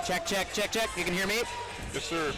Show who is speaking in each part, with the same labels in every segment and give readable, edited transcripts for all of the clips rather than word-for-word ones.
Speaker 1: Check, check, check, check. You can hear me?
Speaker 2: Yes, sir.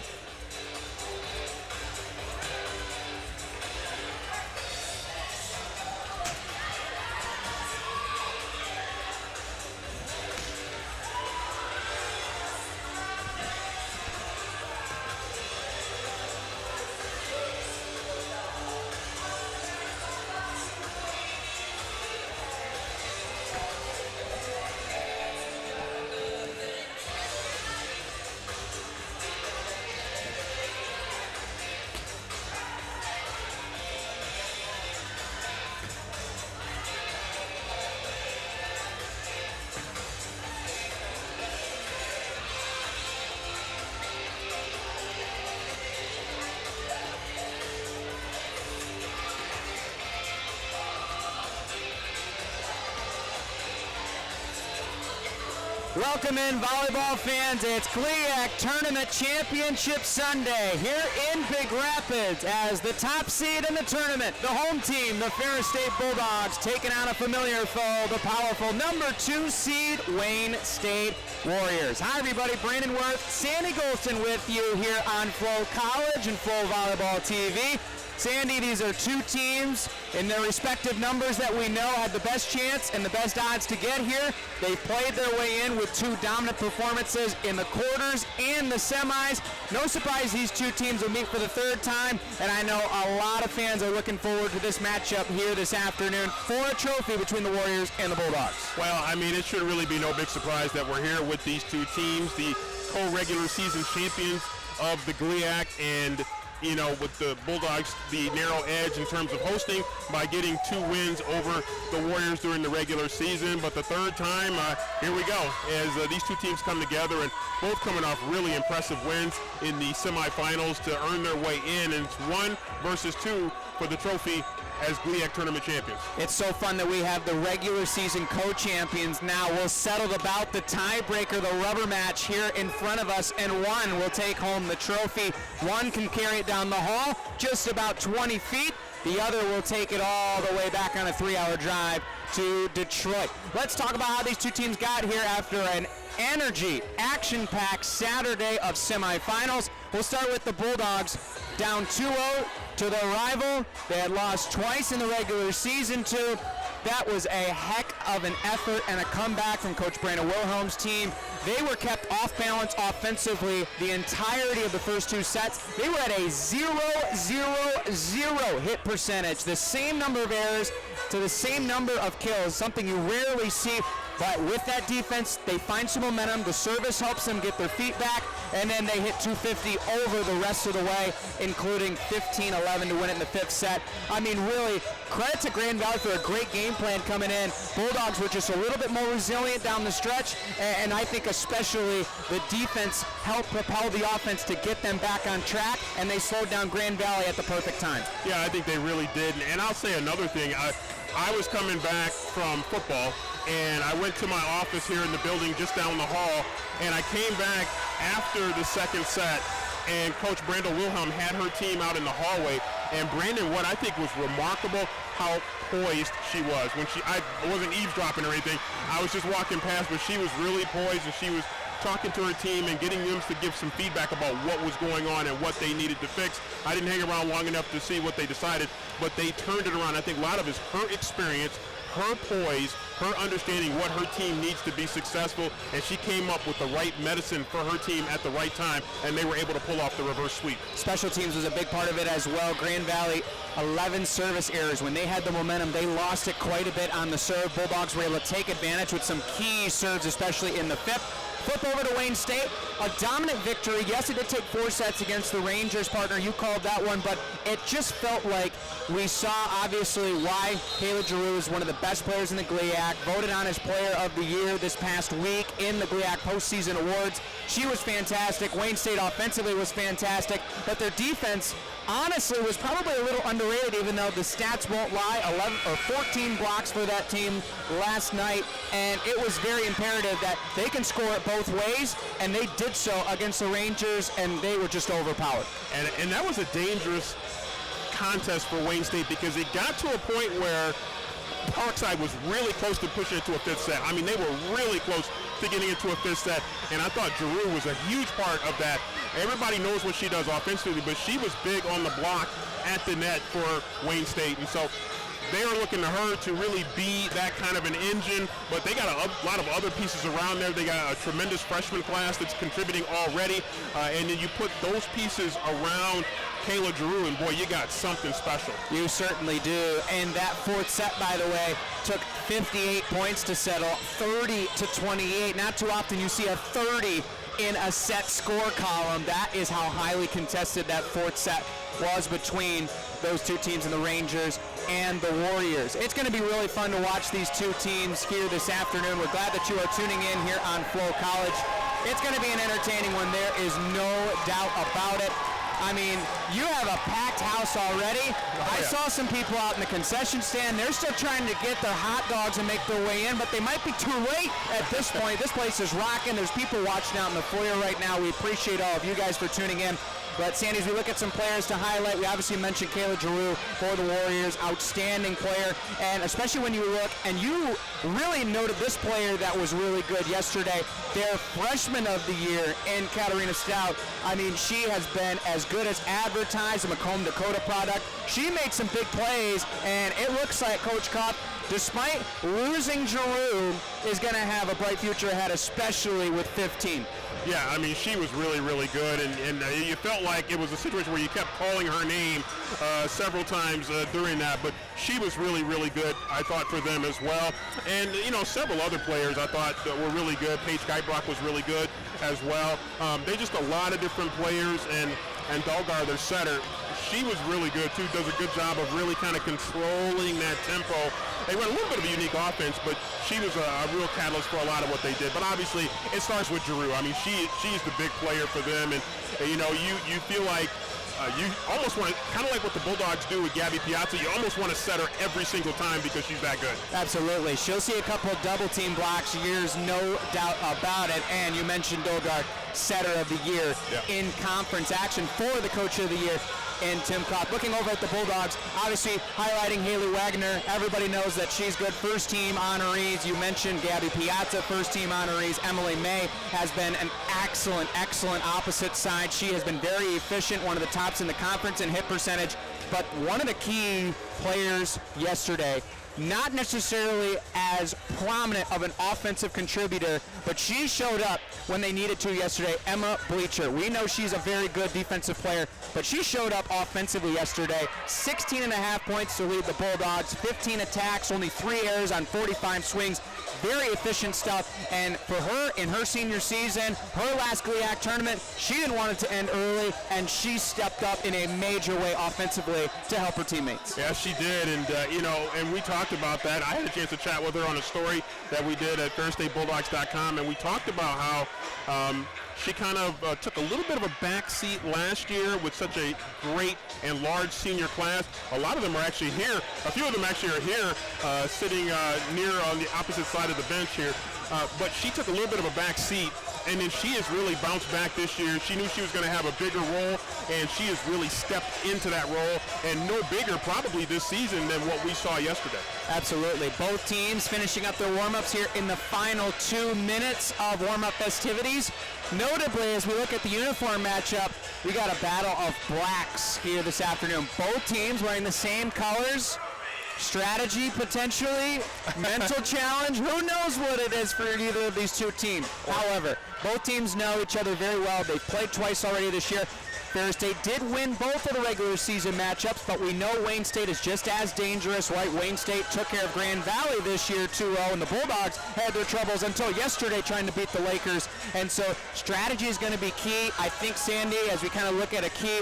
Speaker 1: Welcome in, volleyball fans. It's GLIAC Tournament Championship Sunday here in Big Rapids as the top seed in the tournament, the home team, the Ferris State Bulldogs, taking on a familiar foe, the powerful number 2 seed Wayne State Warriors. Hi, everybody. Brandon Worth, Sandy Golston with you here on Flow College and FloVolleyball TV. Sandy, these are two teams in their respective numbers that we know had the best chance and the best odds to get here. They played their way in with two dominant performances in the quarters and the semis. No surprise these two teams will meet for the third time, and I know a lot of fans are looking forward to this matchup here this afternoon for a trophy between the Warriors and the Bulldogs.
Speaker 2: Well, I mean, it should really be no big surprise that we're here with these two teams, the co-regular season champions of the GLIAC, and you know, with the Bulldogs, the narrow edge in terms of hosting by getting 2 wins over the Warriors during the regular season. But the third time, here we go, as these two teams come together, and both coming off really impressive wins in the semifinals to earn their way in. And it's 1 versus 2 for the trophy as GLIAC tournament champions.
Speaker 1: It's so fun that we have the regular season co-champions now. We'll settle the bout, the tiebreaker, the rubber match here in front of us, and one will take home the trophy. One can carry it down the hall just about 20 feet. The other will take it all the way back on a 3-hour drive to Detroit. Let's talk about how these two teams got here after an energy, action-packed Saturday of semifinals. We'll start with the Bulldogs down 2-0 to their rival. They had lost twice in the regular season too. That was a heck of an effort and a comeback from Coach Brandon Wilhelm's team. They were kept off balance offensively the entirety of the first 2 sets. They were at a 0-0-0 hit percentage, the same number of errors to the same number of kills, something you rarely see. But with that defense, they find some momentum. The service helps them get their feet back, and then they hit 250 over the rest of the way, including 15-11 to win it in the 5th set. I mean, really, credit to Grand Valley for a great game plan coming in. Bulldogs were just a little bit more resilient down the stretch, and I think especially the defense helped propel the offense to get them back on track, and they slowed down Grand Valley at the perfect time.
Speaker 2: Yeah, I think they really did. And I'll say another thing. I was coming back from football, and I went to my office here in the building just down the hall, and I came back after the 2nd set, and Coach Brandon Wilhelm had her team out in the hallway. And Brandon, what I think was remarkable, how poised she was. I wasn't eavesdropping or anything. I was just walking past, but she was really poised, and she was talking to her team and getting them to give some feedback about what was going on and what they needed to fix. I didn't hang around long enough to see what they decided, but they turned it around. I think a lot of it is her experience, her poise, her understanding what her team needs to be successful, and she came up with the right medicine for her team at the right time, and they were able to pull off the reverse sweep.
Speaker 1: Special teams was a big part of it as well. Grand Valley, 11 service errors. When they had the momentum, they lost it quite a bit on the serve. Bulldogs were able to take advantage with some key serves, especially in the 5th. Flip over to Wayne State, a dominant victory. Yes, it did take 4 sets against the Rangers, partner. You called that one, but it just felt like we saw, obviously, why Kayla Giroux is one of the best players in the GLIAC, voted on as Player of the Year this past week in the GLIAC postseason awards. She was fantastic. Wayne State offensively was fantastic, but their defense, honestly, was probably a little underrated, even though the stats won't lie. 14 blocks for that team last night, and it was very imperative that they can score it both ways, and they did so against the Rangers, and they were just overpowered.
Speaker 2: And that was a dangerous contest for Wayne State, because it got to a point where Parkside was really close to pushing it to a 5th set. I mean, they were really close to getting into a fifth set, and I thought Giroux was a huge part of that. Everybody knows what she does offensively, but she was big on the block at the net for Wayne State, and so they are looking to her to really be that kind of an engine, but they got a lot of other pieces around there. They got a tremendous freshman class that's contributing already, and then you put those pieces around Kayla Giroux, and boy, you got something special.
Speaker 1: You certainly do. And that fourth set, by the way, took 58 points to settle, 30-28. Not too often you see a 30 in a set score column. That is how highly contested that fourth set was between those two teams in the Rangers and the Warriors. It's going to be really fun to watch these two teams here this afternoon. We're glad that you are tuning in here on Flow College. It's going to be an entertaining one. There is no doubt about it. I mean, you have a packed house already. I saw some people out in the concession stand. They're still trying to get their hot dogs and make their way in, but they might be too late at this point. This place is rocking. There's people watching out in the foyer right now. We appreciate all of you guys for tuning in. But, Sandy, as we look at some players to highlight, we obviously mentioned Kayla Giroux for the Warriors, outstanding player. And especially when you look, and you really noted this player that was really good yesterday, their freshman of the year in Katarina Stout. I mean, she has been as good as advertised, a Macomb Dakota product. She made some big plays, and it looks like Coach Kopp, despite losing Giroux, is going to have a bright future ahead, especially with 15.
Speaker 2: Yeah, I mean, she was really, really good, and you felt like it was a situation where you kept calling her name several times during that, but she was really, really good, I thought, for them as well. And, you know, several other players I thought that were really good. Paige Geibrock was really good as well. They just a lot of different players, and Dolgar, their setter, she was really good, too, does a good job of really kind of controlling that tempo. They run a little bit of a unique offense, but she was a real catalyst for a lot of what they did. But obviously, it starts with Giroux. I mean, she's the big player for them, and you know, you feel like you almost want to, kind of like what the Bulldogs do with Gabby Piazza, you almost want to set her every single time because she's that good.
Speaker 1: Absolutely. She'll see a couple of double team blocks. There's no doubt about it. And you mentioned Dolgar, setter of the year in conference action for the coach of the year in Tim Kopp. Looking over at the Bulldogs, obviously highlighting Haley Wagner. Everybody knows that she's good. First team honorees. You mentioned Gabby Piazza, first team honorees. Emily May has been an excellent opposite side. She has been very efficient, one of the tops in the conference in hit percentage. But one of the key players yesterday, not necessarily as prominent of an offensive contributor, but she showed up when they needed to yesterday, Emma Bleacher. We know she's a very good defensive player, but she showed up offensively yesterday. 16.5 points to lead the Bulldogs, 15 attacks, only 3 errors on 45 swings. Very efficient stuff, and for her, in her senior season, her last GLIAC tournament, she didn't want it to end early, and she stepped up in a major way offensively to help her teammates.
Speaker 2: Yeah, she did, and you know, and we talked about that. I had a chance to chat with her on a story that we did at FerrisStateBulldogs.com, and we talked about how she kind of took a little bit of a backseat last year with such a great and large senior class. A lot of them are actually here. A few of them actually are here sitting near on the opposite side of the bench here. But she took a little bit of a back seat, and then she has really bounced back this year. She knew she was going to have a bigger role, and she has really stepped into that role, and no bigger probably this season than what we saw yesterday.
Speaker 1: Absolutely. Both teams finishing up their warm-ups here in the final 2 minutes of warm-up festivities. Notably, as we look at the uniform matchup, we got a battle of blacks here this afternoon. Both teams wearing the same colors. Strategy, potentially, mental challenge. Who knows what it is for either of these two teams. However, both teams know each other very well. They've played twice already this year. Ferris State did win both of the regular season matchups, but we know Wayne State is just as dangerous, right? Wayne State took care of Grand Valley this year 2-0, and the Bulldogs had their troubles until yesterday trying to beat the Lakers. And so strategy is going to be key. I think, Sandy, as we kind of look at a key,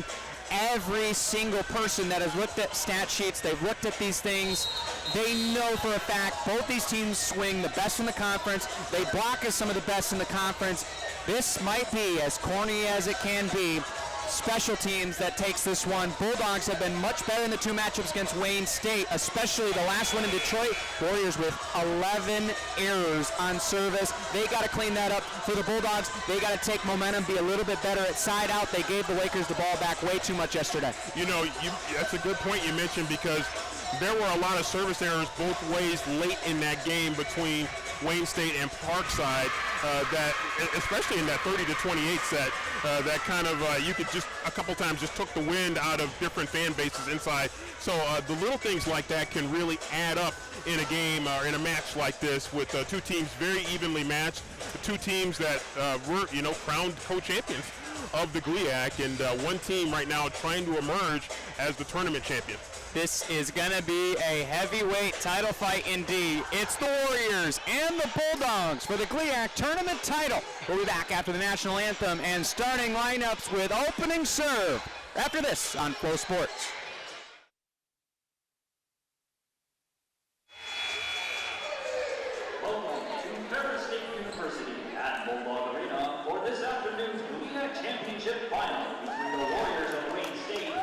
Speaker 1: every single person that has looked at stat sheets, they've looked at these things, they know for a fact both these teams swing the best in the conference. They block as some of the best in the conference. This might be, as corny as it can be, special teams that takes this one. Bulldogs have been much better in the two matchups against Wayne State, especially the last one in Detroit. Warriors with 11 errors on service. They got to clean that up. For the Bulldogs, they got to take momentum, be a little bit better at side out. They gave the Lakers the ball back way too much yesterday.
Speaker 2: You know, that's a good point you mentioned, because there were a lot of service errors both ways late in that game between Wayne State and Parkside, that especially in that 30-28 set, that kind of you could just a couple times just took the wind out of different fan bases inside. So the little things like that can really add up in a game or in a match like this, with two teams very evenly matched, two teams that were, crowned co-champions of the GLIAC, and one team right now trying to emerge as the tournament champion.
Speaker 1: This is going to be a heavyweight title fight indeed. It's the Warriors and the Bulldogs for the GLIAC tournament title. We'll be back after the national anthem and starting lineups with opening serve after this on Flow Sports.
Speaker 3: Welcome to Ferris State University at Bulldog Arena for this afternoon's GLIAC Championship final between the Warriors of Wayne State and the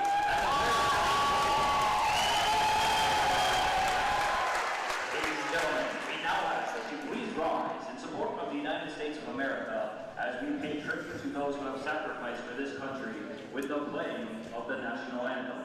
Speaker 3: Ladies and gentlemen, we now ask that you please rise in support of the United States of America as we pay tribute to those who have sacrificed for this country with the playing of the national anthem.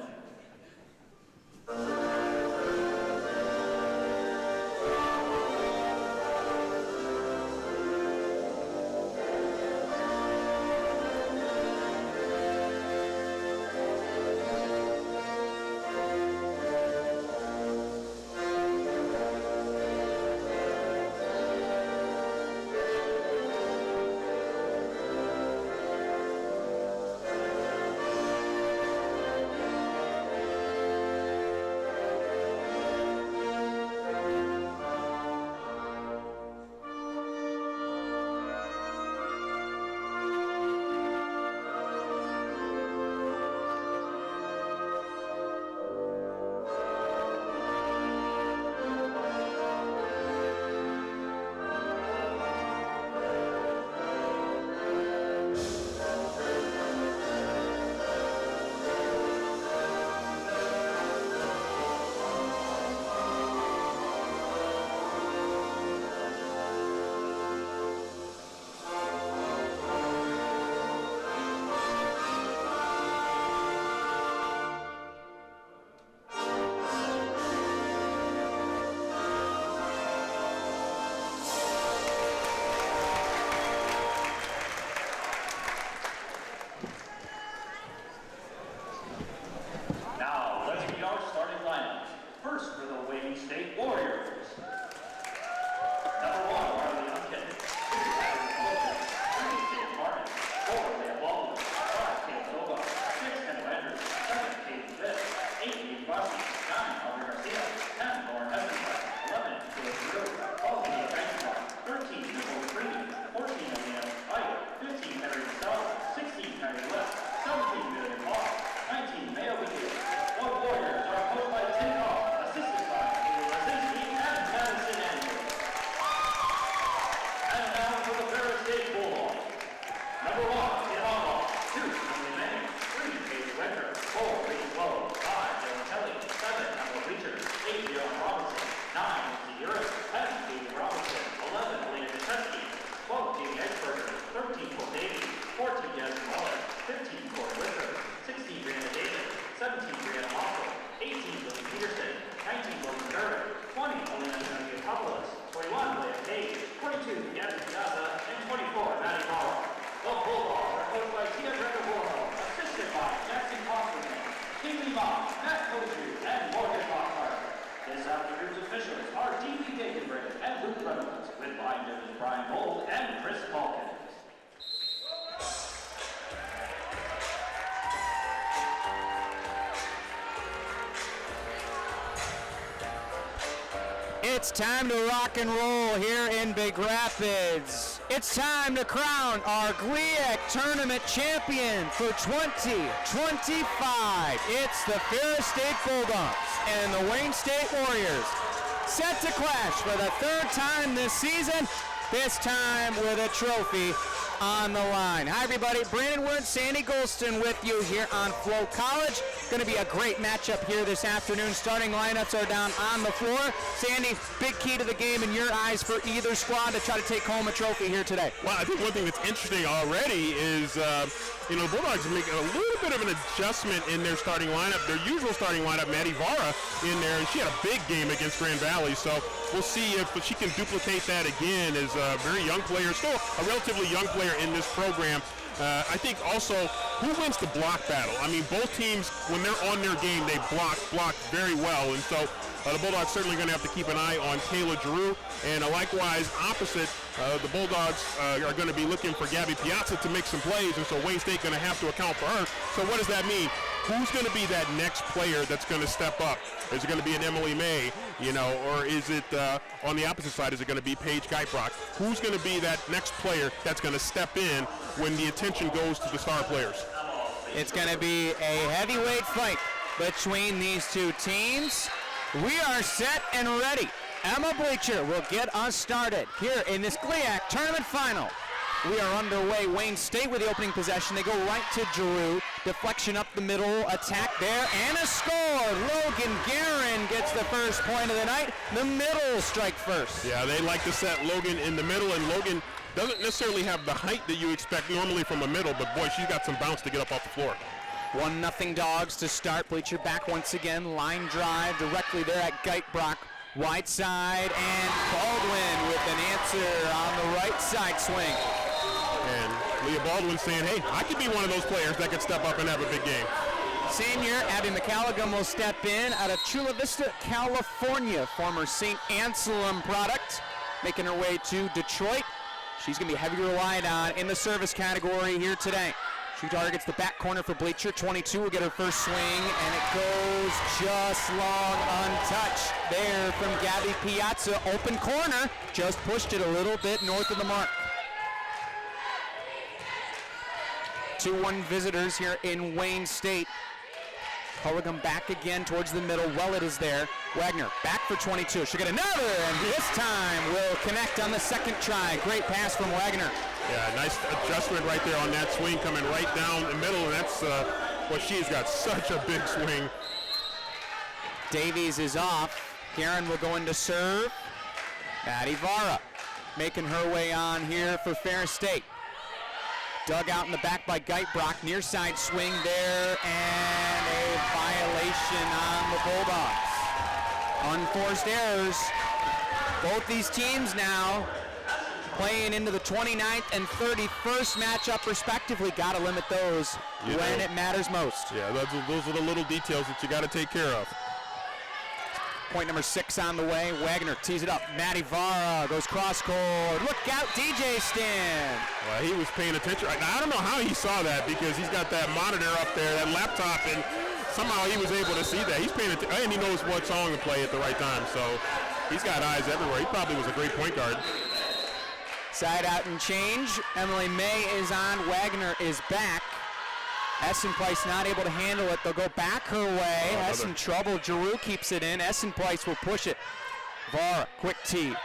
Speaker 3: Now, let's meet our starting lineups. First for the Wayne State Warriors. Number 1, Marley Unkin. 2, Adam Wilson. 3, James Martin. 4, Leah Baldwin. 5, Kate Silva. 6, Kendall Andrews. 7, Kate Smith. 8, Eve Rossi. 9, Audrey Garcia. 10, Lauren Hessenbach. 11, Phyllis Drew. 12, Leah Frankenbach. 13, Nicole Freedy. 14, Alina White. 15, Mary Stella. 16, Kyrie West. 17, Million Hall. 19, Maya Wheatley. Warriors are coached by Tim Hall, assisted by Amy Lazinski and Madison Andrews. And now for the Ferris State Volleyball. Number 1, Tim Hall. 2, Emily Manning. 3, Paige Winter. 4, Rachel Lowe. 5, Dylan Kelly. 7, Emily Reacher. 8, Leon Robinson. 9, Lucy Uris. 10, Katie Robinson. 11, Elena Duchesky. 12, Jamie Edsberger. 13, Cole Davies. 14, Jasmine Muller. 15, Corey Winter. 16, Brianna Davis. 17, Brianna Hoffel. 18, Lily Peterson. 19, Logan Garrett. 20, Elena Nagiopoulos. 21, Leah Page. 22, Yasmin Piazza. And 24, Maddie Morrow. The Bulldogs are coached by Tia Gregorio, assisted by Jackson Hoffman, Kaylee Mock, Matt Koju, and Morgan Lockhart. This afternoon's officials are D.B. Dakenbrand and Luke Reynolds, with line judges Brian Gold and Chris Malkin.
Speaker 1: It's time to rock and roll here in Big Rapids. It's time to crown our GLIAC tournament champion for 2025. It's the Ferris State Bulldogs and the Wayne State Warriors, set to clash for the 3rd time this season, this time with a trophy on the line. Hi everybody, Brandon Wood, Sandy Golston with you here on Flow College. Going to be a great matchup here this afternoon. Starting lineups are down on the floor. Sandy, big key to the game in your eyes for either squad to try to take home a trophy here today.
Speaker 2: Well, I think one thing that's interesting already is, the Bulldogs are making a little bit of an adjustment in their starting lineup. Their usual starting lineup, Maddie Vara, in there, and she had a big game against Grand Valley. So we'll see if she can duplicate that again as a very young player, still a relatively young player in this program. I think also, who wins the block battle? I mean, both teams, when they're on their game, they block very well. And so the Bulldogs certainly going to have to keep an eye on Kayla Giroux. And likewise, opposite, the Bulldogs are going to be looking for Gabby Piazza to make some plays. And so Wayne State going to have to account for her. So what does that mean? Who's going to be that next player that's going to step up? Is it going to be an Emily May, or is it on the opposite side? Is it going to be Paige Geitbrock? Who's going to be that next player that's going to step in when the attention goes to the star players?
Speaker 1: It's going to be a heavyweight fight between these two teams. We are set and ready. Emma Bleacher will get us started here in this GLIAC tournament final. We are underway. Wayne State with the opening possession. They go right to Giroux. Deflection up the middle. Attack there. And a score. Logan Guerin gets the first point of the night. The middle strike first.
Speaker 2: Yeah, they like to set Logan in the middle, and Logan doesn't necessarily have the height that you expect normally from a middle, but boy, she's got some bounce to get up off the floor.
Speaker 1: 1-0 Dogs to start. Bleacher back once again. Line drive directly there at Geitbrock. Wide side, and Baldwin with an answer on the right side swing.
Speaker 2: And Leah Baldwin saying, hey, I could be one of those players that could step up and have a big game.
Speaker 1: Senior Abby McCallaghan will step in out of Chula Vista, California. Former St. Anselm product, making her way to Detroit. She's going to be heavily relied on in the service category here today. She targets the back corner for Bleacher. 22 will get her first swing, and it goes just long untouched there from Gabby Piazza. Open corner, just pushed it a little bit north of the mark. 2-1 visitors here in Wayne State. Culligan back again towards the middle. Well, it is there. Wagner back for 22. She'll get another, and this time will connect on the second try. Great pass from Wagner.
Speaker 2: Yeah, nice adjustment right there on that swing, coming right down the middle, and that's she's got such a big swing.
Speaker 1: Davies is off. Guerin will go into serve. Maddie Vara making her way on here for Ferris State. Dug out in the back by Geitbrock. Near side swing there, and a violation on the Bulldogs. Unforced errors. Both these teams now playing into the 29th and 31st matchup respectively. Got to limit those when it matters most.
Speaker 2: Yeah, those are the little details that you got to take care of.
Speaker 1: Point number 6 on the way. Wagner tees it up. Maddie Vara goes cross court. Look out, DJ Stan.
Speaker 2: Well, he was paying attention. Now, I don't know how he saw that, because he's got that monitor up there, that laptop, and somehow he was able to see that. He's paying attention, and he knows what song to play at the right time. So he's got eyes everywhere. He probably was a great point guard.
Speaker 1: Side out and change. Emily May is on. Wagner is back. Essenpleiss not able to handle it. They'll go back her way. Has some trouble. Giroux keeps it in. Essenpleiss will push it. Vara, quick tee.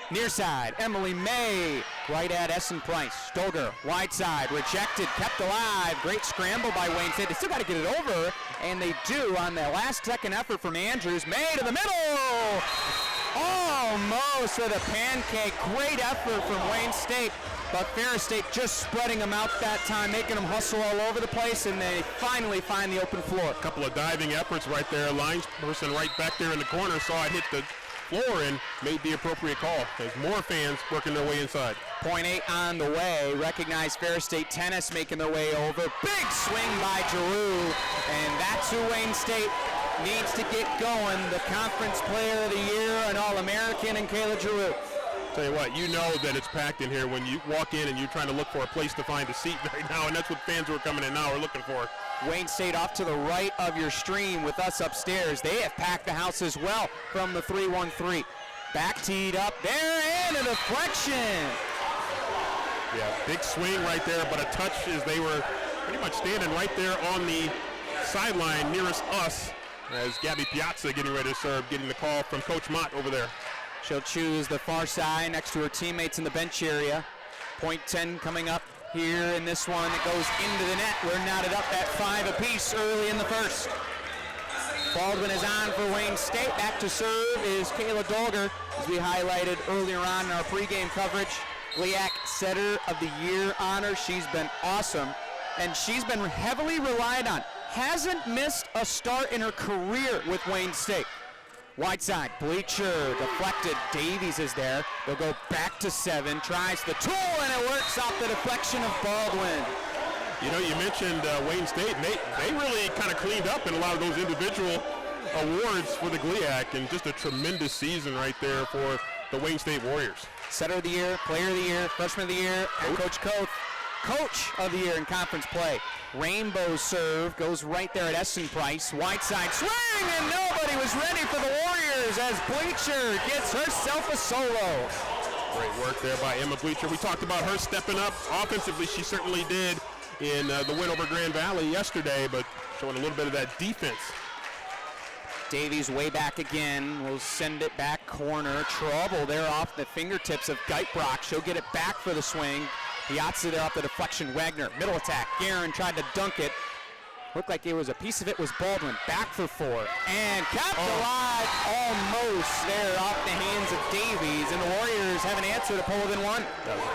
Speaker 1: Near side, Emily May. Right at Essenpleiss. Stoger, wide side, rejected, kept alive. Great scramble by Wayne State. They still got to get it over, and they do on the last second effort from Andrews. May to the middle. Almost with a pancake. Great effort from Wayne State. But Ferris State just spreading them out that time, making them hustle all over the place, and they finally find the open floor.
Speaker 2: A couple of diving efforts right there. Line person right back there in the corner saw it hit the floor and made the appropriate call. There's more fans working their way inside.
Speaker 1: Point 8 on the way. Recognize Ferris State tennis making their way over. Big swing by Giroux, and that's who Wayne State needs to get going. The Conference Player of the Year, an All-American, and Kayla Giroux.
Speaker 2: Tell you what, you know that it's packed in here when you walk in and you're trying to look for a place to find a seat right now, and that's what fans who are coming in now are looking for.
Speaker 1: Wayne State off to the right of your stream with us upstairs. They have packed the house as well from the 3-1-3. Back teed up there, and a deflection.
Speaker 2: Yeah, big swing right there, but a touch as they were pretty much standing right there on the sideline nearest us as Gabby Piazza getting ready to serve, getting the call from Coach Mott over there.
Speaker 1: She'll choose the far side next to her teammates in the bench area. Point 10 coming up here in this one. It goes into the net. We're knotted up at 5 apiece early in the first. Baldwin is on for Wayne State. Back to serve is Kayla Dolger, as we highlighted earlier on in our pregame coverage. GLIAC Setter of the Year honor. She's been awesome, and she's been heavily relied on. Hasn't missed a start in her career with Wayne State. Wide side, Bleacher deflected. Davies is there. They'll go back to 7. Tries the tool, and it works off the deflection of Baldwin.
Speaker 2: You know, you mentioned Wayne State, and they really kind of cleaned up in a lot of those individual awards for the GLIAC, and just a tremendous season right there for the Wayne State Warriors.
Speaker 1: Setter of the year, player of the year, freshman of the year, and Coach Koth, coach of the year in conference play. Rainbow serve goes right there at Essen Price. Wide side swing, and nobody was ready for the Warriors as Bleacher gets herself a solo.
Speaker 2: Great work there by Emma Bleacher. We talked about her stepping up offensively. She certainly did in the win over Grand Valley yesterday, but showing a little bit of that defense.
Speaker 1: Davies way back again. Will send it back corner. Trouble there off the fingertips of Geitbrock. She'll get it back for the swing. Piazza there off the deflection. Wagner, middle attack. Guerin tried to dunk it. Looked like it was a piece of it was Baldwin. Back for 4. And kept alive almost there off the hands of Davies. And the Warriors have an answer to pull within 1.
Speaker 2: That was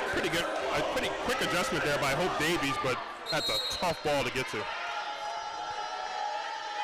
Speaker 2: a pretty quick adjustment there by Hope Davies, but that's a tough ball to get to.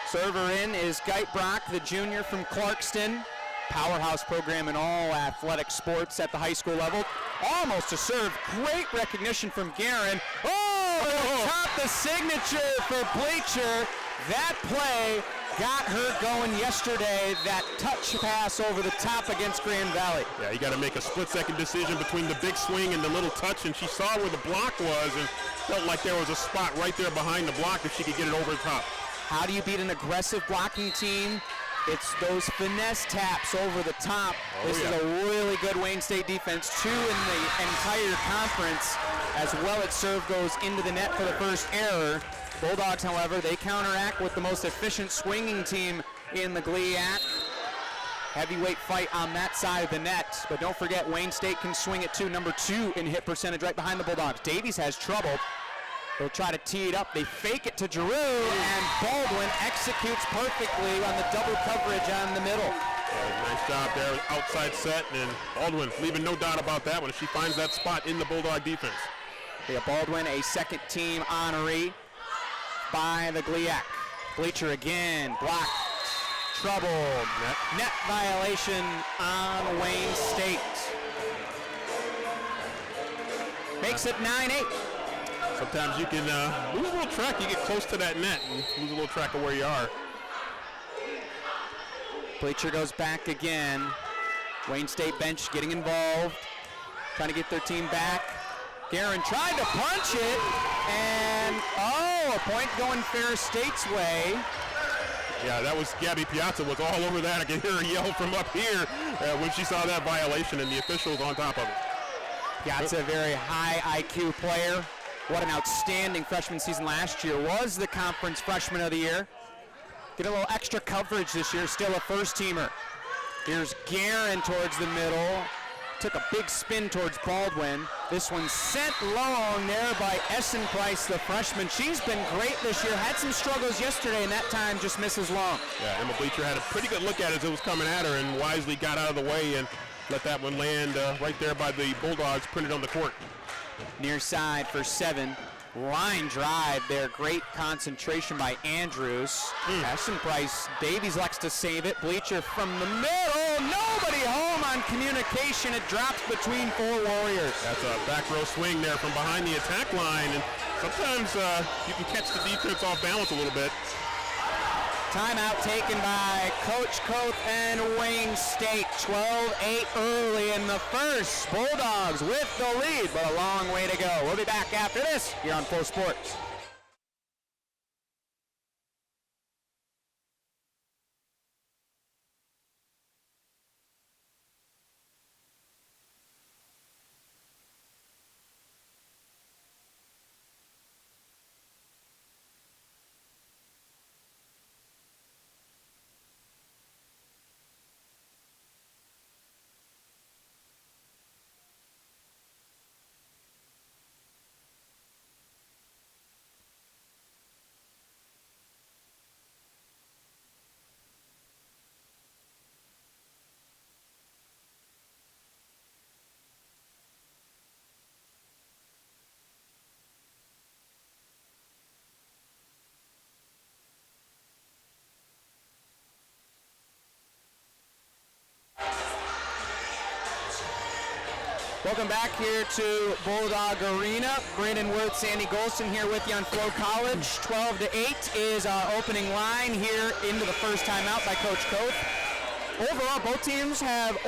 Speaker 1: Server in is Geitbrock, the junior from Clarkston. Powerhouse program in all athletic sports at the high school level. Almost a serve. Great recognition from Guerin. Top the signature for Bleacher. That play got her going yesterday. That touch pass over the top against Grand Valley.
Speaker 2: Yeah, you got to make a split-second decision between the big swing and the little touch, and she saw where the block was and felt like there was a spot right there behind the block if she could get it over the top.
Speaker 1: How do you beat an aggressive blocking team? It's those finesse taps over the top. This is a really good Wayne State defense. 2 in the entire conference. As well as serve goes into the net for the first error. Bulldogs, however, they counteract with the most efficient swinging team in the GLIAC. Heavyweight fight on that side of the net. But don't forget, Wayne State can swing it too. Number 2 in hit percentage right behind the Bulldogs. Davies has trouble. They'll try to tee it up. They fake it to Giroux, and Baldwin executes perfectly on the double coverage on the middle.
Speaker 2: Yeah, nice job there, outside set, and Baldwin leaving no doubt about that one. If she finds that spot in the Bulldog defense.
Speaker 1: Yeah, Baldwin, a second team honoree by the GLIAC. Bleacher again, blocked, trouble, net violation on Wayne State. Makes it 9-8.
Speaker 2: Sometimes you can lose a little track. You get close to that net and lose a little track of where you are.
Speaker 1: Bleacher goes back again. Wayne State bench getting involved, trying to get their team back. Guerin tried to punch it, and a point going Ferris State's way.
Speaker 2: Yeah, that was Gabby Piazza was all over that. I could hear her yell from up here when she saw that violation, and the officials on top of it.
Speaker 1: Piazza, a very high IQ player. What an outstanding freshman season last year. Was the conference freshman of the year. Get a little extra coverage this year. Still a first-teamer. Here's Guerin towards the middle. Took a big spin towards Baldwin. This one sent long there by Essen Price, the freshman. She's been great this year. Had some struggles yesterday, and that time just misses long.
Speaker 2: Yeah, Emma Bleacher had a pretty good look at it as it was coming at her and wisely got out of the way and let that one land right there by the Bulldogs, printed on the court.
Speaker 1: Near side for 7. Line drive there. Great concentration by Andrews. Essen Price. Davies likes to save it. Bleacher from the middle. Nobody home on communication. It drops between 4 Warriors.
Speaker 2: That's a back row swing there from behind the attack line. And sometimes you can catch the defense off balance a little bit.
Speaker 1: Timeout taken by Coach Koth and Wayne State. 12-8 early in the first. Bulldogs with the lead, but a long way to go. We'll be back after this here on FloSports. Welcome back here to Bulldog Arena. Brandon Worth, Sandy Golston here with you on Flow College. 12-8 is our opening line here into the first timeout by Coach Koth. Overall, both teams have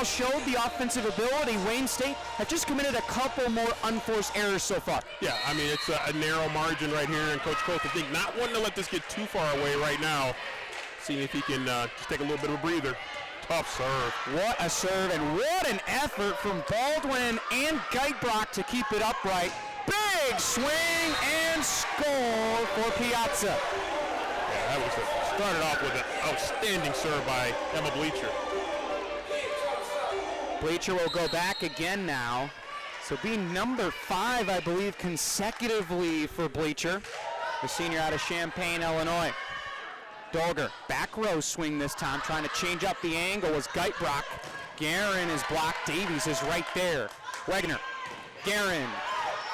Speaker 1: showed the offensive ability. Wayne State have just committed a couple more unforced errors so far.
Speaker 2: Yeah, I mean, it's a narrow margin right here, and Coach Koth, I think, not wanting to let this get too far away right now. Seeing if he can just take a little bit of a breather. Tough serve.
Speaker 1: What a serve, and what an effort from Baldwin and Geitbrock to keep it upright. Big swing and score for Piazza.
Speaker 2: Yeah, that was started off with an outstanding serve by Emma Bleacher.
Speaker 1: Bleacher will go back again now. So being number 5, I believe, consecutively for Bleacher, the senior out of Champaign, Illinois. Dolger, back row swing this time, trying to change up the angle was Geitbrock. Guerin is blocked, Davies is right there. Wegner, Guerin,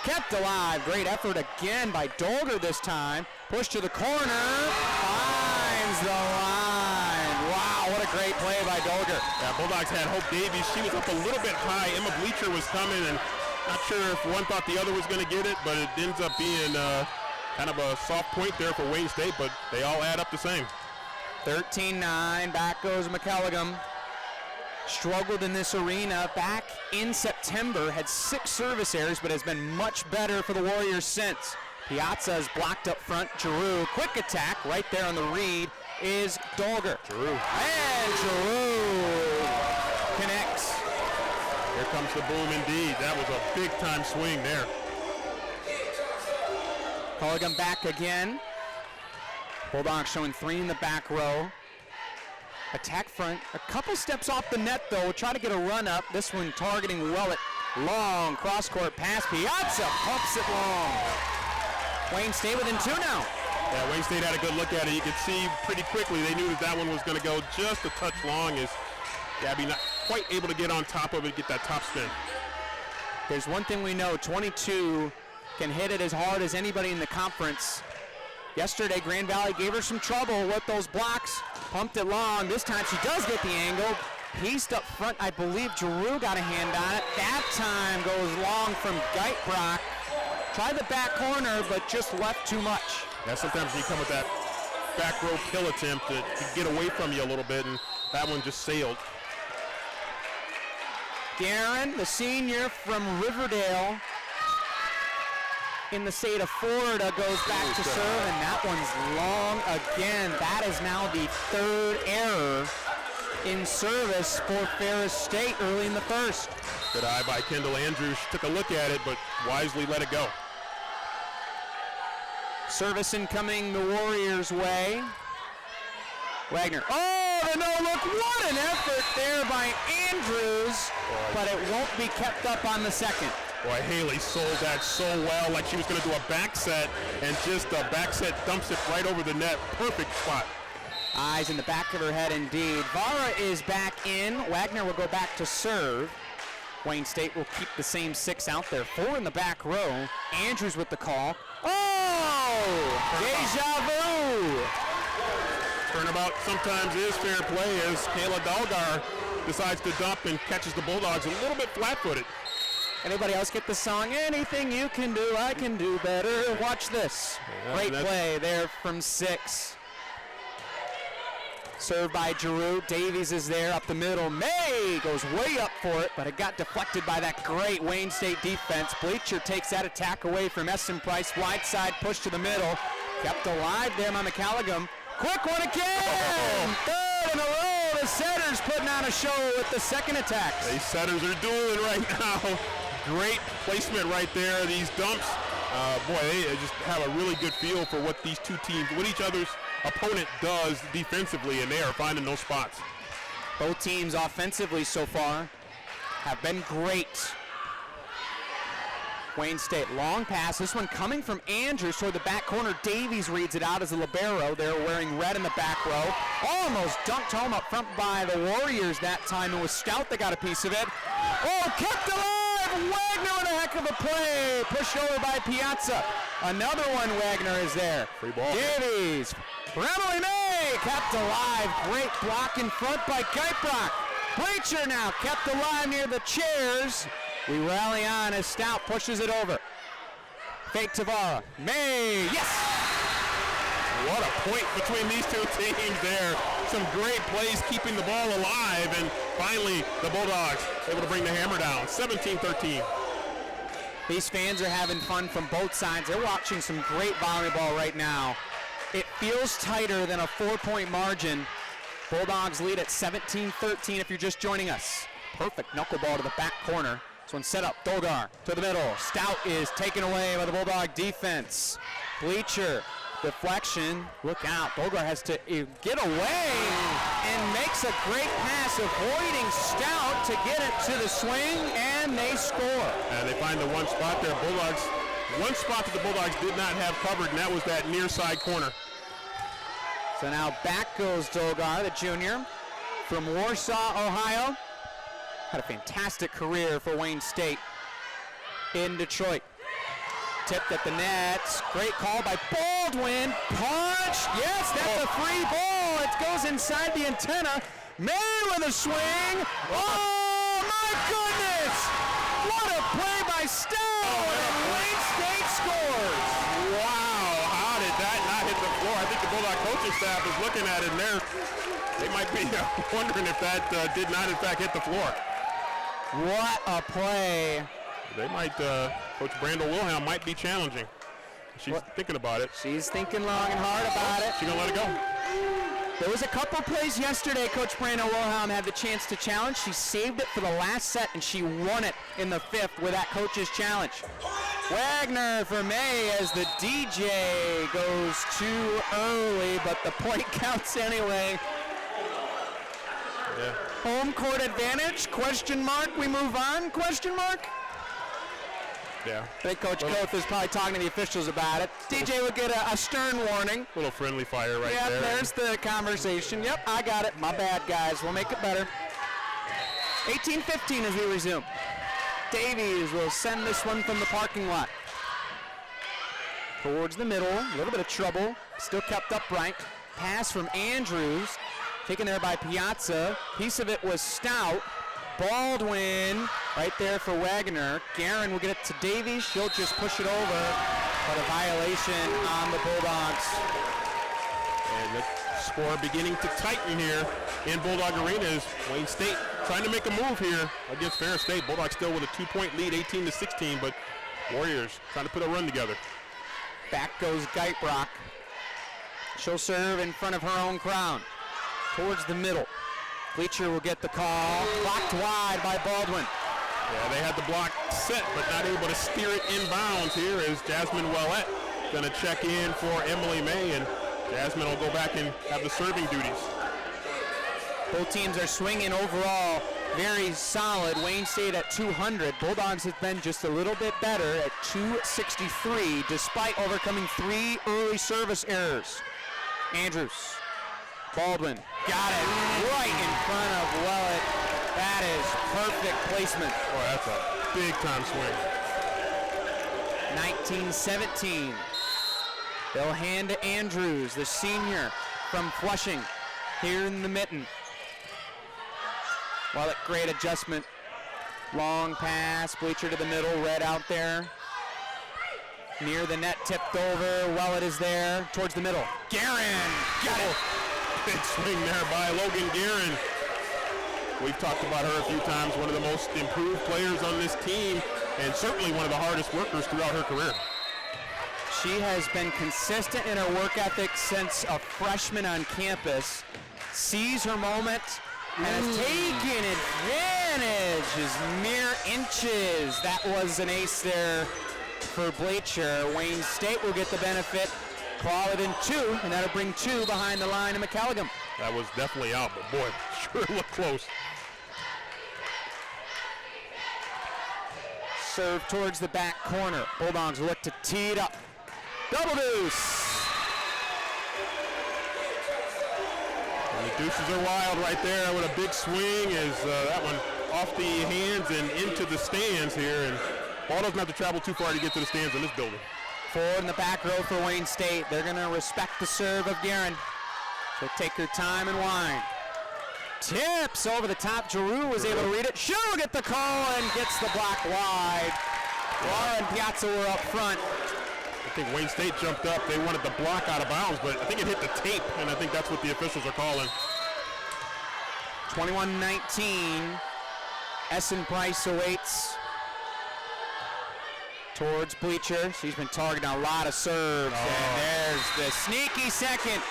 Speaker 1: kept alive, great effort again by Dolger this time. Push to the corner, finds the line. Wow, what a great play by Dolger.
Speaker 2: Yeah, Bulldogs had Hope Davies, she was up a little bit high. Emma Bleacher was coming, and not sure if one thought the other was gonna get it, but it ends up being kind of a soft point there for Wayne State, but they all add up the same.
Speaker 1: 13-9, back goes McCalligum. Struggled in this arena back in September, had 6 service errors, but has been much better for the Warriors since. Piazza is blocked up front, Giroux, quick attack, right there on the read is Dolger.
Speaker 2: Giroux.
Speaker 1: And Giroux connects.
Speaker 2: Here comes the boom indeed. That was a big time swing there.
Speaker 1: Culligan back again. Bulldogs showing 3 in the back row. Attack front, a couple steps off the net though. We'll try to get a run up. This one targeting well at long cross-court pass. Piazza pumps it long. Wayne State within 2 now.
Speaker 2: Yeah, Wayne State had a good look at it. You could see pretty quickly they knew that one was going to go just a touch long as Gabby not quite able to get on top of it, get that top spin.
Speaker 1: There's one thing we know, 22 can hit it as hard as anybody in the conference. Yesterday, Grand Valley gave her some trouble with those blocks, pumped it long. This time she does get the angle. Pieced up front, I believe Giroux got a hand on it. That time goes long from Geitbrock. Tried the back corner, but just left too much.
Speaker 2: Yeah, sometimes you come with that back row kill attempt to get away from you a little bit, and that one just sailed.
Speaker 1: Guerin, the senior from Riverdale in the state of Florida, goes back to serve, and that one's long again. That is now the 3rd error in service for Ferris State early in the first.
Speaker 2: Good eye by Kendall Andrews. Took a look at it, but wisely let it go.
Speaker 1: Service incoming the Warriors' way. Wagner. Oh, the no-look. What an effort there by Andrews, but it won't be kept up on the second.
Speaker 2: Boy, Haley sold that so well, like she was going to do a back set, and just a back set dumps it right over the net. Perfect spot.
Speaker 1: Eyes in the back of her head indeed. Vara is back in. Wagner will go back to serve. Wayne State will keep the same 6 out there. 4 in the back row. Andrews with the call. Oh! Deja vu!
Speaker 2: Turnabout sometimes is fair play as Kayla Dalgar decides to dump and catches the Bulldogs a little bit flat-footed.
Speaker 1: Anybody else get the song? Anything you can do, I can do better. Watch this.
Speaker 2: Yeah,
Speaker 1: great play there from 6. Served by Giroux. Davies is there up the middle. May goes way up for it, but it got deflected by that great Wayne State defense. Bleacher takes that attack away from Essen Price. Wide side push to the middle. Kept alive there by McCalligum. Quick one again! 3rd in a row. The setters putting on a show with the second attack.
Speaker 2: These setters are dueling right now. Great placement right there. These dumps, boy, they just have a really good feel for what these two teams, what each other's opponent does defensively, and they are finding those spots.
Speaker 1: Both teams offensively so far have been great. Wayne State, long pass. This one coming from Andrews toward the back corner. Davies reads it out as a libero. They're wearing red in the back row. Almost dunked home up front by the Warriors that time. It was Stout that got a piece of it. Oh, kept alive! Wagner with a heck of a play. Pushed over by Piazza. Another one, Wagner is there.
Speaker 2: Free ball.
Speaker 1: Davies. Emily May kept alive. Great block in front by Geitbrock. Bleacher now kept alive near the chairs. We rally on as Stout pushes it over. Fake Tavara. May, yes!
Speaker 2: What a point between these two teams there. Some great plays keeping the ball alive, and finally the Bulldogs able to bring the hammer down. 17-13.
Speaker 1: These fans are having fun from both sides. They're watching some great volleyball right now. It feels tighter than a 4-point margin. Bulldogs lead at 17-13 if you're just joining us. Perfect knuckleball to the back corner. This one set up, Dolgar to the middle. Stout is taken away by the Bulldog defense. Bleacher, deflection, look out. Dolgar has to get away and makes a great pass, avoiding Stout to get it to the swing, and they score.
Speaker 2: And they find the one spot there. Bulldogs, one spot that the Bulldogs did not have covered, and that was that near side corner.
Speaker 1: So now back goes Dolgar, the junior, from Warsaw, Ohio. Had a fantastic career for Wayne State in Detroit. Tipped at the net. Great call by Baldwin. Punch. Yes, that's a free ball. It goes inside the antenna. May with a swing. Oh, my goodness. What a play by Stout. And Wayne State scores.
Speaker 2: Wow, how did that not hit the floor? I think the Bulldog coaching staff is looking at it, and they might be wondering if that did not, in fact, hit the floor.
Speaker 1: What a play.
Speaker 2: They might, Coach Brandel Wilhelm might be challenging. She's thinking about it.
Speaker 1: She's thinking long and hard about it.
Speaker 2: She's going to let it go.
Speaker 1: There was a couple plays yesterday Coach Brandel Wilhelm had the chance to challenge. She saved it for the last set, and she won it in the fifth with that coach's challenge. Wagner for May as the DJ goes too early, but the point counts anyway.
Speaker 2: Yeah.
Speaker 1: Home court advantage, question mark, we move on, question mark?
Speaker 2: Yeah.
Speaker 1: I think Coach Koth is probably talking to the officials about it. DJ would get a stern warning.
Speaker 2: Little friendly fire right there.
Speaker 1: Yep, there's the conversation. Yep, I got it. My bad, guys. We'll make it better. 18-15 as we resume. Davies will send this one from the parking lot. Towards the middle, a little bit of trouble. Still kept upright. Pass from Andrews. Taken there by Piazza. Piece of it was Stout. Baldwin right there for Wagner. Guerin will get it to Davies. She'll just push it over, but a violation on the Bulldogs.
Speaker 2: And the score beginning to tighten here in Bulldog Arena as Wayne State trying to make a move here against Ferris State. Bulldogs still with a 2-point lead, 18-16, but Warriors trying to put a run together.
Speaker 1: Back goes Geitbrock. She'll serve in front of her own crowd. Towards the middle. Bleacher will get the call. Blocked wide by Baldwin.
Speaker 2: Yeah, they had the block set, but not able to steer it inbounds here as Jasmine Ouellette going to check in for Emily May, and Jasmine will go back and have the serving duties.
Speaker 1: Both teams are swinging overall very solid. Wayne State at 200. Bulldogs have been just a little bit better at 263 despite overcoming 3 early service errors. Andrews. Baldwin got it right in front of Ouellette. That is perfect placement.
Speaker 2: Boy, that's a big-time swing.
Speaker 1: 19-17. They'll hand to Andrews, the senior from Flushing, here in the mitten. Ouellette, great adjustment. Long pass, Bleacher to the middle, Red out there. Near the net, tipped over. Ouellette is there, towards the middle. Guerin, got it.
Speaker 2: Big swing there by Logan Guerin. We've talked about her a few times, one of the most improved players on this team, and certainly one of the hardest workers throughout her career.
Speaker 1: She has been consistent in her work ethic since a freshman on campus. Sees her moment and has taken advantage. Is mere inches. That was an ace there for Bleacher. Wayne State will get the benefit. Call it in 2, and that'll bring 2 behind the line of McCalligum.
Speaker 2: That was definitely out, but boy, sure looked close.
Speaker 1: Serve towards the back corner. Bulldogs look to tee it up. Double deuce.
Speaker 2: And the deuces are wild right there with a big swing as that one off the hands and into the stands here. And ball doesn't have to travel too far to get to the stands in this building.
Speaker 1: 4 in the back row for Wayne State. They're going to respect the serve of Guerin. So take your time and wind. tips over the top. Giroux was able to read it. She'll get the call and gets the block wide. Laura and Piazza were up front.
Speaker 2: I think Wayne State jumped up. They wanted the block out of bounds, but I think it hit the tape, and I think that's what the officials are calling.
Speaker 1: 21-19. Essen Price awaits towards Bleacher. She's been targeting a lot of serves. And there's the sneaky second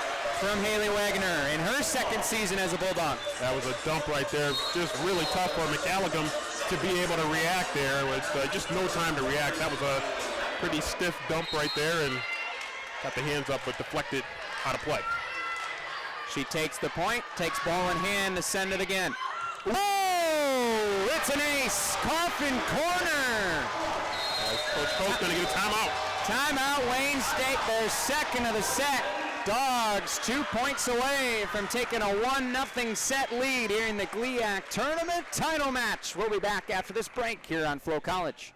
Speaker 1: from Haley Wagner in her second season as a Bulldog.
Speaker 2: That was a dump right there. Just really tough for McAlligam to be able to react there. It was just no time to react. That was a pretty stiff dump right there, and got the hands up but deflected out of play.
Speaker 1: She takes the point, takes ball in hand to send it again. Whoa! It's an ace. Coffin corner.
Speaker 2: Coach Cole's going to get a timeout.
Speaker 1: Timeout, Wayne State, their second of the set. Dogs 2 points away from taking a 1-0 set lead here in the GLIAC tournament title match. We'll be back after this break here on Flo College.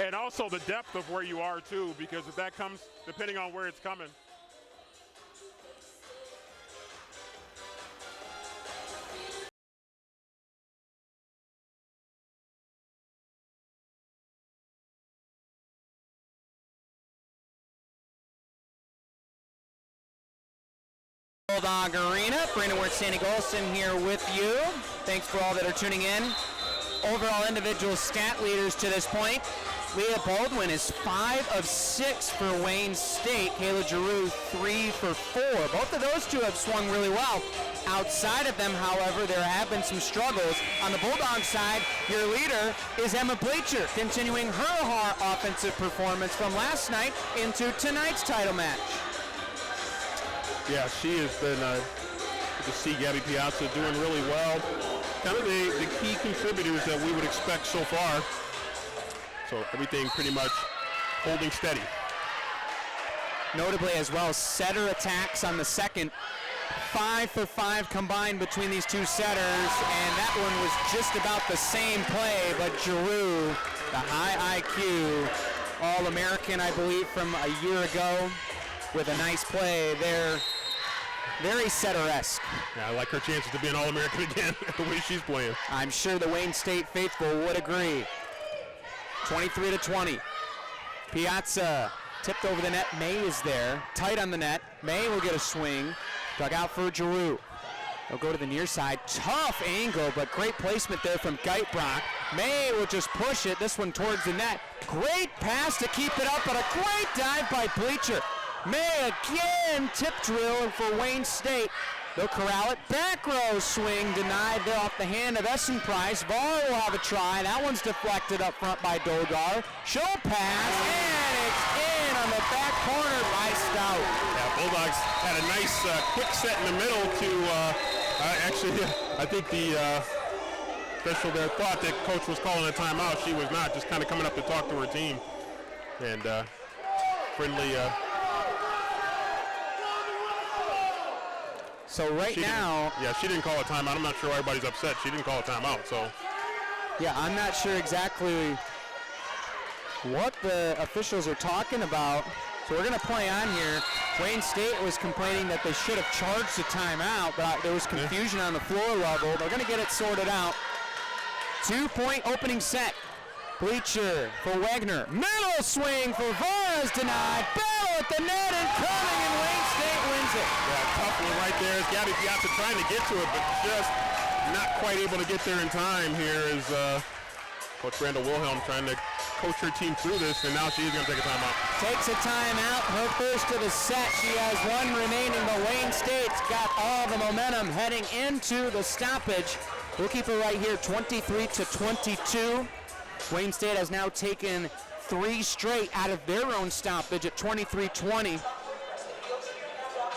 Speaker 2: And also the depth of where you are too, because if that comes, depending on where it's coming.
Speaker 1: Bulldog Arena, Brandon Wirt, Sandy Golson here with you. Thanks for all that are tuning in. Overall individual stat leaders to this point. Leah Baldwin is 5 of 6 for Wayne State. Kayla Giroux 3 for 4. Both of those two have swung really well. Outside of them, however, there have been some struggles. On the Bulldog side, your leader is Emma Bleacher, continuing her offensive performance from last night into tonight's title match.
Speaker 2: Yeah, she has been, good to see Gabby Piazza doing really well. Kind of the key contributors that we would expect so far. So everything pretty much holding steady.
Speaker 1: Notably as well, setter attacks on the second. 5 for 5 combined between these two setters, and that one was just about the same play, but Giroux, the high IQ, All-American, I believe, from a year ago, with a nice play there. Very setter-esque.
Speaker 2: Yeah, I like her chances to be an All-American again, the way she's playing.
Speaker 1: I'm sure the Wayne State faithful would agree. 23-20. Piazza tipped over the net. May is there, tight on the net. May will get a swing. Dug out for Giroux. They'll go to the near side. Tough angle, but great placement there from Geitbrock. May will just push it, this one towards the net. Great pass to keep it up, but a great dive by Bleacher. May again tip drill for Wayne State. They'll corral it. Back row swing denied there off the hand of Essen Price. Var will have a try. That one's deflected up front by Dogar. Show pass, and it's in on the back corner by Stout.
Speaker 2: Yeah, Bulldogs had a nice quick set in the middle to, actually, I think the official there thought that coach was calling a timeout. She was not, just kind of coming up to talk to her team. And friendly.
Speaker 1: So right now,
Speaker 2: yeah, she didn't call a timeout. I'm not sure why everybody's upset. She didn't call a timeout, so.
Speaker 1: Yeah, I'm not sure exactly what the officials are talking about. So we're going to play on here. Wayne State was complaining that they should have charged a timeout, but there was confusion on the floor level. They're going to get it sorted out. 2-point opening set. Bleacher for Wagner. Middle swing for Vara's denied. Battle at the net and coming, and Wayne State wins it.
Speaker 2: Yeah, tough one right there. It's Gabby Piazza trying to get to it, but just not quite able to get there in time. Here is Coach Randall Wilhelm trying to coach her team through this, and now she's going to take a timeout.
Speaker 1: Takes a timeout, her first of the set. She has one remaining, but Wayne State's got all the momentum heading into the stoppage. We'll keep it right here, 23-22. Wayne State has now taken 3 straight out of their own stoppage at 23-20.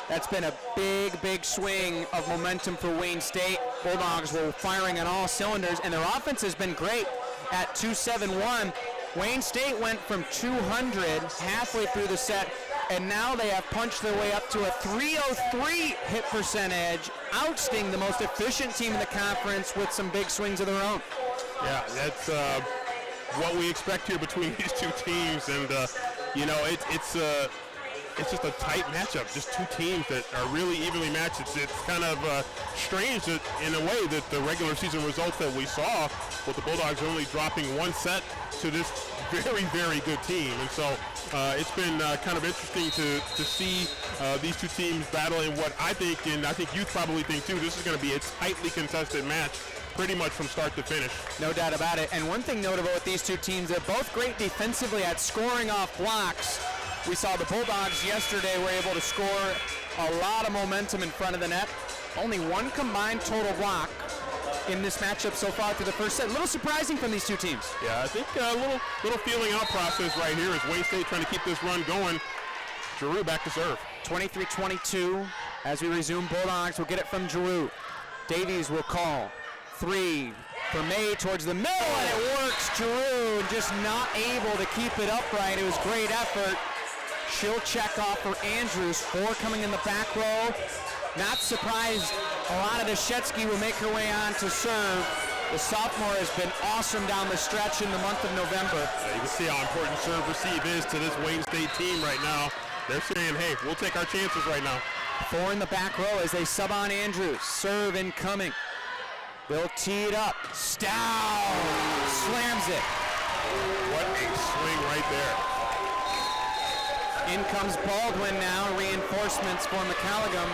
Speaker 1: That's been a big, big swing of momentum for Wayne State. Bulldogs were firing on all cylinders, and their offense has been great at 2-7-1. Wayne State went from 200 halfway through the set, and now they have punched their way up to a 303 hit percentage, ousting the most efficient team in the conference with some big swings of their own.
Speaker 2: Yeah, that's what we expect here between these two teams, and you know, it's just a tight matchup, just two teams that are really evenly matched. It's kind of strange that, in a way, that the regular season results that we saw with the Bulldogs only dropping one set to this very, very good team. And so it's been kind of interesting to see these two teams battle in what I think, and I think you probably think too, this is going to be a tightly contested match pretty much from start to finish.
Speaker 1: No doubt about it. And one thing notable with these two teams, they're both great defensively at scoring off blocks. We saw the Bulldogs yesterday were able to score a lot of momentum in front of the net. Only one combined total block in this matchup so far through the first set. A little surprising from these two teams.
Speaker 2: Yeah, I think a little feeling out process right here as Wayne State trying to keep this run going. Giroux back to serve.
Speaker 1: 23-22 as we resume. Bulldogs will get it from Giroux. Davies will call. 3 for May towards the middle, and it works. Giroux just not able to keep it upright. It was great effort. She'll check off for Andrews. 4 coming in the back row. Not surprised Alana Deshetsky will make her way on to serve. The sophomore has been awesome down the stretch in the month of November.
Speaker 2: You can see how important serve receive is to this Wayne State team right now. They're saying, hey, we'll take our chances right now.
Speaker 1: 4 in the back row as they sub on Andrews. Serve incoming. They'll tee it up. Stow slams it.
Speaker 2: What a swing right there.
Speaker 1: In comes Baldwin now, reinforcements for McCalligum.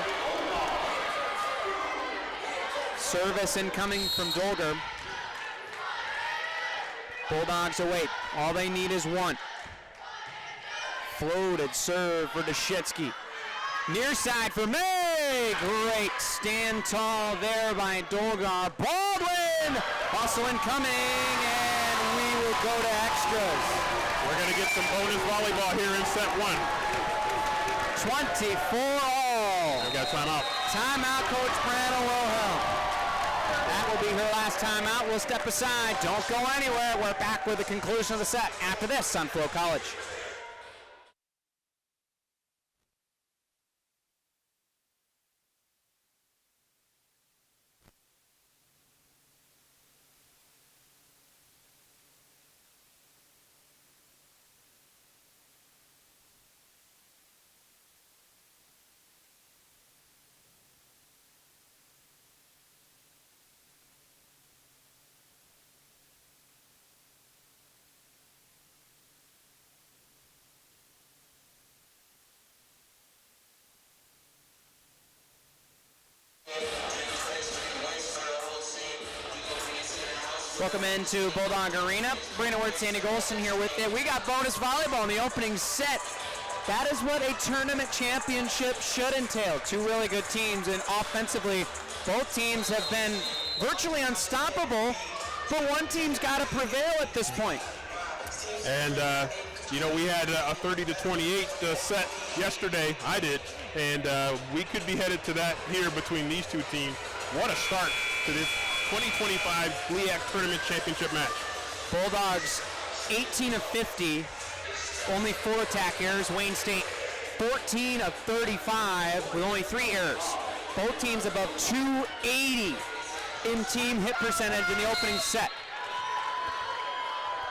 Speaker 1: Service incoming from Dolger. Bulldogs await. All they need is one. Floated serve for Deshetsky. Near side for May. Great stand tall there by Dolgar. Baldwin also incoming, and we will go to extras.
Speaker 2: We're going to get some bonus volleyball here in set 1.
Speaker 1: 24-all.
Speaker 2: We got timeout.
Speaker 1: Timeout, Coach Brandon Wilhelm. That will be her last timeout. We'll step aside. Don't go anywhere. We're back with the conclusion of the set after this on Flow College. Welcome into Bulldog Arena. Brandon Wirtz, Sandy Golson here with you. We got bonus volleyball in the opening set. That is what a tournament championship should entail. Two really good teams, and offensively, both teams have been virtually unstoppable, but one team's got to prevail at this point.
Speaker 2: And, you know, we had a 30-28 set yesterday. I did. And we could be headed to that here between these two teams. What a start to this 2025 GLIAC Tournament Championship match.
Speaker 1: Bulldogs 18 of 50, only 4 attack errors. Wayne State 14 of 35 with only 3 errors. Both teams above 280 in team hit percentage in the opening set.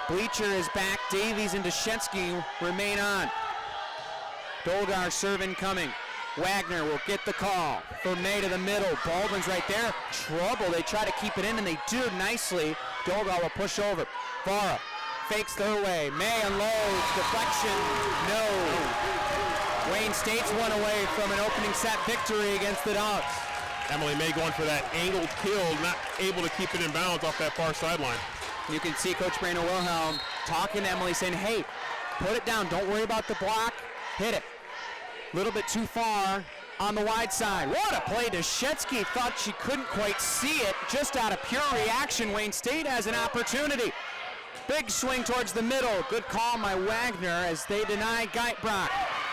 Speaker 1: Bleacher is back. Davies and Deshetsky remain on. Dolgar serve incoming. Wagner will get the call for May to the middle. Baldwin's right there. Trouble. They try to keep it in, and they do nicely. Dolgar will push over. Vara fakes their way. May unloads. Deflection. No. Wayne State's one away from an opening set victory against the Dogs.
Speaker 2: Emily May going for that angled kill, not able to keep it in bounds off that far sideline.
Speaker 1: You can see Coach Brandon Wilhelm talking to Emily, saying, hey, put it down. Don't worry about the block. Hit it. A little bit too far on the wide side. What a play. Deshetsky thought she couldn't quite see it. Just out of pure reaction, Wayne State has an opportunity. Big swing towards the middle. Good call by Wagner as they deny Geitbrock.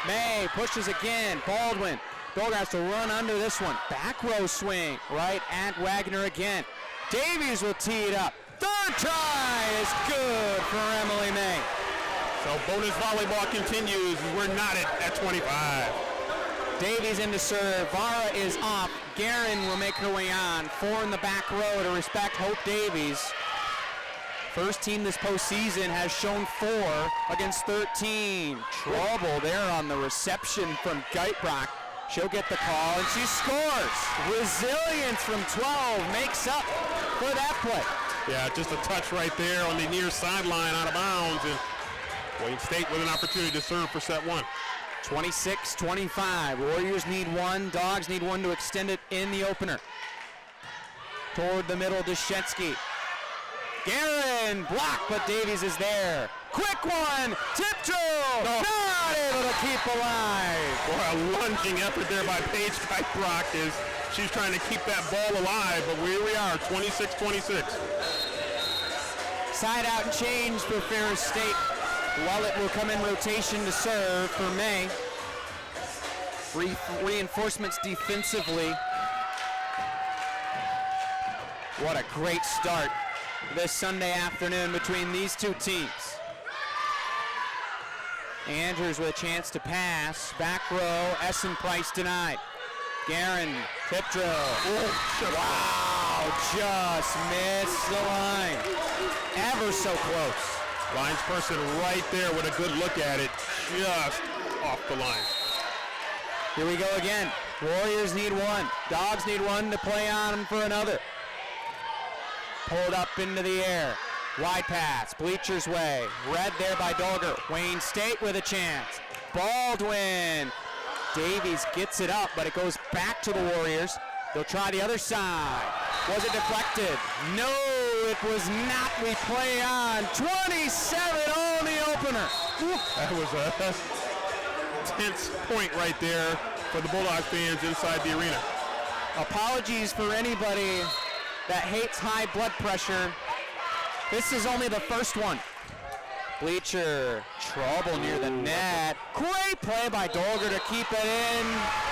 Speaker 1: May pushes again. Baldwin. Dolgar has to run under this one. Back row swing right at Wagner again. Davies will tee it up. Third try is good for Emily May.
Speaker 2: So bonus volleyball continues. We're knotted at 25.
Speaker 1: Davies into serve. Vara is off. Guerin will make her way on. 4 in the back row to respect Hope Davies. First team this postseason has shown 4 against 13. Trouble there on the reception from Geitbrock. She'll get the call, and she scores. Resilience from 12 makes up for that play.
Speaker 2: Yeah, just a touch right there on the near sideline out of bounds. And Wayne State with an opportunity to serve for set 1.
Speaker 1: 26-25. Warriors need 1. Dogs need 1 to extend it in the opener. Toward the middle, Deshetsky. Guerin blocked, but Davies is there. Quick one, Tiptree, not able to keep alive.
Speaker 2: Boy, a lunging effort there by Paige Geitbrock as she's trying to keep that ball alive, but here we are, 26-26.
Speaker 1: Side out and change for Ferris State. Wallet will come in rotation to serve for May. Reinforcements defensively. What a great start this Sunday afternoon between these two teams. Andrews with a chance to pass. Back row, Essen Price denied. Guerin, tip drill. Wow, just missed the line. Ever so close.
Speaker 2: Lines person right there with a good look at it, just off the line.
Speaker 1: Here we go again. Warriors need 1. Dogs need 1 to play on for another. Pulled up into the air. Wide pass, Bleachers way. Read there by Dolger. Wayne State with a chance. Baldwin. Davies gets it up, but it goes back to the Warriors. They'll try the other side. Was it deflected? No, it was not. We play on. 27 on the opener.
Speaker 2: That was a tense point right there for the Bulldog fans inside the arena.
Speaker 1: Apologies for anybody that hates high blood pressure. This is only the first one. Bleacher, trouble near the net. Great play by Dolger to keep it in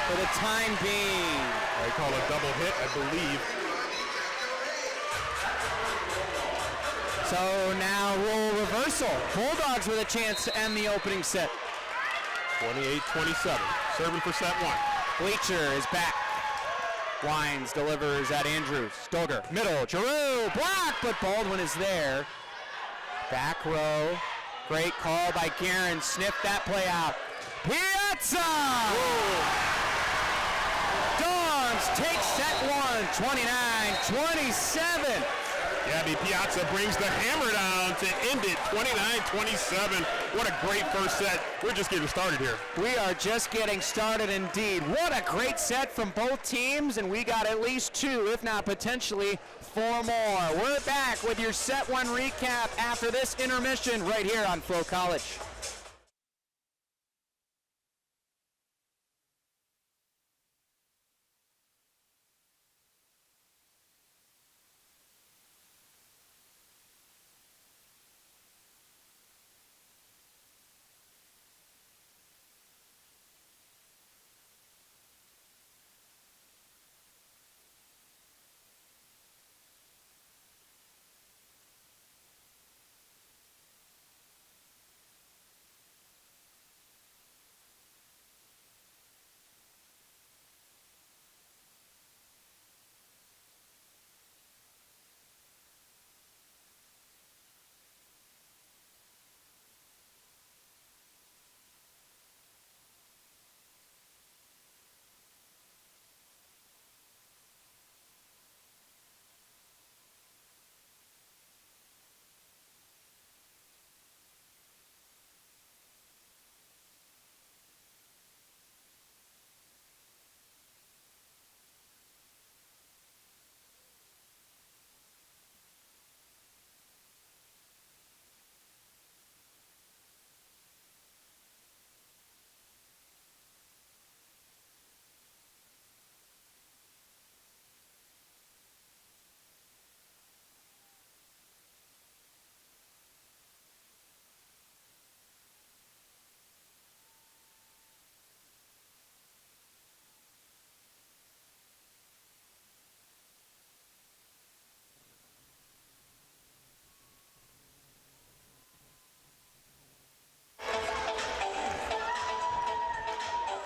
Speaker 1: for the time being.
Speaker 2: They call a double hit, I believe.
Speaker 1: So now role reversal. Bulldogs with a chance to end the opening set.
Speaker 2: 28-27, serving for set 1.
Speaker 1: Bleacher is back. Wines delivers at Andrews. Dolger, middle, Giroux, block, but Baldwin is there. Back row, great call by Guerin. Sniffed that play out. Piazza! Dogs take set 1, 29-27.
Speaker 2: Gabby Piazza brings the hammer down to end it, 29-27. What a great first set. We're just getting started here.
Speaker 1: We are just getting started indeed. What a great set from both teams, and we got at least 2, if not potentially 4 more. We're back with your set 1 recap after this intermission right here on Flow College.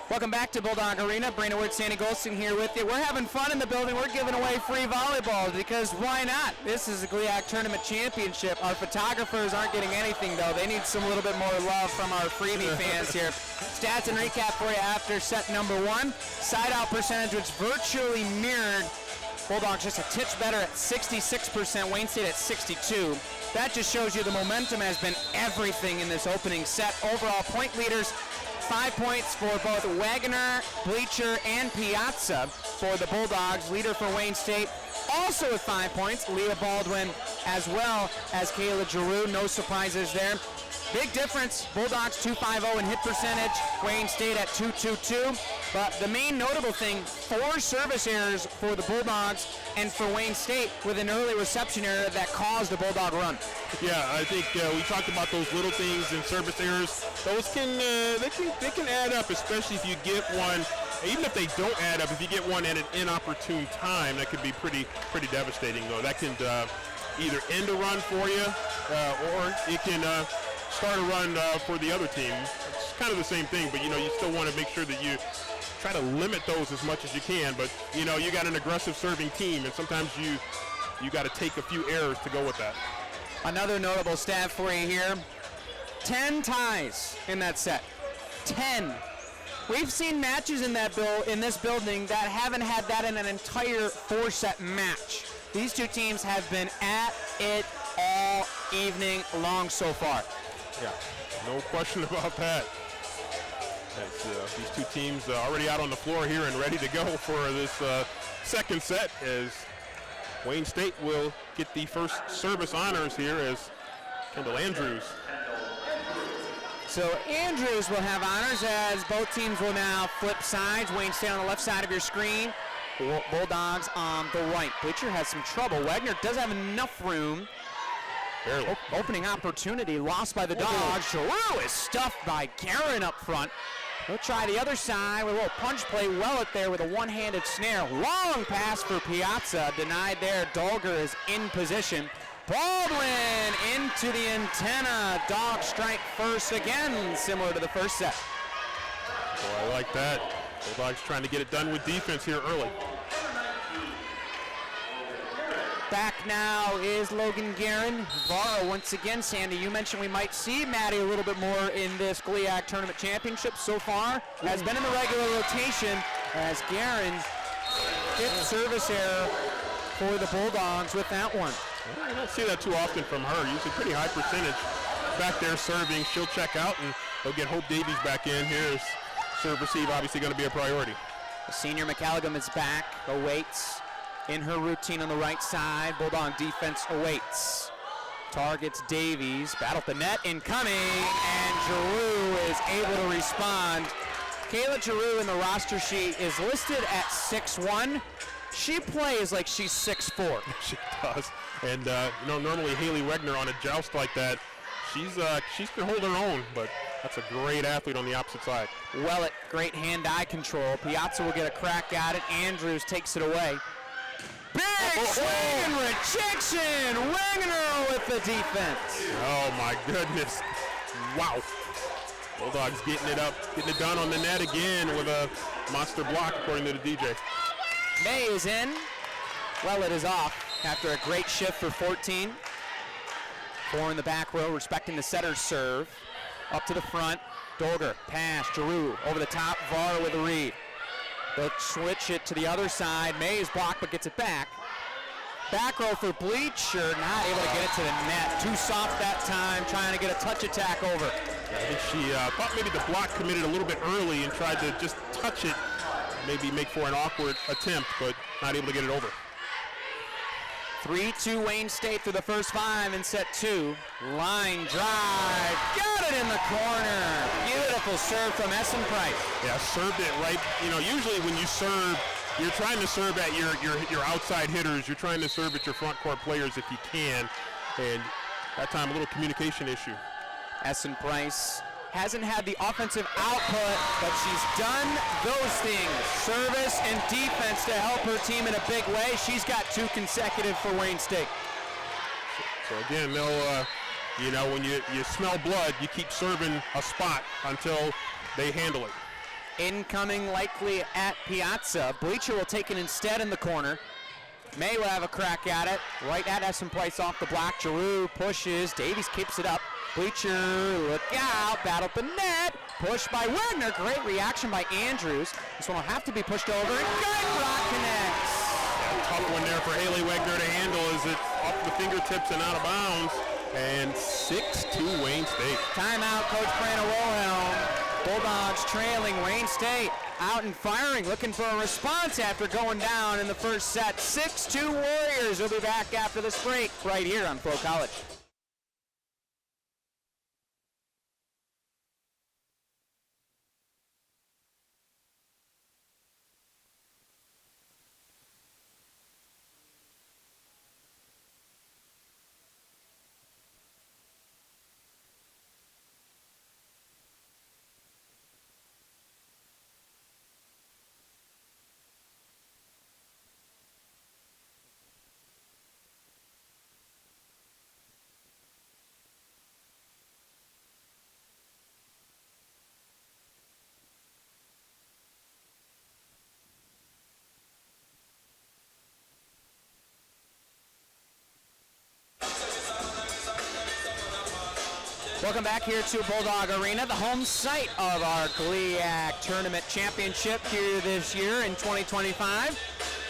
Speaker 1: Welcome back to Bulldog Arena. Brandon Wood, Sandy Golston here with you. We're having fun in the building. We're giving away free volleyballs because why not? This is a GLIAC Tournament Championship. Our photographers aren't getting anything, though. They need some little bit more love from our freebie fans here. Stats and recap for you after set number 1. Side-out percentage was virtually mirrored. Bulldogs just a titch better at 66%, Wayne State at 62. That just shows you the momentum has been everything in this opening set. Overall point leaders, 5 points for both Wagner, Bleacher, and Piazza for the Bulldogs. Leader for Wayne State also with 5 points, Leah Baldwin as well as Kayla Giroux. No surprises there. Big difference, Bulldogs 2.50 in hit percentage, Wayne State at 2.22. But the main notable thing, 4 service errors for the Bulldogs and for Wayne State with an early reception error that caused a Bulldog run.
Speaker 2: Yeah, I think we talked about those little things and service errors. Those can they can add up, especially if you get one. Even if they don't add up, if you get one at an inopportune time, that could be pretty devastating. Though that can either end a run for you, or it can start a run for the other team. It's kind of the same thing, but you still want to make sure that you try to limit those as much as you can. But you got an aggressive serving team, and sometimes you got to take a few errors to go with that.
Speaker 1: Another notable stat for you here, 10 ties in that set. 10. We've seen matches in this building that haven't had that in an entire 4-set match. These two teams have been at it all evening long so far.
Speaker 2: Yeah, no question about that. These two teams already out on the floor here and ready to go for this second set, as Wayne State will get the first service honors here as Kendall Andrews.
Speaker 1: So Andrews will have honors as both teams will now flip sides. Wayne State on the left side of your screen, Bulldogs on the right. Bleacher has some trouble. Wagner does have enough room.
Speaker 2: Barely.
Speaker 1: Opening opportunity lost by the Dogs. Giroux is stuffed by Guerin up front. He'll try the other side with a little punch play. Well it there with a one-handed snare. Long pass for Piazza. Denied there. Dolger is in position. Baldwin into the antenna. Dog strike first again, similar to the first set.
Speaker 2: Boy, I like that. Bulldogs trying to get it done with defense here early.
Speaker 1: Back now is Logan Guerin. Varro once again. Sandy, you mentioned we might see Maddie a little bit more in this GLIAC Tournament Championship so far. Has been in the regular rotation as Guerin, 5th service error for the Bulldogs with that one.
Speaker 2: Well, you don't see that too often from her. Usually pretty high percentage back there serving. She'll check out and they'll get Hope Davies back in. Here's serve receive, obviously going to be a priority.
Speaker 1: The senior McCallaghan is back, awaits. In her routine on the right side, Bulldog defense awaits. Targets Davies, battle at the net, incoming, and Giroux is able to respond. Kayla Giroux in the roster sheet is listed at 6'1". She plays like she's 6'4".
Speaker 2: She does, and normally Haley Wegner on a joust like that, she's can hold her own, but that's a great athlete on the opposite side.
Speaker 1: Well, at great hand-eye control. Piazza will get a crack at it. Andrews takes it away. Big swing and rejection. Wagner with the defense.
Speaker 2: Oh my goodness. Wow. Bulldogs getting it up, getting it done on the net again with a monster block according to the DJ.
Speaker 1: May is in. Well, it is off after a great shift for 14. 4 in the back row, respecting the setter's serve. Up to the front. Dolger, pass, Giroux over the top, Varro with a read. They'll switch it to the other side. May is blocked but gets it back. Back row for Bleacher, not able to get it to the net. Too soft that time, trying to get a touch attack over.
Speaker 2: I think she thought maybe the block committed a little bit early and tried to just touch it, maybe make for an awkward attempt, but not able to get it over.
Speaker 1: 3-2 Wayne State through the first 5 in set 2. Line drive, got it in the corner. Beautiful serve from Essen Price.
Speaker 2: Yeah, served it right. Usually when you serve, you're trying to serve at your outside hitters. You're trying to serve at your front court players if you can. And that time, a little communication issue.
Speaker 1: Essen Price hasn't had the offensive output, but she's done those things. Service and defense to help her team in a big way. She's got 2 consecutive for Wayne State.
Speaker 2: So again, they'll, when you smell blood, you keep serving a spot until they handle it.
Speaker 1: Incoming likely at Piazza. Bleacher will take it instead in the corner. May will have a crack at it. Right at Essen Price off the block. Giroux pushes. Davies keeps it up. Bleacher, look out. Battle at the net. Pushed by Wagner. Great reaction by Andrews. This one will have to be pushed over. Guybrock connects.
Speaker 2: Tough one there for Haley Wagner to handle as it's off the fingertips and out of bounds. And 6-2 Wayne State.
Speaker 1: Timeout, Coach Brandon Wilhelm. Bulldogs trailing. Wayne State out and firing, looking for a response after going down in the first set. 6-2 Warriors. We'll be back after this break right here on Flo College. Welcome back here to Bulldog Arena, the home site of our GLIAC Tournament Championship here this year in 2025.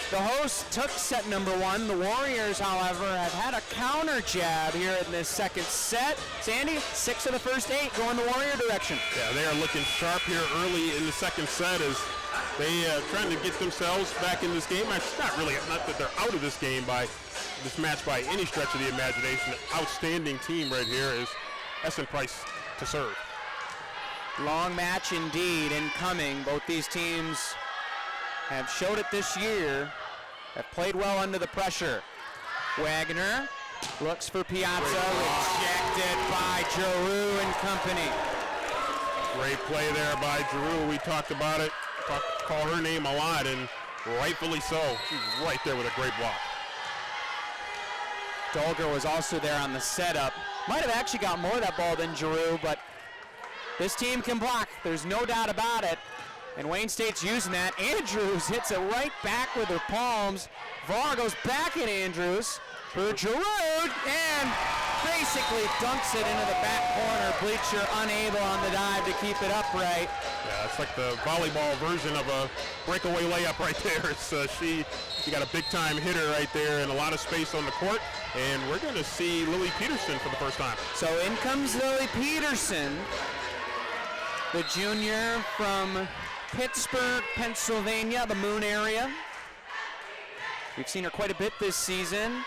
Speaker 1: The hosts took set number one. The Warriors, however, have had a counter jab here in this second set. Sandy, 6 of the first 8 going the Warrior direction.
Speaker 2: Yeah, they are looking sharp here early in the second set as they trying to get themselves back in this game. It's not that they're out of this game by this match by any stretch of the imagination. Outstanding team right here is Essen Price to serve.
Speaker 1: Long match indeed incoming. Both these teams have showed it this year, have played well under the pressure. Wagner looks for Piazza, rejected by Giroux and company.
Speaker 2: Great play there by Giroux. We talked about it, call her name a lot, and rightfully so. She's right there with a great block.
Speaker 1: Dolger was also there on the setup. Might have actually got more of that ball than Giroux, but this team can block. There's no doubt about it. And Wayne State's using that. Andrews hits it right back with her palms. Var goes back at Andrews for Giroux and basically dunks it into the back corner. Bleacher unable on the dive to keep it upright.
Speaker 2: Yeah, it's like the volleyball version of a breakaway layup right there. It's you got a big-time hitter right there and a lot of space on the court. And we're going to see Lily Peterson for the first time.
Speaker 1: So in comes Lily Peterson, the junior from Pittsburgh, Pennsylvania, the Moon area. We've seen her quite a bit this season.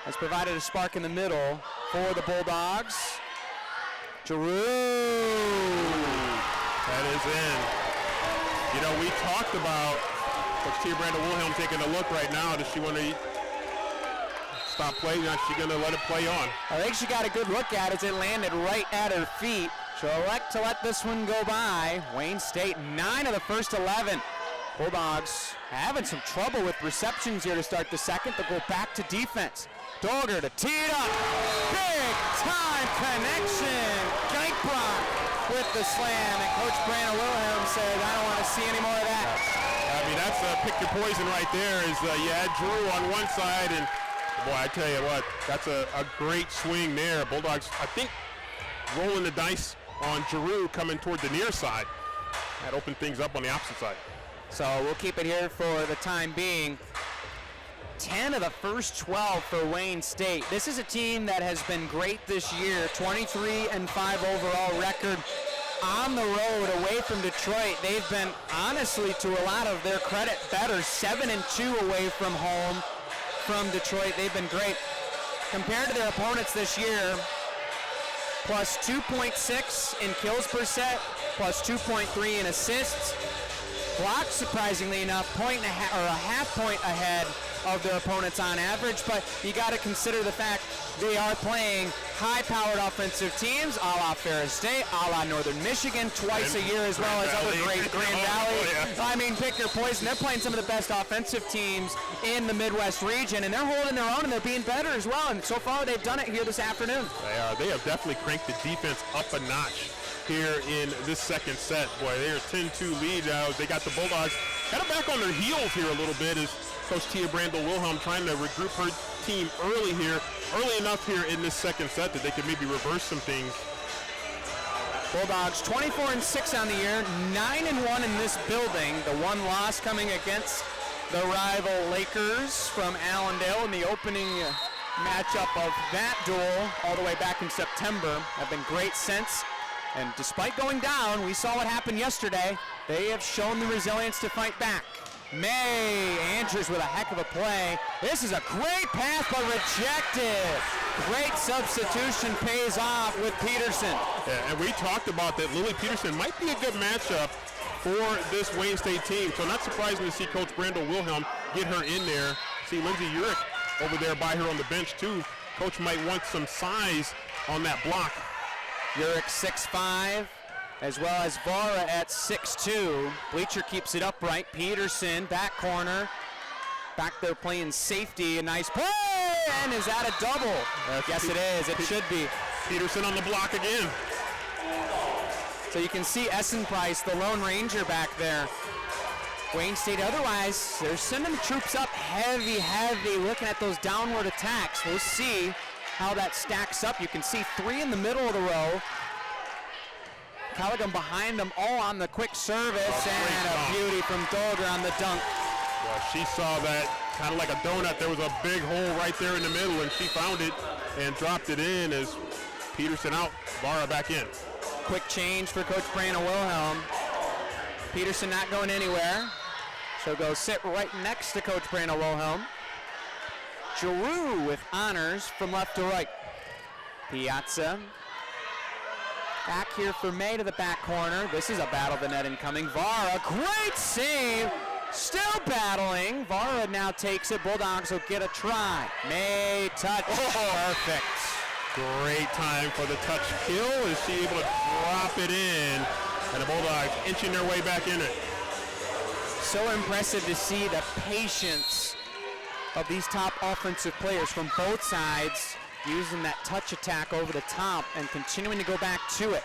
Speaker 1: Has provided a spark in the middle for the Bulldogs. Giroux.
Speaker 2: That is in. You know, we talked about Coach Tia Brandon Wilhelm taking a look right now. Does she want to stop playing? Is she going to let it play on?
Speaker 1: I think she got a good look at it as it landed right at her feet. She'll elect to let this one go by. Wayne State, 9 of the first 11. Bulldogs having some trouble with receptions here to start the second. They'll go back to defense. Dolger to tee it up. Big time connection. Guybrock with the slam. And Coach Brandon Wilhelm says, I don't want to see any more of that.
Speaker 2: I mean, that's pick your poison right there. Is you had Giroux on one side, and boy, I tell you what, that's a great swing there. Bulldogs, I think, rolling the dice on Giroux coming toward the near side. That opened things up on the opposite side.
Speaker 1: So we'll keep it here for the time being. 10 of the first 12 for Wayne State. This is a team that has been great this year. 23-5 overall record on the road away from Detroit. They've been, honestly, to a lot of their credit, better. 7-2 away from home from Detroit. They've been great. Compared to their opponents this year, plus 2.6 in kills per set, plus 2.3 in assists. Blocks, surprisingly enough, a half point ahead of their opponents on average, but you got to consider the fact they are playing high-powered offensive teams, a la Ferris State, a la Northern Michigan, twice a year, as well as other great Grand Valley. I mean, pick your poison. They're playing some of the best offensive teams in the Midwest region, and they're holding their own, and they're being better as well, and so far they've done it here this afternoon.
Speaker 2: They are. They have definitely cranked the defense up a notch here in this second set. Boy, they are 10-2 lead now. They got the Bulldogs kind of back on their heels here a little bit as Coach Tia Brandel-Wilhelm trying to regroup her team early enough here in this second set that they could maybe reverse some things.
Speaker 1: Bulldogs 24-6 on the year, 9-1 in this building. The one loss coming against the rival Lakers from Allendale in the opening matchup of that duel all the way back in September. Have been great since, and despite going down, we saw what happened yesterday. They have shown the resilience to fight back. May Andrews with a heck of a play. This is a great pass, but rejected. Great substitution pays off with Peterson.
Speaker 2: Yeah, and we talked about that Lily Peterson might be a good matchup for this Wayne State team. So not surprising to see Coach Brandel-Wilhelm get her in there. See Lindsay Urick over there by her on the bench too. Coach might want some size on that block.
Speaker 1: Urick 6'5", as well as Vara at 6'2". Bleacher keeps it upright. Peterson, back corner. Back there playing safety. A nice play, and is that a double? Yes, it is. It should be.
Speaker 2: Peterson on the block again.
Speaker 1: So you can see Essen Price, the Lone Ranger back there. Wayne State otherwise, they're sending the troops up heavy, looking at those downward attacks. We'll see how that stacks up. You can see 3 in the middle of the row. Callaghan behind them, all on the quick service, and a beauty from Dolger on the dunk.
Speaker 2: Well, she saw that kind of like a donut. There was a big hole right there in the middle, and she found it and dropped it in as Peterson out, Vara back in.
Speaker 1: Quick change for Coach Brandel-Wilhelm. Peterson not going anywhere. She'll go sit right next to Coach Brandel-Wilhelm. Giroux with honors from left to right. Piazza. Back here for May to the back corner. This is a battle of the net incoming. Vara, great save. Still battling. Vara now takes it. Bulldogs will get a try. May touch. Perfect.
Speaker 2: Great time for the touch kill. Is she able to drop it in? And the Bulldogs inching their way back in it.
Speaker 1: So impressive to see the patience of these top offensive players from both sides, using that touch attack over the top and continuing to go back to it.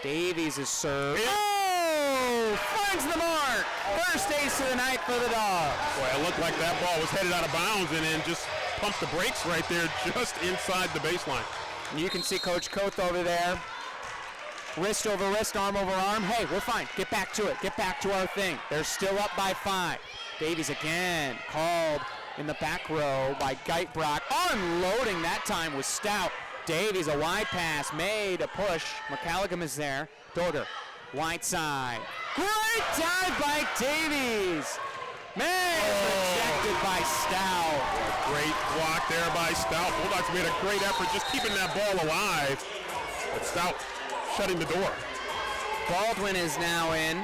Speaker 1: Davies is served. Oh! Finds the mark! First ace of the night for the Dogs.
Speaker 2: Boy, it looked like that ball was headed out of bounds and then just pumped the brakes right there just inside the baseline.
Speaker 1: And you can see Coach Koth over there. Wrist over wrist, arm over arm. Hey, we're fine. Get back to it. Get back to our thing. They're still up by 5. Davies again called in the back row by Geitbrock. Unloading that time with Stout. Davies, a wide pass. Made a push. McCallaghan is there. Dolger, wide side. Great dive by Davies. Rejected by Stout.
Speaker 2: Great block there by Stout. Bulldogs made a great effort just keeping that ball alive. But Stout shutting the door.
Speaker 1: Baldwin is now in.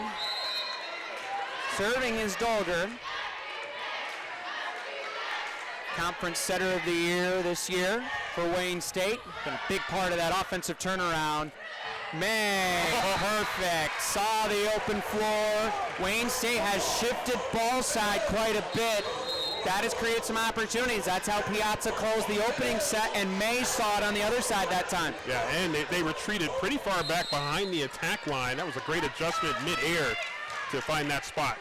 Speaker 1: Serving is Dolger. Conference Setter of the Year this year for Wayne State. Been a big part of that offensive turnaround. Perfect. Saw the open floor. Wayne State has shifted ball side quite a bit. That has created some opportunities. That's how Piazza closed the opening set, and May saw it on the other side that time.
Speaker 2: Yeah, and they retreated pretty far back behind the attack line. That was a great adjustment mid-air to find that spot.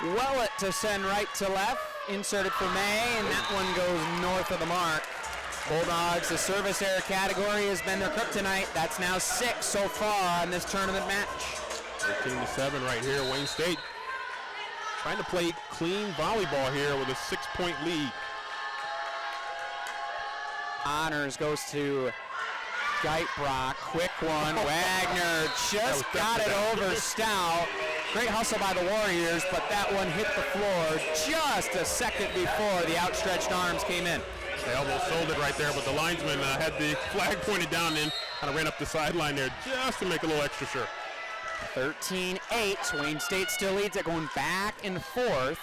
Speaker 1: Well, it to send right to left. Inserted for May, and that one goes north of the mark. Bulldogs, the service error category has been their kryptonite. That's now 6 so far in this tournament match.
Speaker 2: 13-7 right here. Wayne State trying to play clean volleyball here with a 6-point lead.
Speaker 1: Honors goes to Geitbrock. Quick one. Wagner just got it over Stout. Great hustle by the Warriors, but that one hit the floor just a second before the outstretched arms came in.
Speaker 2: They almost sold it right there, but the linesman had the flag pointed down and kind of ran up the sideline there just to make a little extra sure.
Speaker 1: 13-8. Wayne State still leads it, going back and forth.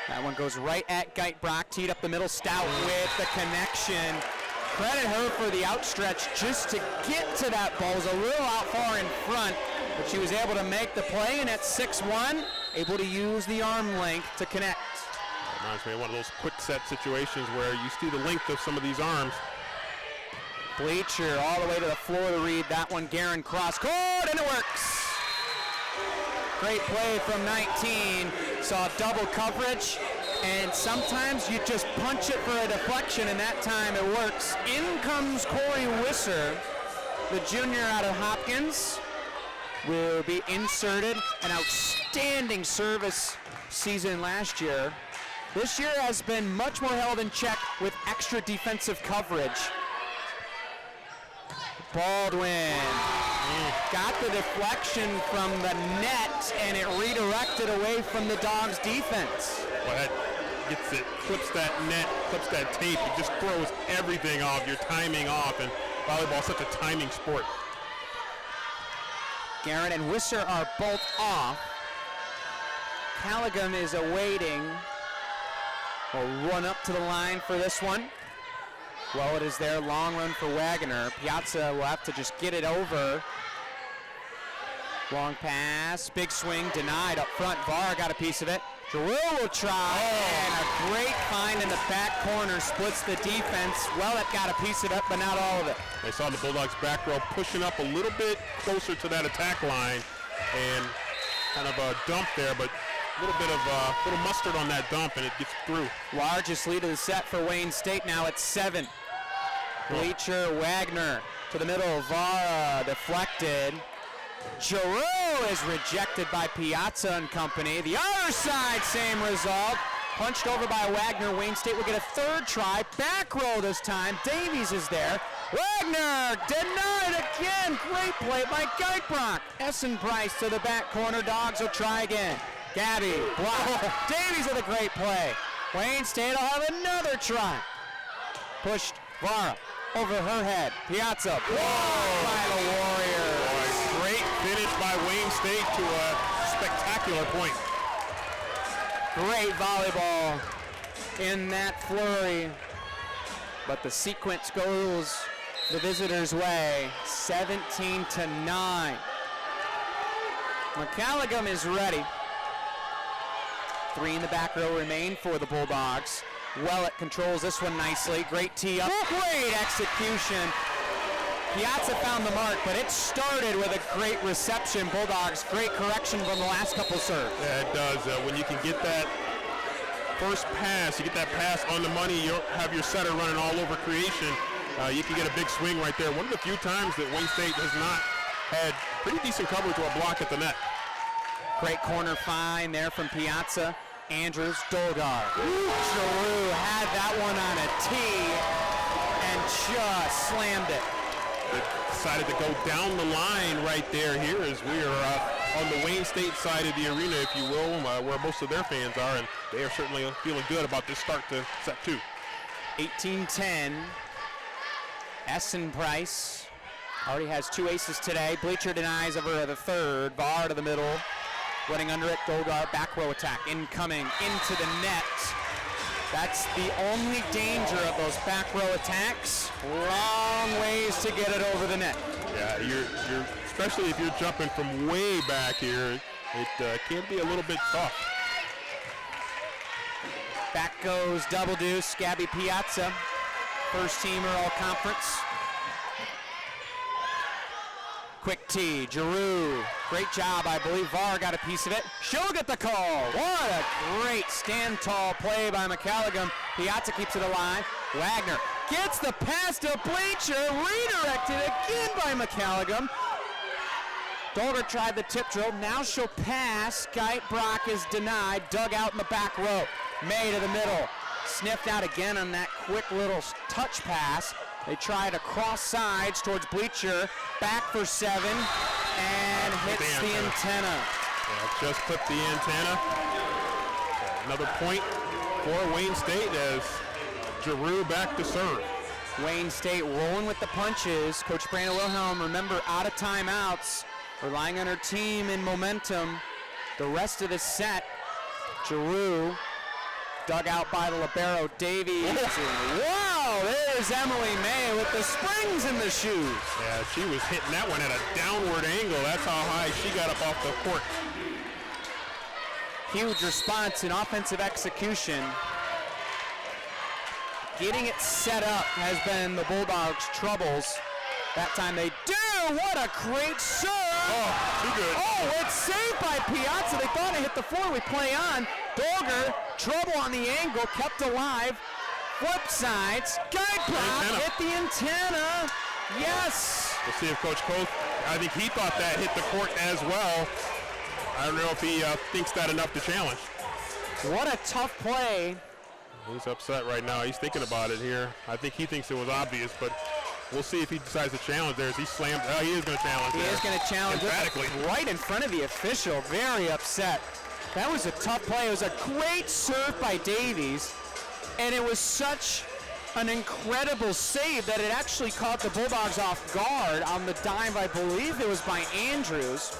Speaker 1: That one goes right at Geitbrock, teed up the middle. Stout with the connection. Credit her for the outstretch just to get to that ball. It was a little out far in front, but she was able to make the play, and at 6-1, able to use the arm length to connect.
Speaker 2: Reminds me of one of those quick set situations where you see the length of some of these arms.
Speaker 1: Bleacher all the way to the floor to read that one. Guerin cross court, and it works. Great play from 19. Saw double coverage, and sometimes you just punch it for a deflection, and that time it works. In comes Corey Wisser, the junior out of Hopkins. Will be inserted. An outstanding service season last year. This year has been much more held in check with extra defensive coverage. Baldwin got the deflection from the net, and it redirected away from the Dogs' defense.
Speaker 2: Well, that gets it, clips that net, clips that tape. It just throws everything off, your timing off, and volleyball's such a timing sport.
Speaker 1: Guerin and Wisser are both off. Callaghan is awaiting. Will run up to the line for this one. Well, it is their long run for Wagner. Piazza will have to just get it over. Long pass, big swing, denied up front. Var got a piece of it. Giroux will try, and a great find in the back corner, splits the defense. Well, it got a piece of it, but not all of it.
Speaker 2: They saw the Bulldogs back row pushing up a little bit closer to that attack line, and kind of a dump there, but a little bit of little mustard on that dump, and it gets through.
Speaker 1: Largest lead of the set for Wayne State now at 7. Bleacher, Wagner to the middle. Vara deflected. Giroux is rejected by Piazza and company. The other side, same result. Punched over by Wagner. Wayne State will get a third try. Back row this time. Davies is there. Wagner denied again. Great play by Geitbrock. Essen Price to the back corner. Dogs will try again. Gabby, block. Davies with a great play. Wayne State will have another try. Pushed Vara over her head. Piazza, blocked by the Warriors.
Speaker 2: Great finish by Wayne State to a spectacular point.
Speaker 1: Great volleyball in that flurry. But the sequence goes the visitors' way, 17-9. McCallaghan is ready. 3 in the back row remain for the Bulldogs. Wellett controls this one nicely. Great tee up. Great execution. Piazza found the mark, but it started with a great reception. Bulldogs, great correction from the last couple serves.
Speaker 2: Yeah, it does. When you can get that first pass, you get that pass on the money, you have your setter running all over creation. You can get a big swing right there. One of the few times that Wayne State has not had pretty decent coverage or a block at the net.
Speaker 1: Great corner find there from Piazza. Andrews, Dolgar. Giroux had that one on a tee and just slammed it.
Speaker 2: They decided to go down the line right there. Here as we are on the Wayne State side of the arena, if you will, where most of their fans are, and they are certainly feeling good about this start to set 2.
Speaker 1: 18-10. Essen Price already has 2 aces today. Bleacher denies over the third. Var to the middle. Running under it, Dolgar, back row attack, incoming into the net. That's the only danger of those back row attacks. Long ways to get it over the net.
Speaker 2: Yeah, you're especially if you're jumping from way back here, it can be a little bit tough.
Speaker 1: Back goes double deuce, Gabby Piazza, first teamer all conference. Quick tee, Giroux, great job. I believe Var got a piece of it. She'll get the call. What a great stand tall play by McCallaghan. Piazza keeps it alive. Wagner gets the pass to Bleacher, redirected again by McCallaghan. Dolgar tried the tip drill. Now she'll pass. Geitbrock is denied. Dug out in the back row. May to the middle. Sniffed out again on that quick little touch pass. They try to cross sides towards Bleacher. Back for 7 and hits the antenna.
Speaker 2: Yeah, just clipped the antenna. Another point for Wayne State as Giroux back to serve.
Speaker 1: Wayne State rolling with the punches. Coach Brandon Wilhelm, remember, out of timeouts, relying on her team in momentum. The rest of the set, Giroux dug out by the libero, Davies. Wow, there's Emily May with the springs in the shoes.
Speaker 2: Yeah, she was hitting that one at a downward angle. That's how high she got up off the court.
Speaker 1: Huge response in offensive execution. Getting it set up has been the Bulldogs' troubles. That time they do. What a great serve.
Speaker 2: Oh, too good.
Speaker 1: Oh, it's saved by Piazza. They thought it hit the floor. We play on. Dolger, trouble on the angle, kept alive. Flip side, sky pop, hit the antenna. Yes.
Speaker 2: We'll see if Coach Koth, I think he thought that hit the court as well. I don't know if he thinks that enough to challenge.
Speaker 1: What a tough play.
Speaker 2: He's upset right now. He's thinking about it here. I think he thinks it was obvious, but we'll see if he decides to challenge there. As he slammed, he is going to challenge there.
Speaker 1: He is going to challenge
Speaker 2: emphatically.
Speaker 1: Right in front of the official. Very upset. That was a tough play. It was a great serve by Davies, and it was such an incredible save that it actually caught the Bulldogs off guard on the dive. I believe it was by Andrews.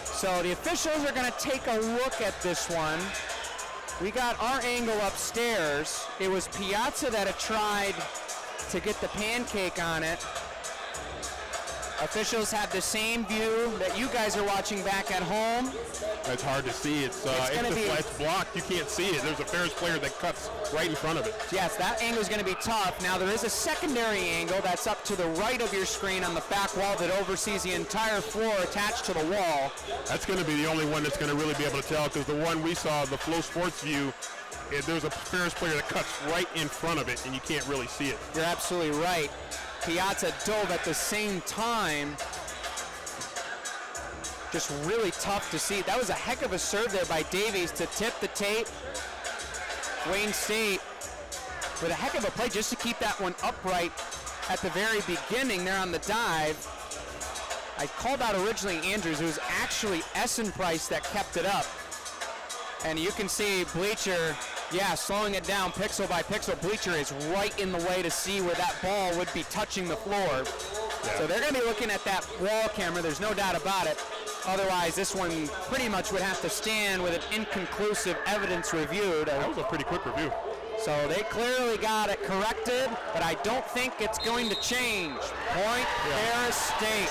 Speaker 1: So the officials are going to take a look at this one. We got our angle upstairs. It was Piazza that had tried to get the pancake on it. Officials have the same view that you guys are watching back at home.
Speaker 2: It's hard to see. It's blocked. You can't see it. There's a Ferris player that cuts right in front of it.
Speaker 1: Yes, that angle is going to be tough. Now there is a secondary angle that's up to the right of your screen on the back wall that oversees the entire floor attached to the wall.
Speaker 2: That's going to be the only one that's going to really be able to tell, because the one we saw, the Flow Sports view, there's a Ferris player that cuts right in front of it, and you can't really see it.
Speaker 1: You're absolutely right. Piazza dove at the same time. Just really tough to see. That was a heck of a serve there by Davies to tip the tape. Wayne State with a heck of a play just to keep that one upright at the very beginning there on the dive. I called out originally Andrews. It was actually Essen Price that kept it up. And you can see Bleacher, slowing it down pixel by pixel. Bleacher is right in the way to see where that ball would be touching the floor. So they're going to be looking at that wall camera. There's no doubt about it. Otherwise, this one pretty much would have to stand with an inconclusive evidence review.
Speaker 2: That was a pretty quick review.
Speaker 1: So they clearly got it corrected, but I don't think it's going to change. Point Ferris State.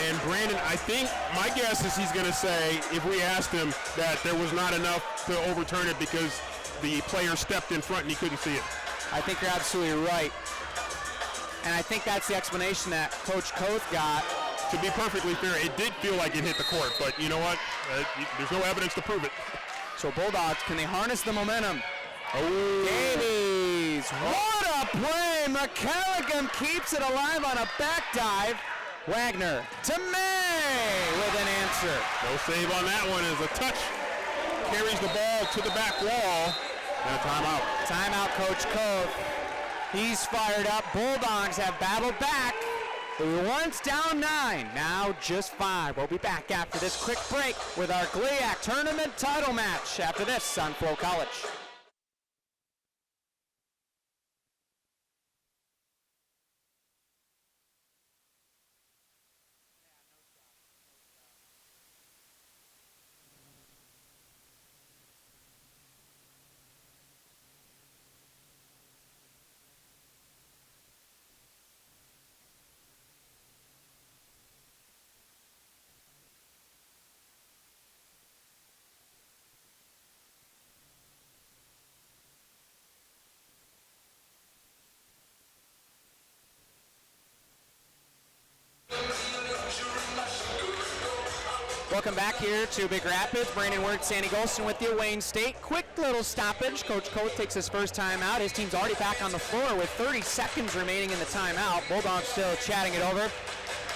Speaker 2: And Brandon, I think my guess is he's going to say, if we asked him, that there was not enough to overturn it because the player stepped in front and he couldn't see it.
Speaker 1: I think you're absolutely right. And I think that's the explanation that Coach Koth got.
Speaker 2: To be perfectly fair, it did feel like it hit the court, but you know what? There's no evidence to prove it.
Speaker 1: So Bulldogs, can they harness the momentum?
Speaker 2: Oh.
Speaker 1: Davies, what a play! McCalligan keeps it alive on a back dive. Wagner to May with an answer.
Speaker 2: No save on that one as a touch carries the ball to the back wall. And a timeout.
Speaker 1: Timeout, Coach Koth. He's fired up. Bulldogs have battled back. They were once down 9, now just 5. We'll be back after this quick break with our GLIAC tournament title match after this on Flow College. Welcome back here to Big Rapids. Brandon Wirt, Sandy Golston with you. Wayne State. Quick little stoppage. Coach Koth takes his first time out. His team's already back on the floor with 30 seconds remaining in the timeout. Bulldogs still chatting it over.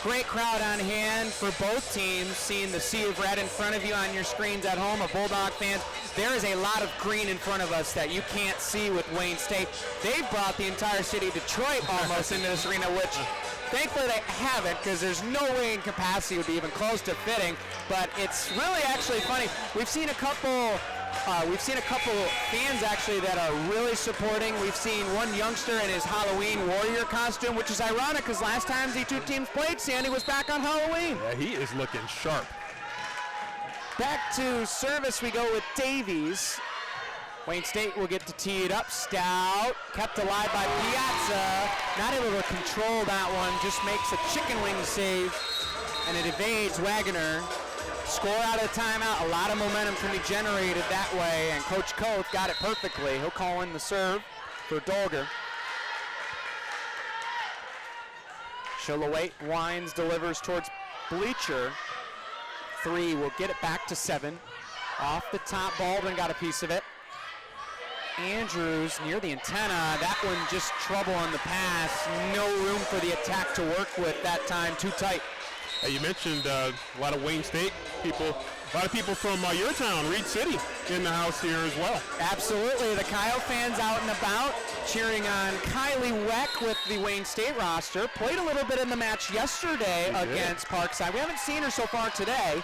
Speaker 1: Great crowd on hand for both teams. Seeing the sea of red in front of you on your screens at home of Bulldog fans. There is a lot of green in front of us that you can't see with Wayne State. They've brought the entire city of Detroit almost into this arena, which thankfully they haven't, because there's no way in capacity would be even close to fitting. But it's really actually funny. We've seen a couple fans actually that are really supporting. We've seen one youngster in his Halloween warrior costume, which is ironic because last time the two teams played, Sandy was back on Halloween.
Speaker 2: Yeah, he is looking sharp.
Speaker 1: Back to service we go with Davies. Wayne State will get to tee it up. Stout, kept alive by Piazza. Not able to control that one, just makes a chicken wing save, and it evades Wagner. Score out of timeout. A lot of momentum can be generated that way, and Coach Koth got it perfectly. He'll call in the serve. for Dolger. She'll await, winds, delivers towards Bleacher. 3 will get it back to 7. Off the top, Baldwin got a piece of it. Andrews near the antenna. That one just trouble on the pass. No room for the attack to work with that time. Too tight.
Speaker 2: You mentioned a lot of Wayne State people, a lot of people from your town, Reed City, in the house here as well.
Speaker 1: Absolutely. The Kyle fans out and about cheering on Kylie Weck with the Wayne State roster. Played a little bit in the match yesterday against Parkside. We haven't seen her so far today.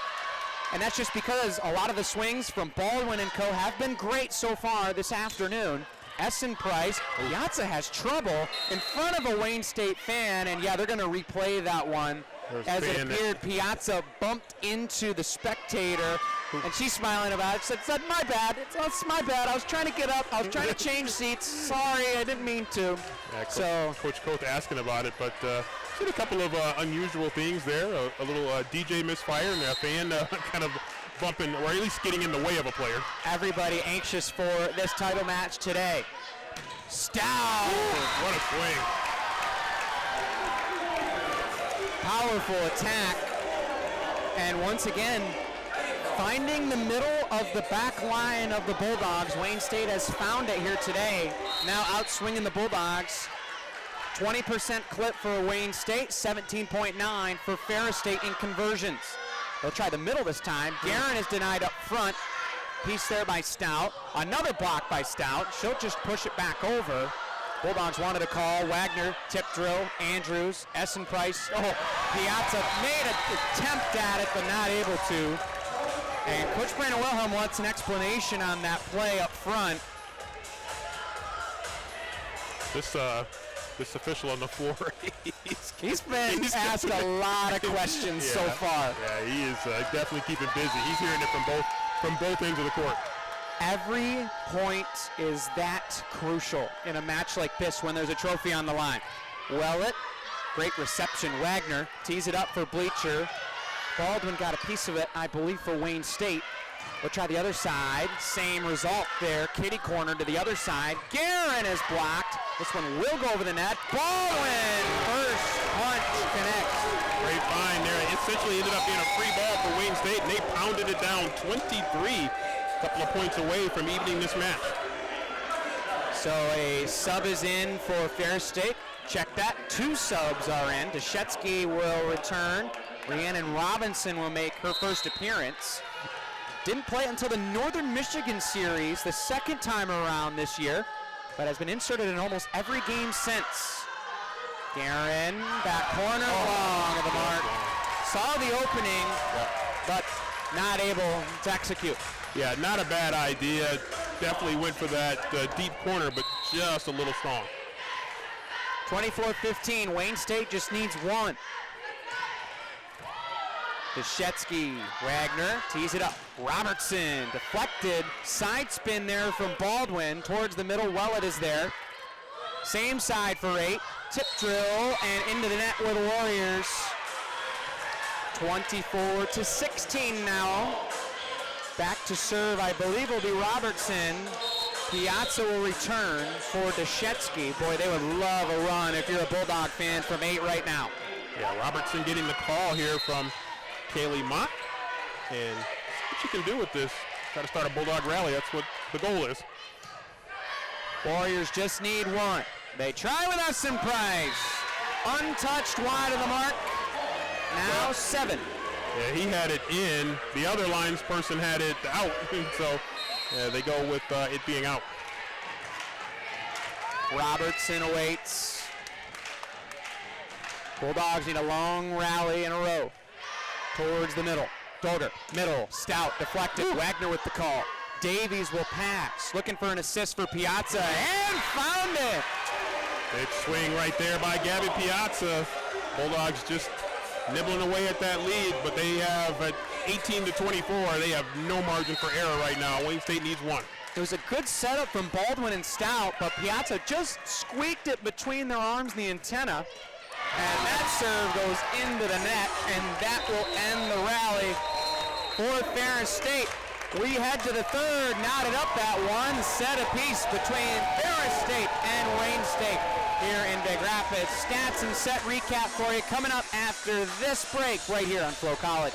Speaker 1: And that's just because a lot of the swings from Baldwin and co have been great so far this afternoon. Essen Price, Piazza has trouble in front of a Wayne State fan, and yeah, they're going to replay that one. As it appeared, Piazza bumped into the spectator, and she's smiling about it. Said, my bad, it's my bad. I was trying to get up. I was trying to change seats. Sorry, I didn't mean to.
Speaker 2: Yeah, Coach Coth asking about it, but did a couple of unusual things there. A little DJ misfire and a fan kind of bumping, or at least getting in the way of a player.
Speaker 1: Everybody anxious for this title match today. Stout.
Speaker 2: What a swing.
Speaker 1: Powerful attack. And once again, finding the middle of the back line of the Bulldogs. Wayne State has found it here today. Now out swinging the Bulldogs. 20% clip for Wayne State, 17.9 for Ferris State in conversions. They'll try the middle this time. Guerin is denied up front. Piece there by Stout. Another block by Stout. She'll just push it back over. Bulldogs wanted a call. Wagner, tip drill. Andrews, Essen Price. Oh, Piazza made an attempt at it, but not able to. And Coach Brandon Wilhelm wants an explanation on that play up front.
Speaker 2: This official on the floor,
Speaker 1: he's been asked a lot of questions so far.
Speaker 2: Yeah, he is definitely keeping busy. He's hearing it from both ends of the court.
Speaker 1: Every point is that crucial in a match like this when there's a trophy on the line. Well, great reception. Wagner tees it up for Bleacher. Baldwin got a piece of it, I believe, for Wayne State. We'll try the other side. Same result there. Kitty corner to the other side. Guerin is blocked. This one will go over the net. Baldwin, first punch connects.
Speaker 2: Great find there. It essentially ended up being a free ball for Wayne State, and they pounded it down 23. A couple of points away from evening this match.
Speaker 1: So a sub is in for Ferris State. Check that. 2 subs are in. Deshetsky will return. Rhiannon Robinson will make her first appearance. Didn't play until the Northern Michigan series the second time around this year, but has been inserted in almost every game since. Guerin, back corner, long of the mark. Saw the opening, but not able to execute.
Speaker 2: Yeah, not a bad idea. Definitely went for that deep corner, but just a little strong.
Speaker 1: 24-15, Wayne State just needs 1. Deshetsky, Wagner tees it up. Robertson deflected, side spin there from Baldwin towards the middle. Well, it is there. Same side for 8. Tip drill and into the net with Warriors. 24-16 now. Back to serve, I believe, will be Robertson. Piazza will return for Deshetsky. Boy, they would love a run if you're a Bulldog fan from 8 right now.
Speaker 2: Yeah, Robertson getting the call here from Kaylee Mott, and what you can do with this, try to start a Bulldog rally. That's what the goal is.
Speaker 1: Warriors just need 1. They try with Essen Price. Untouched wide of the mark. Now 7.
Speaker 2: Yeah, he had it in. The other lines person had it out, so they go with it being out.
Speaker 1: Robertson awaits. Bulldogs need a long rally in a row. Towards the middle. Dolger, middle, Stout, deflected. Wagner with the call. Davies will pass. Looking for an assist for Piazza, and found it.
Speaker 2: Big swing right there by Gabby Piazza. Bulldogs just nibbling away at that lead, but they have at 18-24. They have no margin for error right now. Wayne State needs 1.
Speaker 1: It was a good setup from Baldwin and Stout, but Piazza just squeaked it between their arms and the antenna. And that serve goes into the net, and that will end the rally for Ferris State. We head to the third, knotted up that one set apiece between Ferris State and Wayne State here in Big Rapids. Stats and set recap for you coming up after this break right here on Flow College.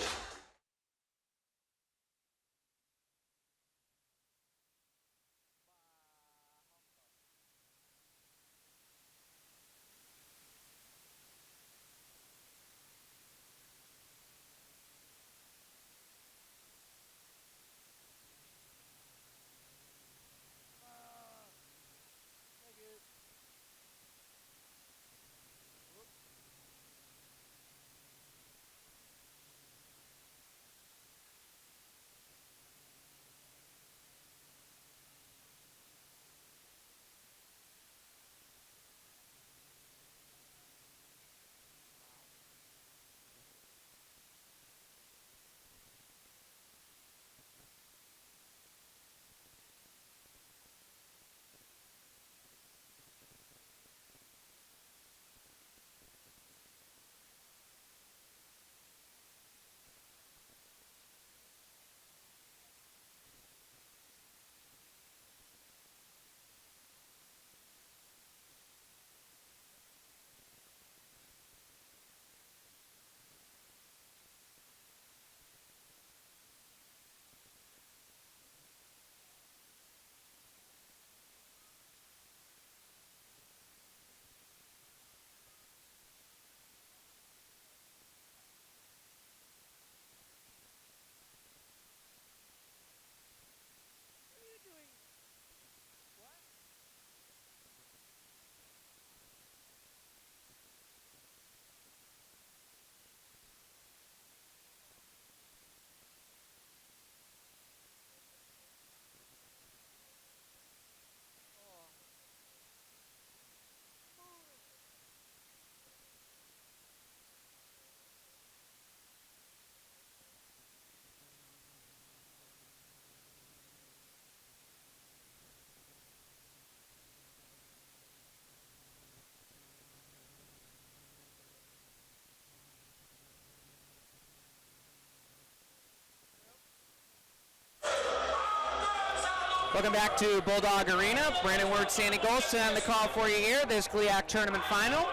Speaker 1: Welcome back to Bulldog Arena. Brandon Word, Sandy Golston on the call for you here, this GLIAC tournament final.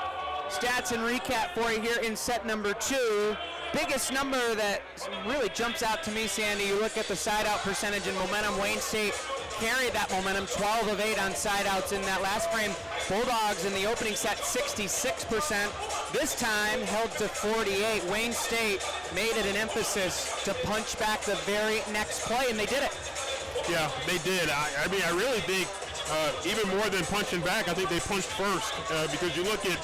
Speaker 1: Stats and recap for you here in set number 2. Biggest number that really jumps out to me, Sandy, you look at the side-out percentage and momentum. Wayne State carried that momentum, 12 of 8 on side-outs in that last frame. Bulldogs in the opening set, 66%. This time held to 48. Wayne State made it an emphasis to punch back the very next play, and they did it.
Speaker 2: Yeah, they did. I mean, I really think even more than punching back, I think they punched first because you look at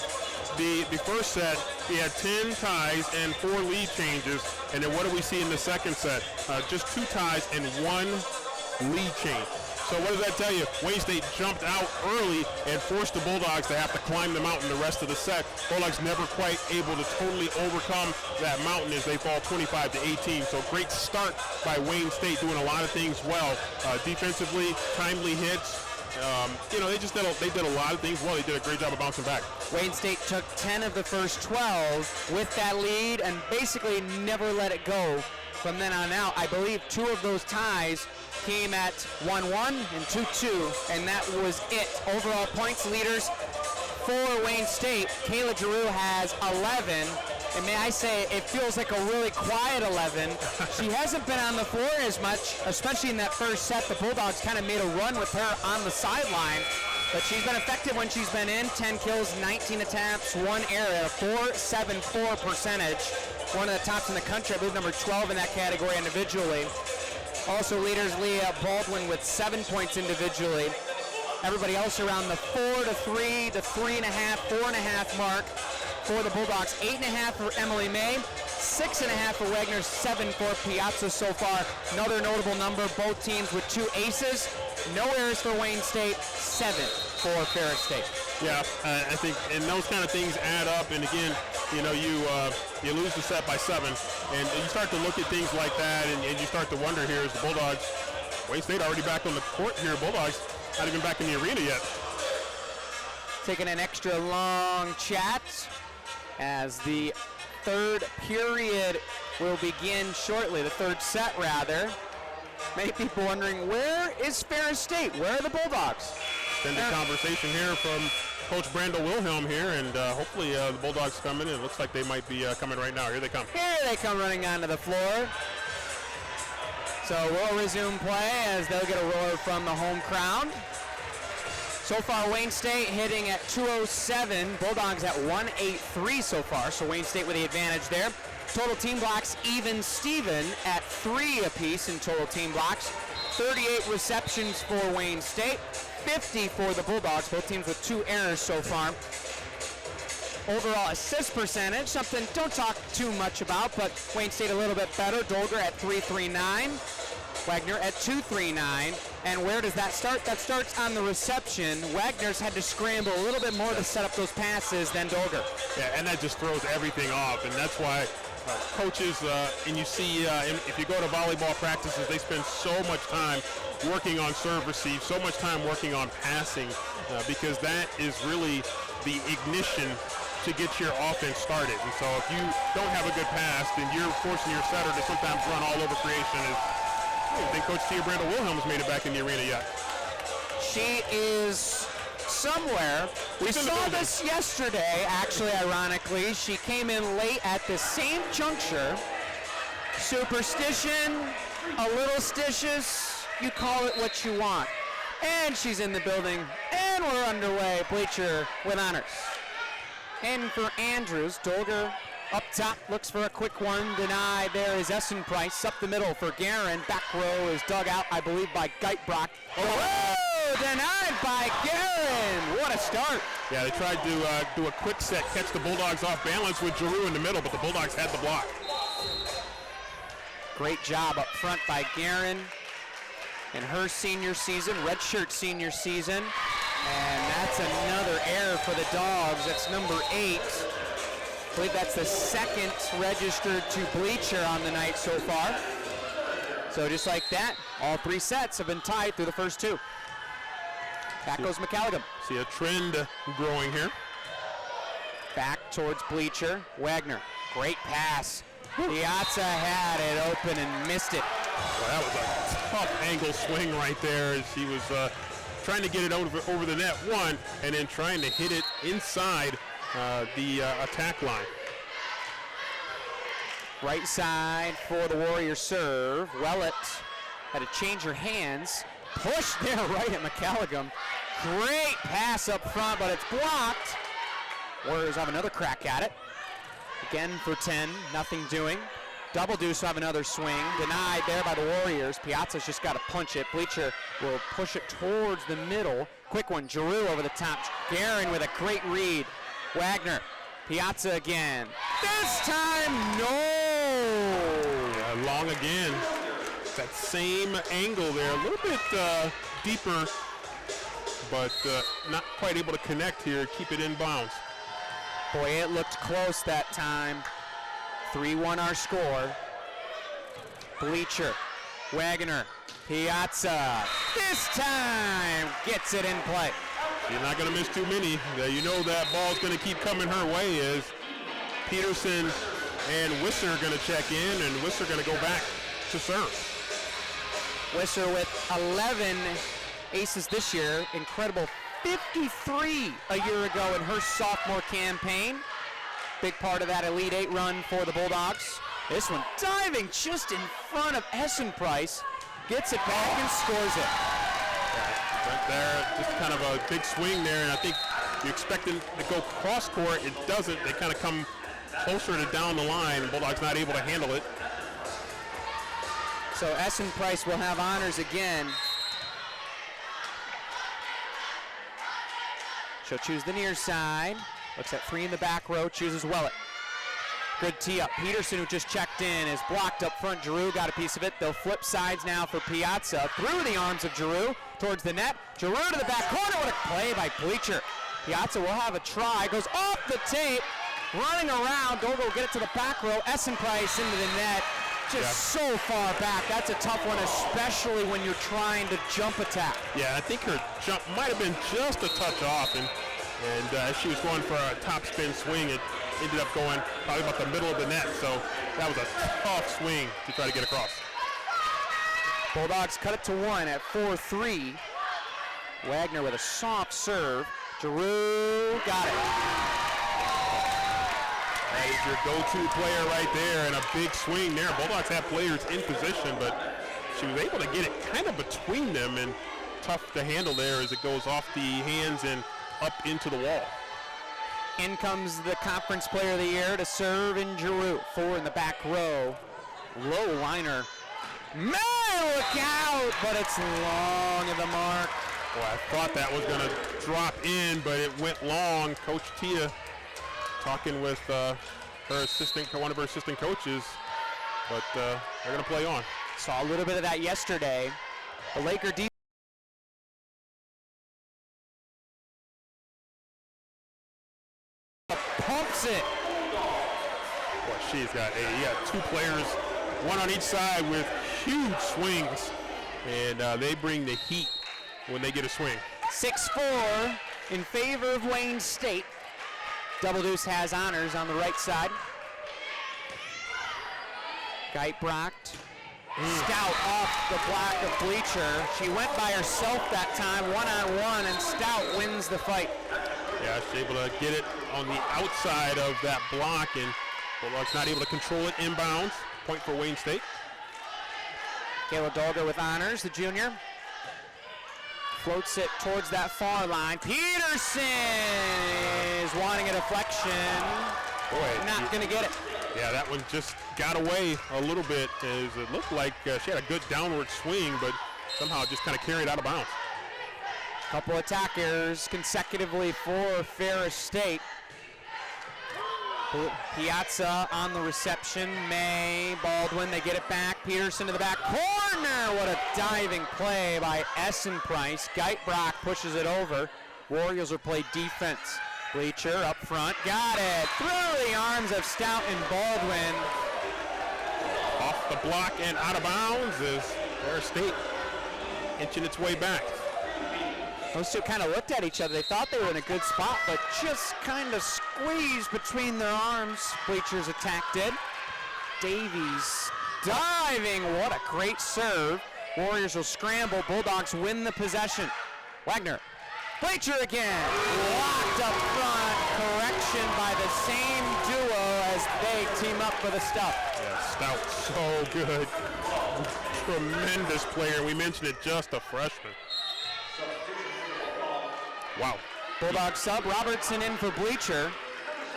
Speaker 2: the first set, we had 10 ties and 4 lead changes, and then what do we see in the second set? Just 2 ties and 1 lead change. So what does that tell you? Wayne State jumped out early and forced the Bulldogs to have to climb the mountain the rest of the set. Bulldogs never quite able to totally overcome that mountain as they fall 25 to 18. So great start by Wayne State, doing a lot of things well. Defensively, timely hits. They did a lot of things well. They did a great job of bouncing back.
Speaker 1: Wayne State took 10 of the first 12 with that lead and basically never let it go from then on out. I believe 2 of those ties came at 1-1 and 2-2, and that was it. Overall points leaders for Wayne State, Kayla Giroux has 11, and may I say, it feels like a really quiet 11. She hasn't been on the floor as much, especially in that first set. The Bulldogs kind of made a run with her on the sideline, but she's been effective when she's been in. 10 kills, 19 attempts, 1 error, .474 percentage. One of the tops in the country, I believe number 12 in that category individually. Also leaders Leah Baldwin with 7 points individually. Everybody else around the 4 to 3 to 3.5, 4.5 mark for the Bulldogs. 8.5 for Emily May, 6.5 for Wagner, 7 for Piazza so far. Another notable number, both teams with 2 aces. No errors for Wayne State, 7 for Ferris State.
Speaker 2: Yeah, I think, and those kind of things add up. And again, you know, you lose the set by 7, and you start to look at things like that, and you start to wonder here is the Bulldogs, Wayne State already back on the court here. Bulldogs not even back in the arena yet.
Speaker 1: Taking an extra long chat as the third period will begin shortly, the third set rather. Many people wondering, where is Ferris State? Where are the Bulldogs?
Speaker 2: Extended conversation here from Coach Brandel Wilhelm here, and hopefully the Bulldogs come in. It looks like they might be coming right now. Here they come.
Speaker 1: Here they come running onto the floor. So we'll resume play as they'll get a roar from the home crowd. So far, Wayne State hitting at 207. Bulldogs at 183 so far, so Wayne State with the advantage there. Total team blocks even Steven at 3 apiece in total team blocks. 38 receptions for Wayne State, 50 for the Bulldogs, both teams with 2 errors so far. Overall assist percentage, something don't talk too much about, but Wayne State a little bit better. Dolger at 339, Wagner at 239. And where does that start? That starts on the reception. Wagner's had to scramble a little bit more to set up those passes than Dolger.
Speaker 2: Yeah, and that just throws everything off, and that's why coaches, and you see if you go to volleyball practices, they spend so much time working on serve receive, so much time working on passing, because that is really the ignition to get your offense started. And so if you don't have a good pass, then you're forcing your setter to sometimes run all over creation. I think Coach Tia Brandel Wilhelm has made it back in the arena yet.
Speaker 1: She is somewhere. We saw this yesterday, actually, ironically. She came in late at the same juncture. Superstition, a little stitious, you call it what you want. And she's in the building, and we're underway. Bleacher with honors. And for Andrews, Dolger up top, looks for a quick one, denied. There is Essen Price up the middle for Guerin. Back row is dug out, I believe, by Geitbrock. Oh, denied by Guerin. What a start.
Speaker 2: Yeah, they tried to do a quick set, catch the Bulldogs off balance with Giroux in the middle, but the Bulldogs had the block.
Speaker 1: Great job up front by Guerin in her senior season, redshirt senior season. And that's another error for the Dogs. That's number 8. I believe that's the second registered to Bleacher on the night so far. So just like that, all 3 sets have been tied through the first 2. Back goes McCalligan.
Speaker 2: See a trend growing here.
Speaker 1: Back towards Bleacher. Wagner, great pass. Piazza had it open and missed it.
Speaker 2: Well, that was a tough angle swing right there as he was trying to get it over the net, one, and then trying to hit it inside the attack line.
Speaker 1: Right side for the Warrior serve. Willett had to change her hands. Push there right at McCalligan. Great pass up front, but it's blocked. Warriors have another crack at it. Again for 10, nothing doing. Double Deuce will have another swing. Denied there by the Warriors. Piazza's just got to punch it. Bleacher will push it towards the middle. Quick one, Giroux over the top. Guerin with a great read. Wagner, Piazza again. This time, no!
Speaker 2: Yeah, long again. That same angle there, a little bit deeper, but not quite able to connect here, keep it in bounds.
Speaker 1: Boy, it looked close that time. 3-1 our score. Bleacher, Wagner, Piazza. This time gets it in play.
Speaker 2: You're not going to miss too many. You know that ball's going to keep coming her way as Peterson and Wisser are going to check in, and Wisser going to go back to serve.
Speaker 1: Wisser with 11 aces this year. Incredible 53 a year ago in her sophomore campaign. Big part of that Elite 8 run for the Bulldogs. This one diving just in front of Essen Price. Gets it back and scores it.
Speaker 2: Right there, just kind of a big swing there, and I think you expect it to go cross court. It doesn't. They kind of come closer to down the line. Bulldogs not able to handle it.
Speaker 1: So Essen Price will have honors again. She'll choose the near side. Looks at 3 in the back row, chooses Willett. Good tee up. Peterson, who just checked in, is blocked up front. Giroux got a piece of it. They'll flip sides now for Piazza. Through the arms of Giroux towards the net. Giroux to the back corner. What a play by Bleacher. Piazza will have a try. Goes off the tape. Running around. Dolgo will get it to the back row. Essen Price into the net. Just so far back. That's a tough one, especially when you're trying to jump attack.
Speaker 2: Yeah, I think her jump might have been just a touch off, and she was going for a top spin swing. It ended up going probably about the middle of the net, so that was a tough swing to try to get across.
Speaker 1: Bulldogs cut it to 1 at 4-3. Wagner with a soft serve. Giroux got it.
Speaker 2: That is your go-to player right there, and a big swing there. Bulldogs have players in position, but she was able to get it kind of between them, and tough to handle there as it goes off the hands and up into the wall.
Speaker 1: In comes the conference player of the year to serve in Giroux. 4 in the back row. Low liner. May look out, but it's long of the mark.
Speaker 2: Boy, I thought that was going to drop in, but it went long. Coach Tia talking with her assistant, one of her assistant coaches, but they're going to play on.
Speaker 1: Saw a little bit of that yesterday. The Laker defense pumps it.
Speaker 2: Boy, she's got two players, one on each side with huge swings, and they bring the heat when they get a swing.
Speaker 1: 6-4 in favor of Wayne State. Double Deuce has honors on the right side. Geitbrocht. Stout off the block of Bleacher. She went by herself that time, 1-on-1, and Stout wins the fight.
Speaker 2: Yeah, she's able to get it on the outside of that block, and Bulldogs not able to control it inbounds. Point for Wayne State.
Speaker 1: Kayla Dolger with honors, the junior. Floats it towards that far line. Peterson is wanting a deflection.
Speaker 2: Boy,
Speaker 1: not going to get it.
Speaker 2: Yeah, that one just got away a little bit, as it looked like she had a good downward swing, but somehow just kind of carried out of bounds.
Speaker 1: Couple attack errors consecutively for Ferris State. Piazza on the reception. May, Baldwin, they get it back. Peterson to the back corner. What a diving play by Essen Price. Geitbrocht pushes it over. Warriors will play defense. Bleacher up front, got it. Through the arms of Stout and Baldwin.
Speaker 2: Off the block and out of bounds as Ferris State inching its way back.
Speaker 1: Those two kind of looked at each other. They thought they were in a good spot, but just kind of squeezed between their arms. Bleacher's attack did. Davies diving. What a great serve. Warriors will scramble. Bulldogs win the possession. Wagner. Bleacher again. Locked up front. Correction by the same duo as they team up for the stuff.
Speaker 2: Yeah, Stout, so good. Tremendous player. We mentioned it, just a freshman. Wow.
Speaker 1: Bulldog sub, Robertson in for Bleacher.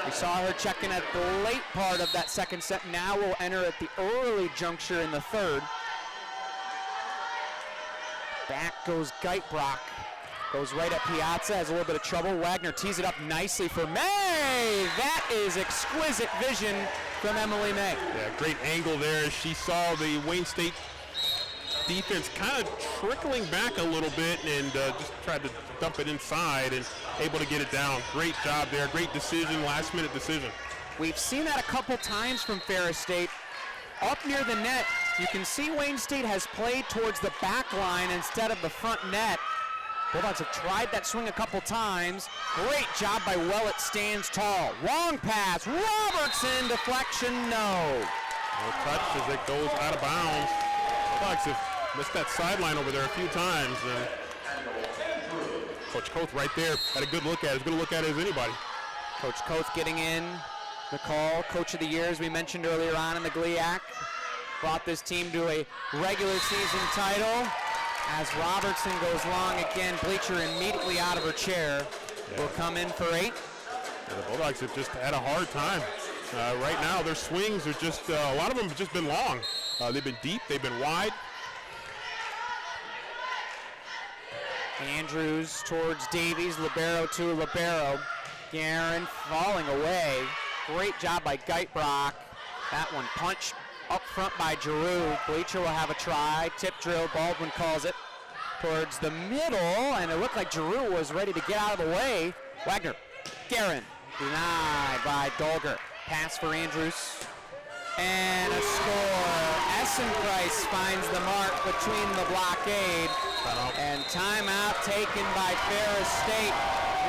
Speaker 1: We saw her checking at the late part of that second set. Now we'll enter at the early juncture in the third. Back goes Geitbrocht. Goes right at Piazza, has a little bit of trouble. Wagner tees it up nicely for May. That is exquisite vision from Emily May.
Speaker 2: Yeah, great angle there. She saw the Wayne State defense kind of trickling back a little bit and just tried to dump it inside and able to get it down. Great job there. Great decision, last minute decision.
Speaker 1: We've seen that a couple times from Ferris State. Up near the net, you can see Wayne State has played towards the back line instead of the front net. Bulldogs have tried that swing a couple times. Great job by Willett, stands tall. Long pass, Robertson, deflection, no.
Speaker 2: No touch as it goes out of bounds. Bulldogs have missed that sideline over there a few times. And Coach Koth right there had a good look at it, as good a look at it as anybody.
Speaker 1: Coach Koth getting in the call. Coach of the year, as we mentioned earlier on in the GLIAC. Brought this team to a regular season title. As Robertson goes long again, Bleacher immediately out of her chair. Will come in for 8.
Speaker 2: Yeah, the Bulldogs have just had a hard time. Right now, their swings are just, a lot of them have just been long. They've been deep, they've been wide.
Speaker 1: Andrews towards Davies, libero to libero. Guerin falling away. Great job by Geitbrocht. That one punched up front by Giroux. Bleacher will have a try. Tip drill, Baldwin calls it towards the middle, and it looked like Giroux was ready to get out of the way. Wagner, Guerin, denied by Dolger. Pass for Andrews, and a score. Essen Price finds the mark between the blockade, and timeout taken by Ferris State.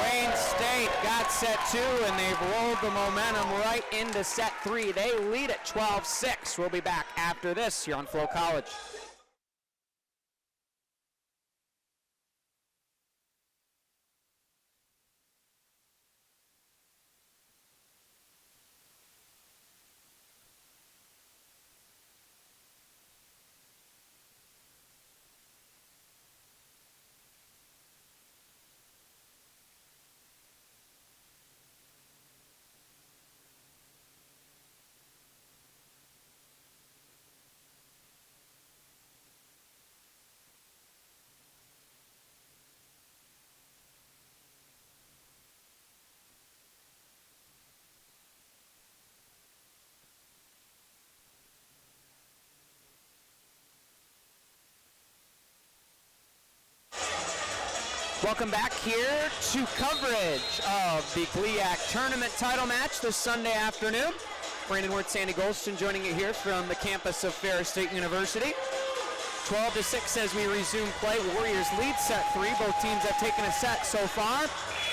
Speaker 1: Wayne State got set 2, and they've rolled the momentum right into set 3. They lead at 12-6. We'll be back after this here on Flo College. Welcome back here to coverage of the GLIAC tournament title match this Sunday afternoon. Brandon Wirtz, Sandy Golston joining you here from the campus of Ferris State University. 12-6 as we resume play. Warriors lead set 3. Both teams have taken a set so far.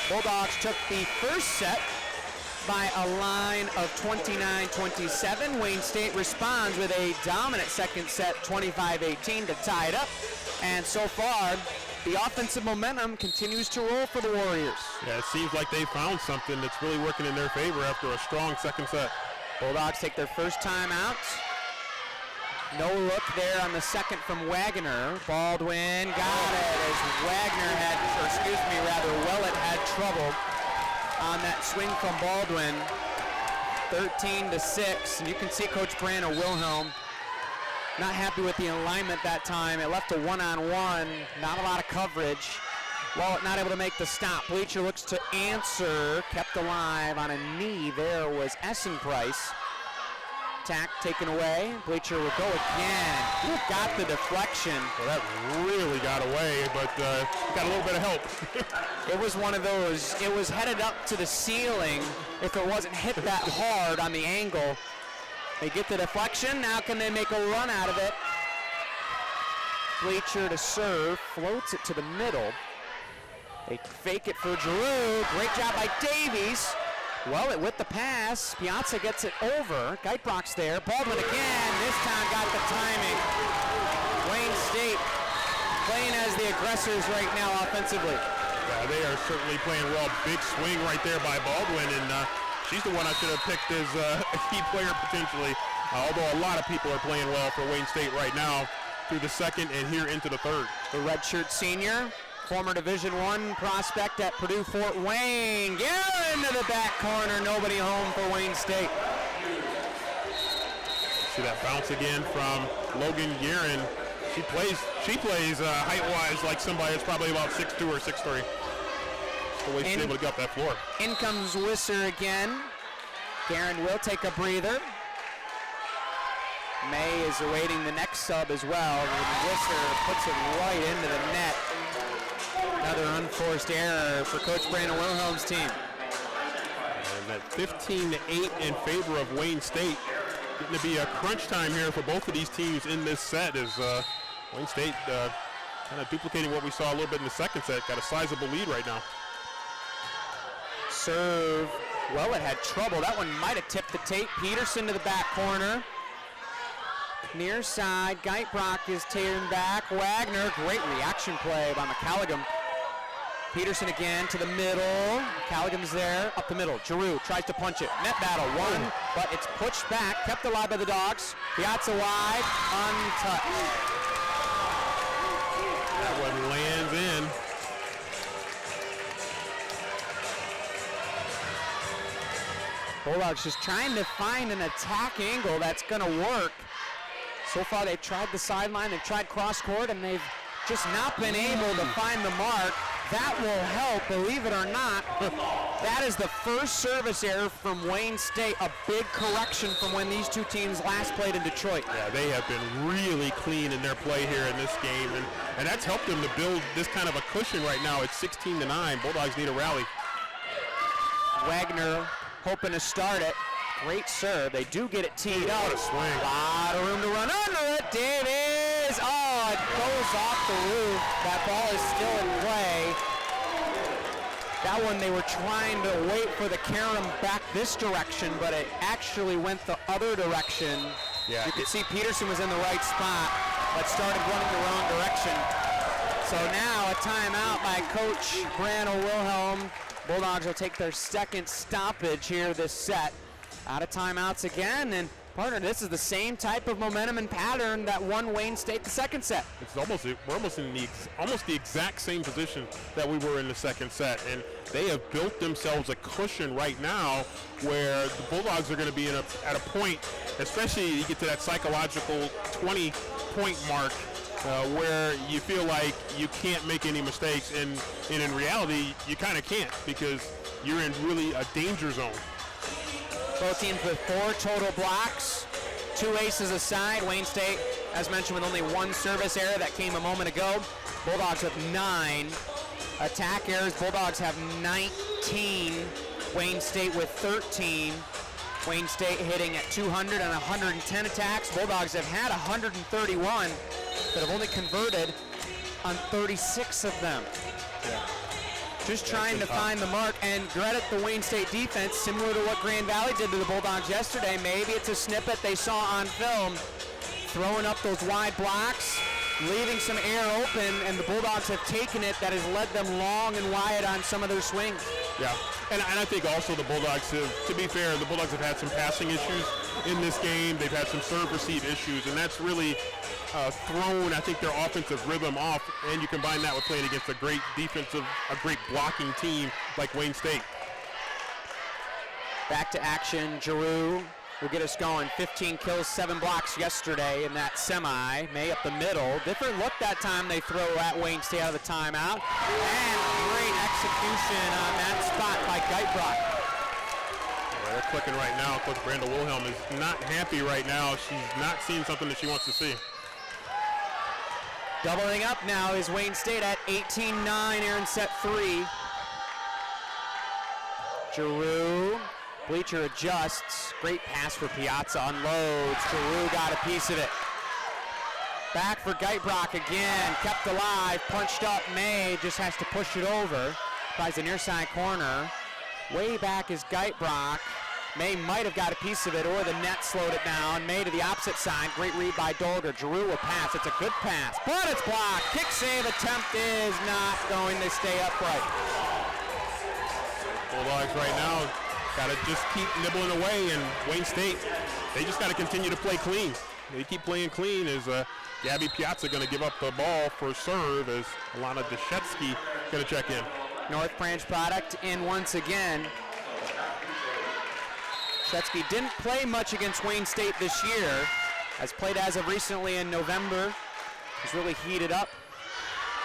Speaker 1: Bulldogs took the first set by a line of 29-27. Wayne State responds with a dominant second set, 25-18 to tie it up. And so far, the offensive momentum continues to roll for the Warriors.
Speaker 2: Yeah, it seems like they found something that's really working in their favor after a strong second set.
Speaker 1: Bulldogs take their first time out. No look there on the second from Wagner. Baldwin got it as Wagner Willett had trouble on that swing from Baldwin. 13-6, and you can see Coach Brandon Wilhelm not happy with the alignment that time. It left a one-on-one, not a lot of coverage. Willett not able to make the stop. Bleacher looks to answer, kept alive on a knee. There was Essenprice. Tack taken away. Bleacher will go again. Got the deflection.
Speaker 2: Well, that really got away, but got a little bit of help.
Speaker 1: It was one of those, it was headed up to the ceiling if it wasn't hit that hard on the angle. They get the deflection. Now can they make a run out of it? Bleacher to serve, floats it to the middle. They fake it for Giroux. Great job by Davies. Willett with the pass. Piazza gets it over. Geitbrock's there. Baldwin again. This time got the timing. Wayne State playing as the aggressors right now offensively.
Speaker 2: Yeah, they are certainly playing well. Big swing right there by Baldwin, and she's the one I should have picked as a key player potentially. Although a lot of people are playing well for Wayne State right now through the second and here into the third.
Speaker 1: The redshirt senior, former Division I prospect at Purdue Fort Wayne. Guerin into the back corner. Nobody home for Wayne State.
Speaker 2: See that bounce again from Logan Guerin. She plays height-wise like somebody that's probably about 6'2 or 6'3. The way she's able to get up that floor.
Speaker 1: In comes Wisser again. Guerin will take a breather. May is awaiting the next sub as well. Wisser puts it right into the net. Another unforced error for Coach Brandon Wilhelm's team.
Speaker 2: And that 15-8 in favor of Wayne State. Getting to be a crunch time here for both of these teams in this set as Wayne State kind of duplicating what we saw a little bit in the second set. Got a sizable lead right now.
Speaker 1: Serve. Willett had trouble. That one might have tipped the tape. Peterson to the back corner. Near side. Geitbrock is taken back. Wagner. Great reaction play by McCalligam. Peterson again to the middle. McCalligam's there. Up the middle. Giroux tries to punch it. Net battle. One, but it's pushed back. Kept alive by the Dogs. Piazza wide. Untouched.
Speaker 2: That one lands in.
Speaker 1: Bulldogs just trying to find an attack angle that's going to work. So far they've tried the sideline, they've tried cross court, and they've just not been able to find the mark. That will help, believe it or not. That is the first service error from Wayne State, a big correction from when these two teams last played in Detroit.
Speaker 2: Yeah, they have been really clean in their play here in this game, and that's helped them to build this kind of a cushion right now. It's 16-9. Bulldogs need a rally.
Speaker 1: Wagner hoping to start it. Great serve. They do get it teed up.
Speaker 2: What a swing.
Speaker 1: A lot of room to run under it. Davies. Oh, it goes off the roof. That ball is still in play. That one they were trying to wait for the carom back this direction, but it actually went the other direction.
Speaker 2: Yeah.
Speaker 1: You could see Peterson was in the right spot, but started running the wrong direction. So now a timeout by Coach Brandon Wilhelm. Bulldogs will take their second stoppage here this set. Out of timeouts again, and partner, this is the same type of momentum and pattern that won Wayne State the second set.
Speaker 2: It's we're almost in the exact same position that we were in the second set, and they have built themselves a cushion right now where the Bulldogs are going to be at a point, especially you get to that psychological 20-point mark where you feel like you can't make any mistakes, and in reality, you kind of can't because you're in really a danger zone.
Speaker 1: Both teams with 4 total blocks, 2 aces aside. Wayne State, as mentioned, with only 1 service error that came a moment ago. Bulldogs with 9. Attack errors, Bulldogs have 19. Wayne State with 13. Wayne State hitting at 200 and 110 attacks. Bulldogs have had 131, but have only converted on 36 of them.
Speaker 2: Yeah.
Speaker 1: Just trying to find the mark, and credit the Wayne State defense, similar to what Grand Valley did to the Bulldogs yesterday. Maybe it's a snippet they saw on film, throwing up those wide blocks, leaving some air open, and the Bulldogs have taken it. That has led them long and wide on some of their swings.
Speaker 2: Yeah, and I think also the Bulldogs have, to be fair, the Bulldogs have had some passing issues in this game. They've had some serve receive issues, and that's really thrown, I think, their offensive rhythm off, and you combine that with playing against a great defensive, a great blocking team like Wayne State.
Speaker 1: Back to action, Giroux will get us going. 15 kills, 7 blocks yesterday in that semi. May up the middle. Different look that time they throw at Wayne State out of the timeout. And great execution on that spot by Geitbrock.
Speaker 2: Yeah, they're clicking right now. Coach Brenda Wilhelm is not happy right now. She's not seeing something that she wants to see.
Speaker 1: Doubling up now is Wayne State at 18-9 here in set 3. Giroux. Bleacher adjusts. Great pass for Piazza. Unloads. Giroux got a piece of it. Back for Geitbrock again. Kept alive. Punched up. May just has to push it over. Tries the near side corner. Way back is Geitbrock. May might have got a piece of it, or the net slowed it down. May to the opposite side. Great read by Dolger. Giroux will pass. It's a good pass, but it's blocked. Kick save attempt is not going to stay upright.
Speaker 2: Bulldogs right now got to just keep nibbling away, and Wayne State, they just got to continue to play clean. They keep playing clean. Is Gabby Piazza going to give up the ball for serve as Alana Deshetsky going to check in.
Speaker 1: North Branch product in once again. Deshetsky didn't play much against Wayne State this year. Has played as of recently in November. He's really heated up.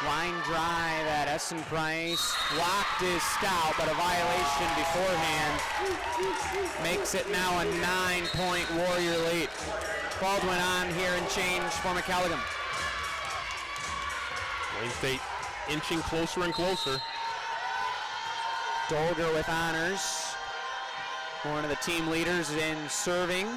Speaker 1: Line drive at Essen Price. Blocked is stout, but a violation beforehand makes it now a 9-point Warrior lead. Baldwin on here and change for McCalligan.
Speaker 2: Wayne State inching closer and closer.
Speaker 1: Dolger with honors. One of the team leaders in serving.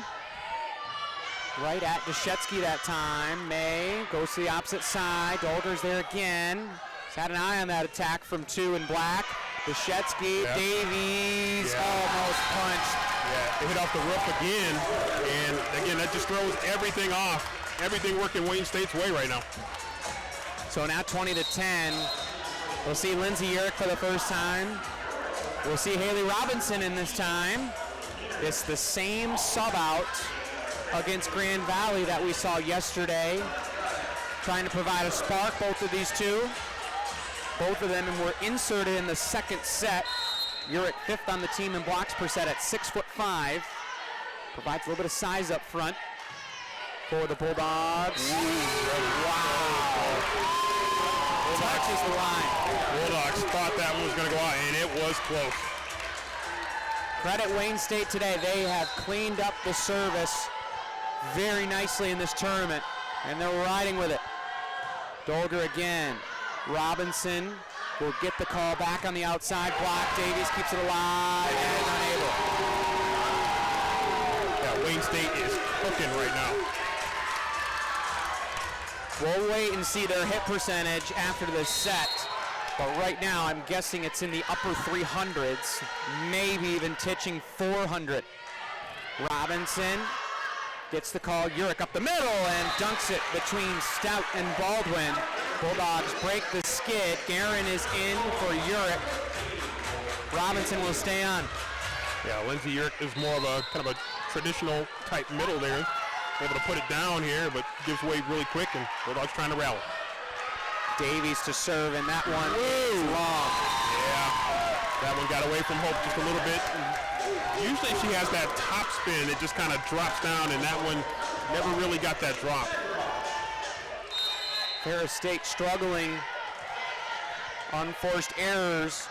Speaker 1: Right at Deshetsky that time. May goes to the opposite side. Dolger's there again. He's had an eye on that attack from 2 in black. Deshetsky,
Speaker 2: yeah.
Speaker 1: Davies, almost punched.
Speaker 2: Yeah, they hit off the roof again, and again, that just throws everything off. Everything working Wayne State's way right now.
Speaker 1: So now 20-10. We'll see Lindsay Urick for the first time. We'll see Haley Robinson in this time. It's the same sub out against Grand Valley that we saw yesterday. Trying to provide a spark, both of these two. Both of them were inserted in the second set. Urick 5th on the team in blocks per set at 6'5". Provides a little bit of size up front for the Bulldogs. Wow. Touches the line.
Speaker 2: Bulldogs thought that one was going to go out, and it was close.
Speaker 1: Credit Wayne State today. They have cleaned up the service very nicely in this tournament, and they're riding with it. Dolger again. Robinson will get the call back on the outside block. Davies keeps it alive and unable.
Speaker 2: Yeah, Wayne State is cooking right now.
Speaker 1: We'll wait and see their hit percentage after this set. But right now, I'm guessing it's in the upper 300s, maybe even touching 400. Robinson gets the call. Urick up the middle and dunks it between Stout and Baldwin. Bulldogs break the skid. Guerin is in for Urick. Robinson will stay on.
Speaker 2: Yeah, Lindsay Urick is more of a kind of a traditional type middle there. Able to put it down here, but gives way really quick, and Bulldogs trying to rally.
Speaker 1: Davies to serve, and that one is long.
Speaker 2: Yeah, that one got away from Hope just a little bit. Usually she has that top spin, it just kind of drops down, and that one never really got that drop.
Speaker 1: Ferris State struggling. Unforced errors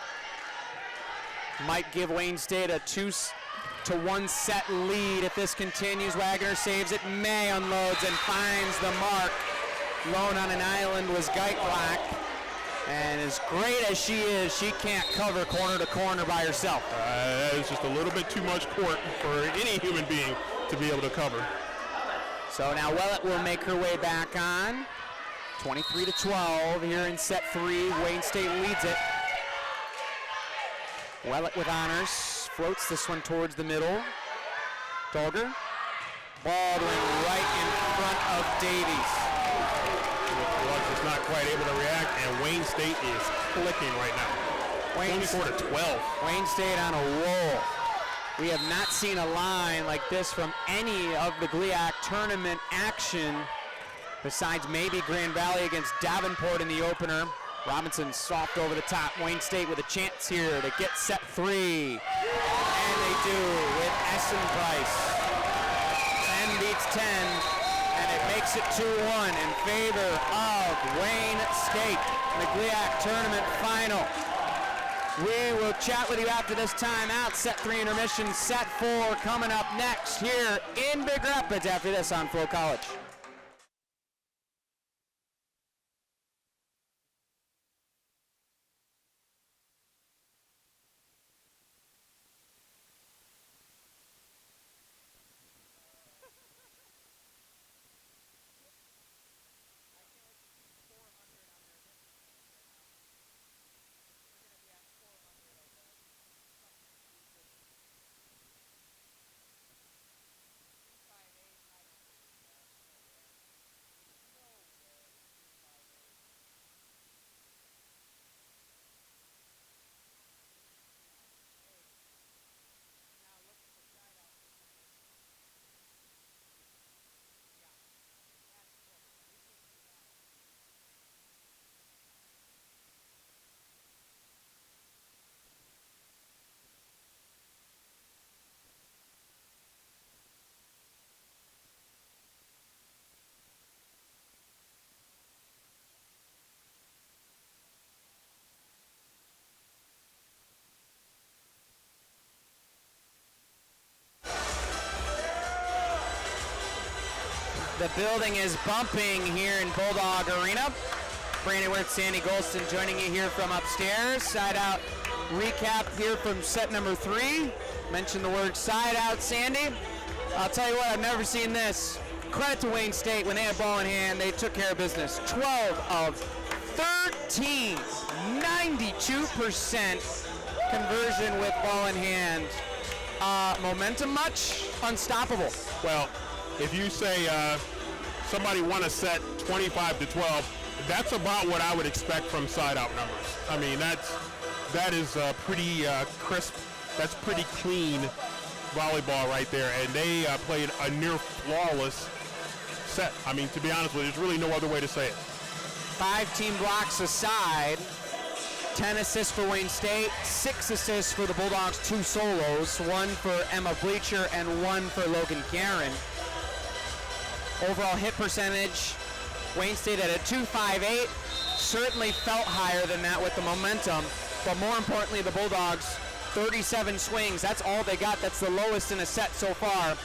Speaker 1: might give Wayne State a 2-1 set lead if this continues. Wagner saves it. May unloads and finds the mark. Lone on an island was Geitbrock. And as great as she is, she can't cover corner to corner by herself.
Speaker 2: That is just a little bit too much court for any human being to be able to cover.
Speaker 1: So now Willett will make her way back on. 23-12 here in set 3. Wayne State leads it. Willett with honors. Floats this one towards the middle. Dolger. Baldwin right in front of Davies.
Speaker 2: Lux is not quite able to react, and Wayne State is clicking right now. 24-12.
Speaker 1: Wayne State on a roll. We have not seen a line like this from any of the GLIAC tournament action, besides maybe Grand Valley against Davenport in the opener. Robinson soft over the top. Wayne State with a chance here to get set 3. And they do with Essen Price. 10 beats 10, and it makes it 2-1 in favor of Wayne State in the GLIAC tournament final. We will chat with you after this timeout. Set 3 intermission, set 4 coming up next here in Big Rapids after this on Flow College. The building is bumping here in Bulldog Arena. Brandon Wirth, Sandy Golston joining you here from upstairs. Side out recap here from set number 3. Mention the word side out, Sandy. I'll tell you what, I've never seen this. Credit to Wayne State. When they had ball in hand, they took care of business. 12 of 13, 92% conversion with ball in hand. Momentum much? Unstoppable.
Speaker 2: Well, if you say somebody won a set 25-12, that's about what I would expect from side-out numbers. I mean, that is pretty crisp. That's pretty clean volleyball right there, and they played a near flawless set. I mean, to be honest with you, there's really no other way to say it.
Speaker 1: 5 team blocks aside, 10 assists for Wayne State, 6 assists for the Bulldogs, 2 solos, 1 for Emma Bleacher and 1 for Logan Guerin. Overall hit percentage, Wayne State at a 2.58, certainly felt higher than that with the momentum, but more importantly, the Bulldogs, 37 swings, that's all they got. That's the lowest in a set so far.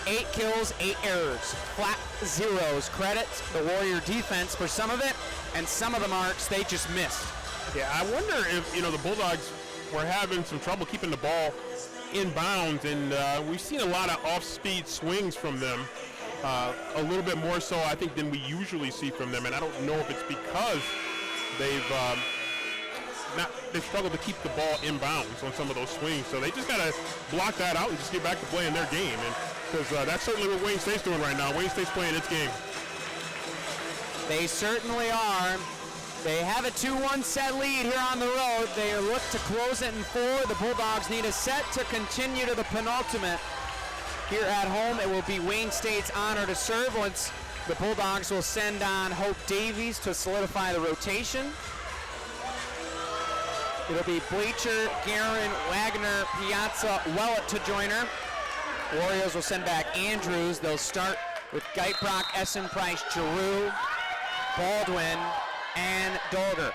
Speaker 1: 8 kills, 8 errors, flat zeros. Credit the Warrior defense for some of it, and some of the marks they just missed.
Speaker 2: Yeah, I wonder if, the Bulldogs were having some trouble keeping the ball in bounds, and we've seen a lot of off-speed swings from them. A little bit more so, I think, than we usually see from them, and I don't know if it's because they've struggled to keep the ball in bounds on some of those swings. So they just got to block that out and just get back to playing their game, and because that's certainly what Wayne State's doing right now. Wayne State's playing its game.
Speaker 1: They certainly are. They have a 2-1 set lead here on the road. They look to close it in 4. The Bulldogs need a set to continue to the penultimate. Here at home, it will be Wayne State's honor to serve once the Bulldogs will send on Hope Davies to solidify the rotation. It'll be Bleacher, Guerin, Wagner, Piazza, Willett to join her. Warriors will send back Andrews. They'll start with Geitbrock, Essen Price, Giroux, Baldwin, and Dolger.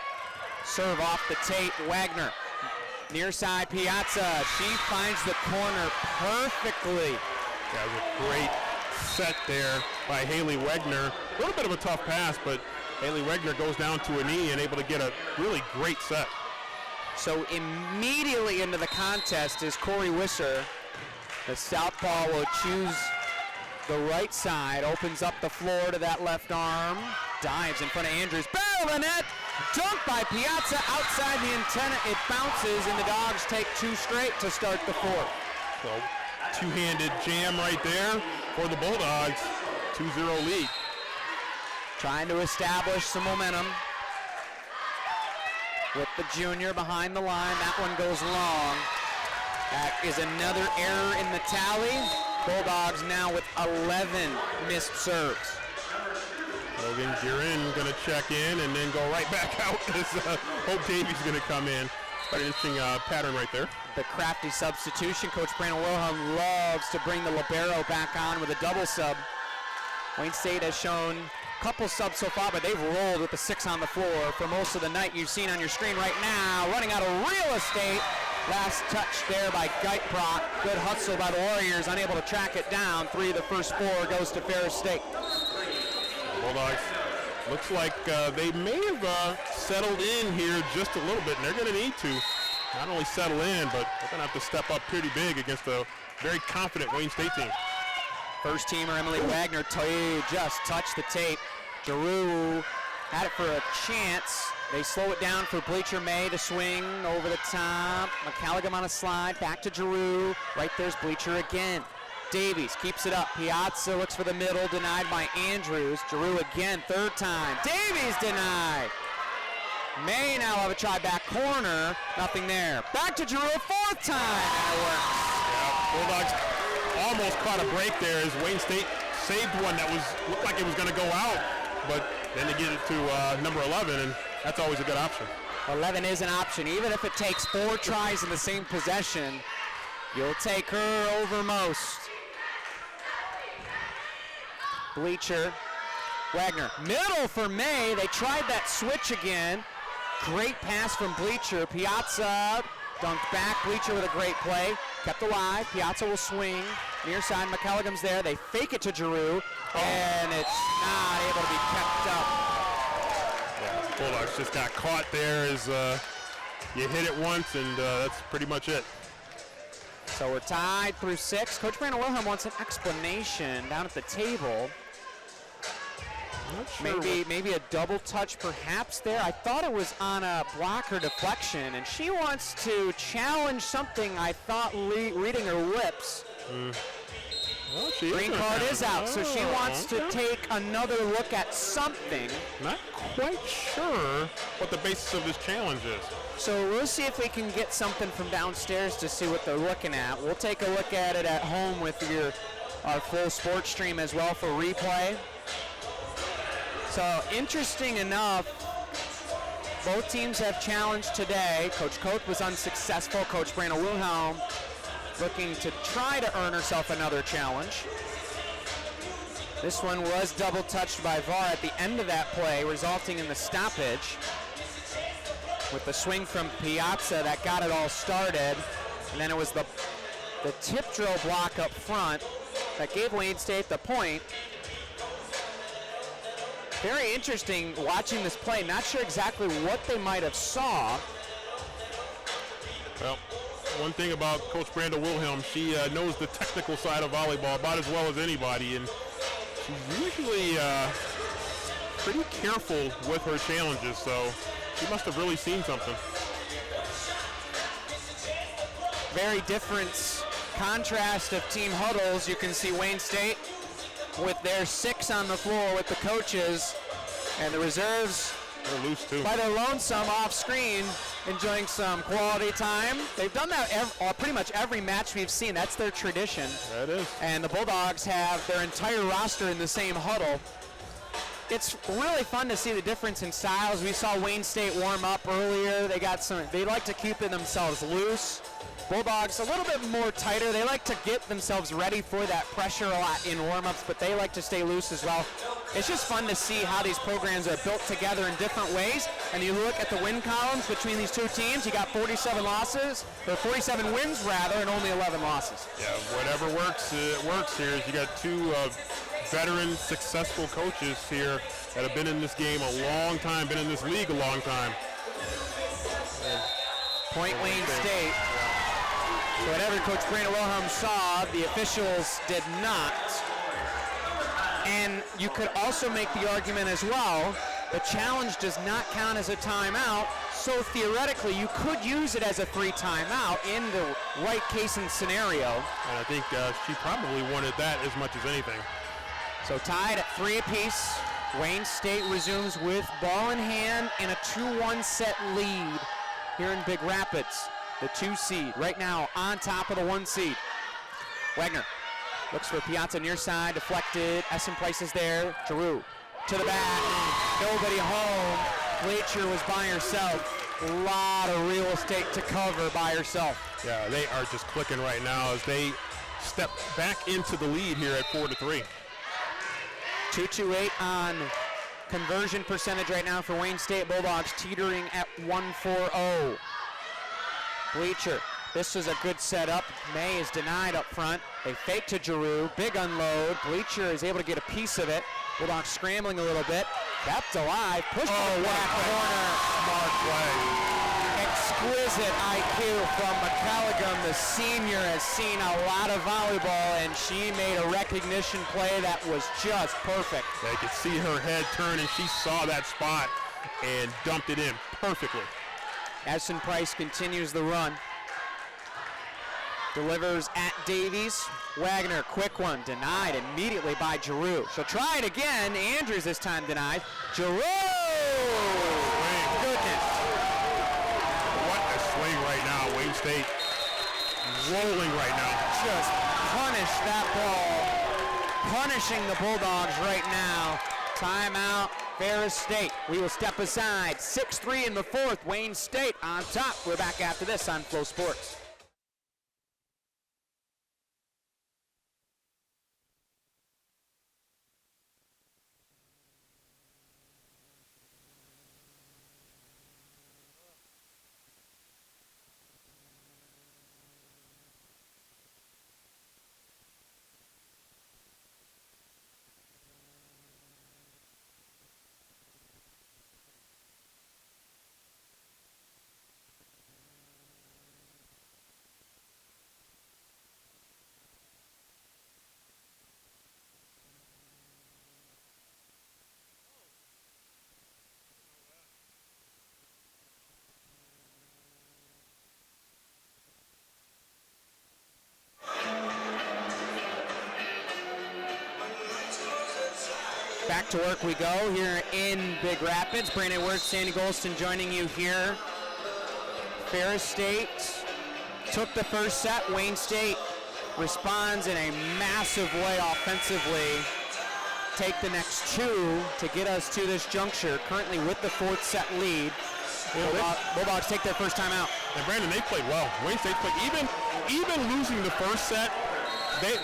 Speaker 1: Serve off the tape, Wagner. Near side, Piazza. She finds the corner perfectly.
Speaker 2: That was a great set there by Haley Wegner. A little bit of a tough pass, but Haley Wegner goes down to a knee and able to get a really great set.
Speaker 1: So immediately into the contest is Corey Wisser. The southpaw will choose the right side, opens up the floor to that left arm, dives in front of Andrews, barrel the net, dunk by Piazza outside the antenna, it bounces, and the Dogs take 2 straight to start the fourth.
Speaker 2: So two-handed jam right there for the Bulldogs, 2-0 lead.
Speaker 1: Trying to establish some momentum with the junior behind the line. That one goes long. That is another error in the tally. Bulldogs now with 11 missed serves.
Speaker 2: Logan Girin going to check in and then go right back out as Hope Davies going to come in. Quite an interesting pattern right there.
Speaker 1: The crafty substitution. Coach Brandon Wilhelm loves to bring the libero back on with a double sub. Wayne State has shown a couple subs so far, but they've rolled with the 6 on the floor for most of the night. You've seen on your screen right now, running out of real estate. Last touch there by Geitbrock. Good hustle by the Warriors, unable to track it down. 3 of the first 4 goes to Ferris State.
Speaker 2: Bulldogs, looks like they may have settled in here just a little bit, and they're going to need to not only settle in, but they're going to have to step up pretty big against a very confident Wayne State team.
Speaker 1: First teamer Emily Wagner just touched the tape. Giroux had it for a chance. They slow it down for Bleacher May to swing over the top. McCalligum on a slide, back to Giroux. Right there's Bleacher again. Davies keeps it up. Piazza looks for the middle, denied by Andrews. Giroux again, 3rd time. Davies denied. May now have a try back corner. Nothing there. Back to Giroux, 4th time. And it works.
Speaker 2: Yeah, Bulldogs almost caught a break there as Wayne State saved one that looked like it was going to go out, but then they get it to number 11, and that's always a good option.
Speaker 1: 11 is an option. Even if it takes 4 tries in the same possession, you'll take her over most. Bleacher, Wagner, middle for May. They tried that switch again. Great pass from Bleacher. Piazza dunked back. Bleacher with a great play. Kept alive. Piazza will swing. Near side, McCalligum's there. They fake it to Giroux, and it's not able to be kept up.
Speaker 2: Yeah, Bulldogs just got caught there as you hit it once, and that's pretty much it.
Speaker 1: So we're tied through 6. Coach Brandon Wilhelm wants an explanation down at the table.
Speaker 2: Sure
Speaker 1: Maybe a double touch perhaps there. I thought it was on a block or deflection, and she wants to challenge something. I thought reading her lips.
Speaker 2: Well,
Speaker 1: Green card is out, so she wants to take another look at something.
Speaker 2: Not quite sure what the basis of this challenge is.
Speaker 1: So we'll see if we can get something from downstairs to see what they're looking at. We'll take a look at it at home with our full sports stream as well for replay. So interesting enough, both teams have challenged today. Coach Cote was unsuccessful. Coach Brandon Wilhelm looking to try to earn herself another challenge. This one was double touched by VAR at the end of that play, resulting in the stoppage. With the swing from Piazza that got it all started. And then it was the tip drill block up front that gave Wayne State the point. Very interesting watching this play. Not sure exactly what they might have saw.
Speaker 2: Well, one thing about Coach Brandon Wilhelm, she knows the technical side of volleyball about as well as anybody, and she's usually pretty careful with her challenges, so she must have really seen something.
Speaker 1: Very different contrast of team huddles. You can see Wayne State with their 6 on the floor with the coaches, and the reserves
Speaker 2: They're loose too.
Speaker 1: by their lonesome off screen, enjoying some quality time. They've done that pretty much every match we've seen. That's their tradition.
Speaker 2: That is.
Speaker 1: And the Bulldogs have their entire roster in the same huddle. It's really fun to see the difference in styles. We saw Wayne State warm up earlier. They like to keep themselves loose. Bulldogs a little bit more tighter. They like to get themselves ready for that pressure a lot in warm-ups, but they like to stay loose as well. It's just fun to see how these programs are built together in different ways. And you look at the win columns between these two teams, you got 47 losses, or 47 wins rather, and only 11 losses.
Speaker 2: Yeah, whatever works, it works here. You got two veteran, successful coaches here that have been in this game a long time, been in this league a long time.
Speaker 1: Point Wayne State. So whatever Coach Brandon Wilhelm saw, the officials did not. And you could also make the argument as well, the challenge does not count as a timeout, so theoretically you could use it as a free timeout in the right case and scenario.
Speaker 2: And I think she probably wanted that as much as anything.
Speaker 1: So tied at 3 apiece, Wayne State resumes with ball in hand and a 2-1 set lead here in Big Rapids. The 2 seed right now on top of the 1 seed. Wagner looks for Piazza near side, deflected. Essen Price is there. Giroux to the back. Nobody home. Fletcher was by herself. A lot of real estate to cover by herself.
Speaker 2: Yeah, they are just clicking right now as they step back into the lead here at 4-3.
Speaker 1: 228 on conversion percentage right now for Wayne State Bulldogs, teetering at 140. Bleacher, this is a good setup. May is denied up front. They fake to Giroux, big unload. Bleacher is able to get a piece of it. Bulldogs scrambling a little bit. Kept alive, pushed to the back corner.
Speaker 2: Smart play.
Speaker 1: Exquisite IQ from McCalligum. The senior has seen a lot of volleyball, and she made a recognition play that was just perfect.
Speaker 2: They could see her head turn, and she saw that spot and dumped it in perfectly.
Speaker 1: Essen Price continues the run. Delivers at Davies. Wagner, quick one, denied immediately by Giroux. She'll try it again. Andrews this time denied. Giroux! Goodness.
Speaker 2: What a swing right now. Wayne State rolling right now.
Speaker 1: Just punish that ball. Punishing the Bulldogs right now. Timeout, Ferris State. We will step aside. 6-3 in the 4th. Wayne State on top. We're back after this on Flow Sports. Back to work we go here in Big Rapids. Brandon Wirtz, Sandy Golston joining you here. Ferris State took the first set. Wayne State responds in a massive way offensively. Take the next 2 to get us to this juncture, currently with the 4th set lead. Bulldogs take their first time out.
Speaker 2: And Brandon, they played well. Wayne State played, even losing the first set, they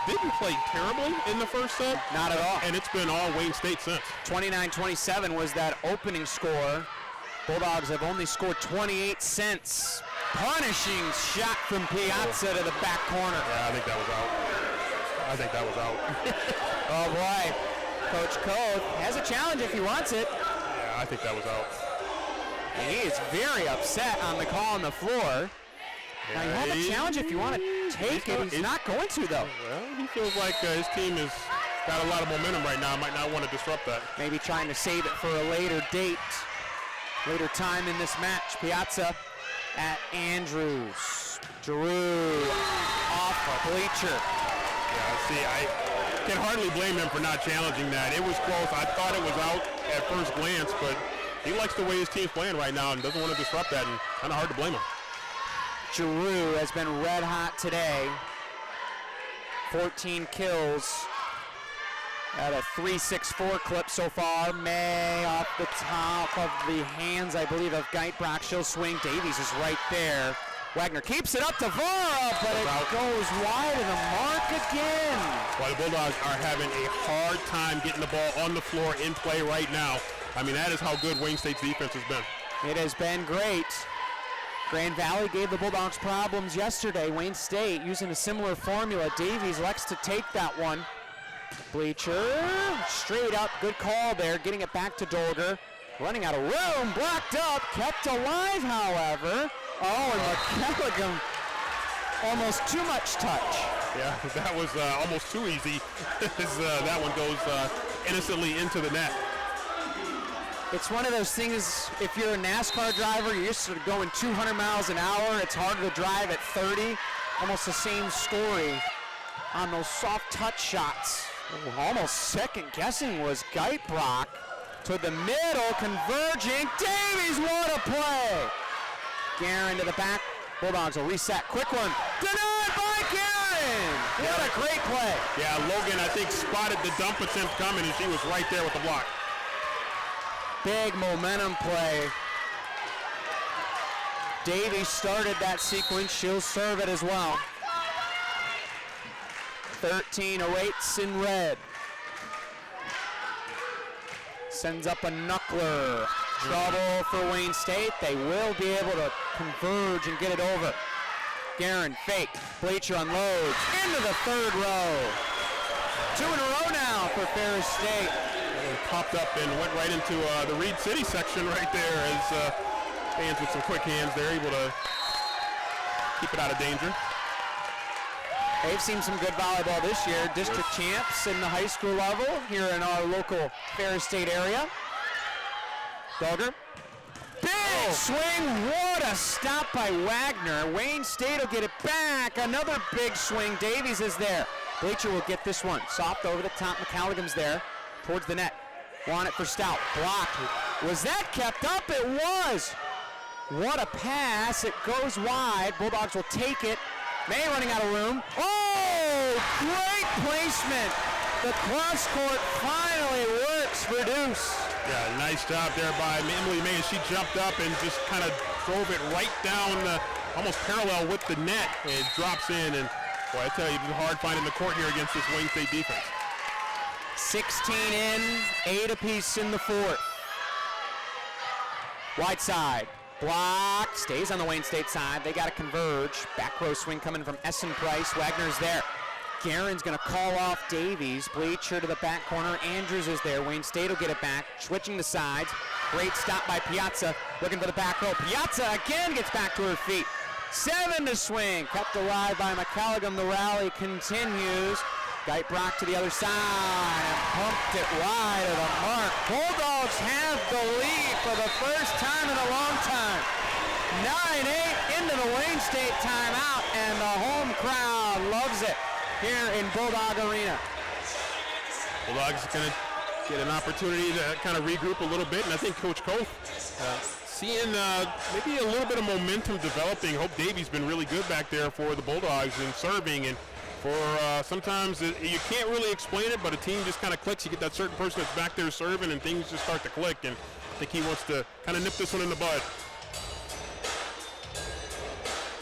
Speaker 2: didn't play terribly in the first set.
Speaker 1: Not at all.
Speaker 2: And it's been all Wayne State since.
Speaker 1: 29-27 was that opening score. Bulldogs have only scored 28 since. Punishing shot from Piazza to the back corner.
Speaker 2: Yeah, I think that was out.
Speaker 1: Oh boy. Coach Cove has a challenge if he wants it.
Speaker 2: Yeah, I think that was out.
Speaker 1: And he is very upset on the call on the floor. Now you have a challenge if you want to take it. He's not going to though.
Speaker 2: Well, he feels like his team has got a lot of momentum right now. Might not want to disrupt that.
Speaker 1: Maybe trying to save it for a later date, later time in this match. Piazza at Andrews. Giroux off a bleacher.
Speaker 2: Yeah, see, I can hardly blame him for not challenging that. It was close. I thought it was out at first glance, but he likes the way his team's playing right now and doesn't want to disrupt that, and kind of hard to blame him.
Speaker 1: Giroux has been red hot today. 14 kills at a 3.64 clip so far. May off the top of the hands, I believe, of Geitbrock. She'll swing. Davies is right there. Wagner keeps it up to Vara, but it goes wide of the mark again.
Speaker 2: Well, the Bulldogs are having a hard time getting the ball on the floor in play right now. I mean, that is how good Wayne State's defense has been.
Speaker 1: It has been great. Grand Valley gave the Bulldogs problems yesterday. Wayne State using a similar formula. Davies likes to take that one. Bleacher, straight up, good call there, getting it back to Dolger. Running out of room, blocked up, kept alive, however. Oh, and McCalligan, almost too much touch.
Speaker 2: Yeah, that was almost too easy as that one goes innocently into the net.
Speaker 1: It's one of those things, if you're a NASCAR driver, you're used to going 200 miles an hour. It's harder to drive at 30. Almost the same story on those soft touch shots. Almost second guessing was Geitbrock to the middle, converging. Davies, what a play! Guerin to the back. Bulldogs will reset. Quick one. Denied by Guerin! What a great play.
Speaker 2: Yeah, Logan, I think, spotted the dump attempt coming, and she was right there with the block.
Speaker 1: Big momentum play. Davies started that sequence. She'll serve it as well. 13 awaits in red. Sends up a knuckler. Trouble for Wayne State. They will be able to converge and get it over. Guerin, fake. Bleacher unloads. Into the third row. 2 in a row now for Ferris State.
Speaker 2: And popped up and went right into the Reed City section right there as fans with some quick hands there, able to keep it out of danger.
Speaker 1: They've seen some good volleyball this year. District champs in the high school level here in our local Ferris State area. Dolger. Big swing. What a stop by Wagner. Wayne State will get it back. Another big swing. Davies is there. Bleacher will get this one. Soft over the top. McCalligan's there towards the net. Want it for Stout. Blocked. Was that kept up? It was. What a pass. It goes wide. Bulldogs will take it. May running out of room. Oh, great placement. The cross court finally works for Deuce.
Speaker 2: Yeah, nice job there by Emily May. She jumped up and just kind of drove it right down, almost parallel with the net. It drops in, and boy, I tell you, it's hard finding the court here against this Wayne State defense.
Speaker 1: 16 in, 8 apiece in the fourth. Wide side. Block, stays on the Wayne State side. They got to converge. Back row swing coming from Essen Price. Wagner's there. Guerin's going to call off Davies. Bleacher to the back corner. Andrews is there. Wayne State will get it back. Switching the sides. Great stop by Piazza. Looking for the back row. Piazza again gets back to her feet. 7 to swing. Kept alive by McCalligan. The rally continues. Geitbrock to the other side and pumped it wide of the mark. Bulldogs have the lead for the first time in a long time. 9-8 into the Wayne State timeout, and the home crowd loves it here in Bulldog Arena.
Speaker 2: Bulldogs going to get an opportunity to kind of regroup a little bit, and I think Coach Koth seeing maybe a little bit of momentum developing. Hope Davies been really good back there for the Bulldogs in serving, and for sometimes you can't really explain it, but a team just kind of clicks. You get that certain person that's back there serving, and things just start to click, and I think he wants to kind of nip this one in the bud.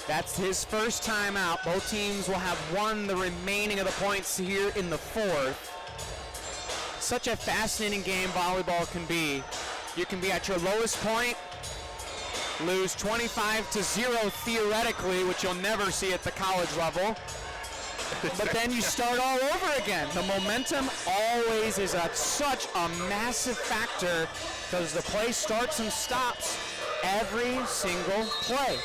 Speaker 1: That's his first time out. Both teams will have won the remaining of the points here in the fourth. Such a fascinating game volleyball can be. You can be at your lowest point, lose 25-0 theoretically, which you'll never see at the college level. But then you start all over again. The momentum always is such a massive factor because the play starts and stops every single play.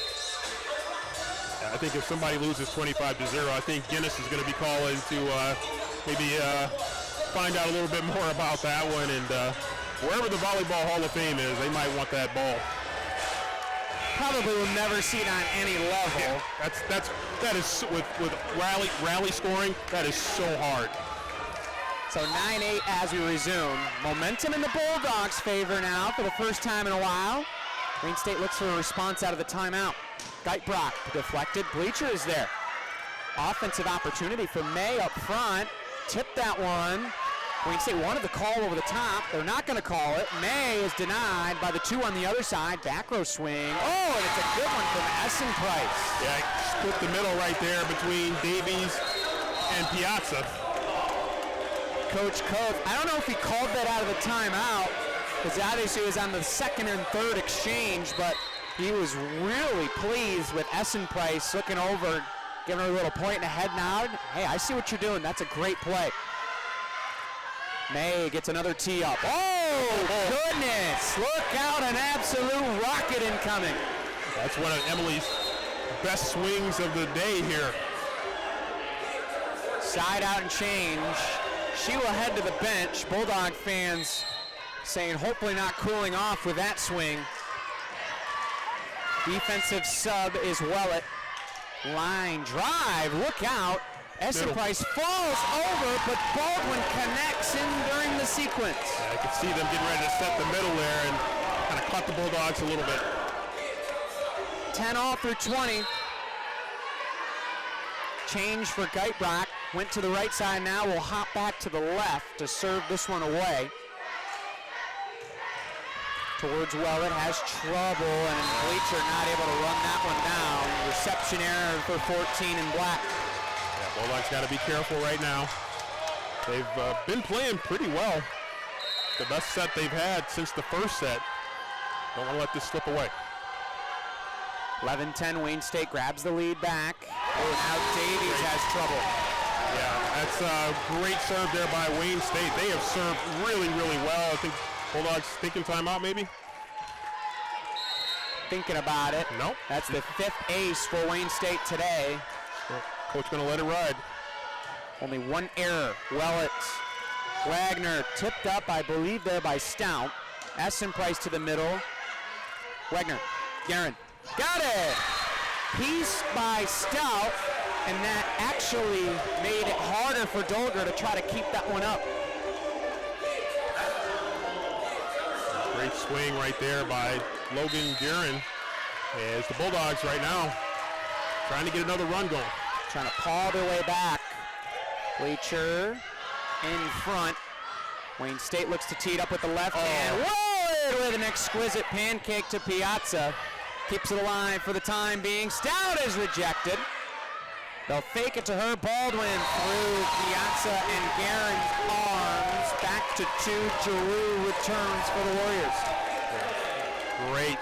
Speaker 2: I think if somebody loses 25-0, I think Guinness is going to be calling to maybe find out a little bit more about that one. And wherever the Volleyball Hall of Fame is, they might want that ball.
Speaker 1: Probably will never see it on any level.
Speaker 2: Yeah, that is with rally scoring, that is so hard.
Speaker 1: So 9-8 as we resume. Momentum in the Bulldogs' favor now for the first time in a while. Wayne State looks for a response out of the timeout. Geitbrock deflected. Bleacher is there. Offensive opportunity for May up front. Tipped that one. Wayne State wanted the call over the top. They're not going to call it. May is denied by the two on the other side. Back row swing. Oh, and it's a good one from Essen Price.
Speaker 2: Yeah, split the middle right there between Davies and Piazza.
Speaker 1: Coach Koth, I don't know if he called that out of the timeout, because obviously it was on the second and third exchange, but he was really pleased with Essen Price looking over, giving her a little point and a head nod. Hey, I see what you're doing. That's a great play. May gets another tee up. Oh, goodness. Look out, an absolute rocket incoming.
Speaker 2: That's one of Emily's best swings of the day here.
Speaker 1: Side out and change. She will head to the bench. Bulldog fans saying hopefully not cooling off with that swing. Defensive sub is Wellet. Line drive, look out. Essen Price falls over, but Baldwin connects in during the sequence.
Speaker 2: Yeah, I could see them getting ready to set the middle there and kind of caught the Bulldogs a little bit.
Speaker 1: 10 all through 20. Change for Geitbrock. Went to the right side now. Will hop back to the left to serve this one away. Towards Wellet, has trouble, and Bleacher not able to run that one down. Reception error for 14 in black.
Speaker 2: Yeah, Bulldogs got to be careful right now. They've been playing pretty well. The best set they've had since the first set. Don't want to let this slip away.
Speaker 1: 11-10, Wayne State grabs the lead back. Oh, now Davies has trouble.
Speaker 2: Yeah, that's a great serve there by Wayne State. They have served really, really well. I think Bulldogs thinking timeout maybe?
Speaker 1: Thinking about it.
Speaker 2: Nope.
Speaker 1: That's the fifth ace for Wayne State today.
Speaker 2: Well, coach gonna let it ride.
Speaker 1: Only one error. Wellet, Wagner tipped up, I believe, there by Stout. Essen Price to the middle. Wagner, Guerin, got it! Piece by Stout, and that actually made it harder for Dolger to try to keep that one up.
Speaker 2: Great swing right there by Logan Guerin. As the Bulldogs right now trying to get another run going.
Speaker 1: Trying to paw their way back. Bleacher in front. Wayne State looks to tee it up with the left hand. Whoa! With an exquisite pancake to Piazza. Keeps it alive for the time being. Stout is rejected. They'll fake it to her. Baldwin through Piazza and Guerin's arms. Back to two. Giroux returns for the Warriors.
Speaker 2: Great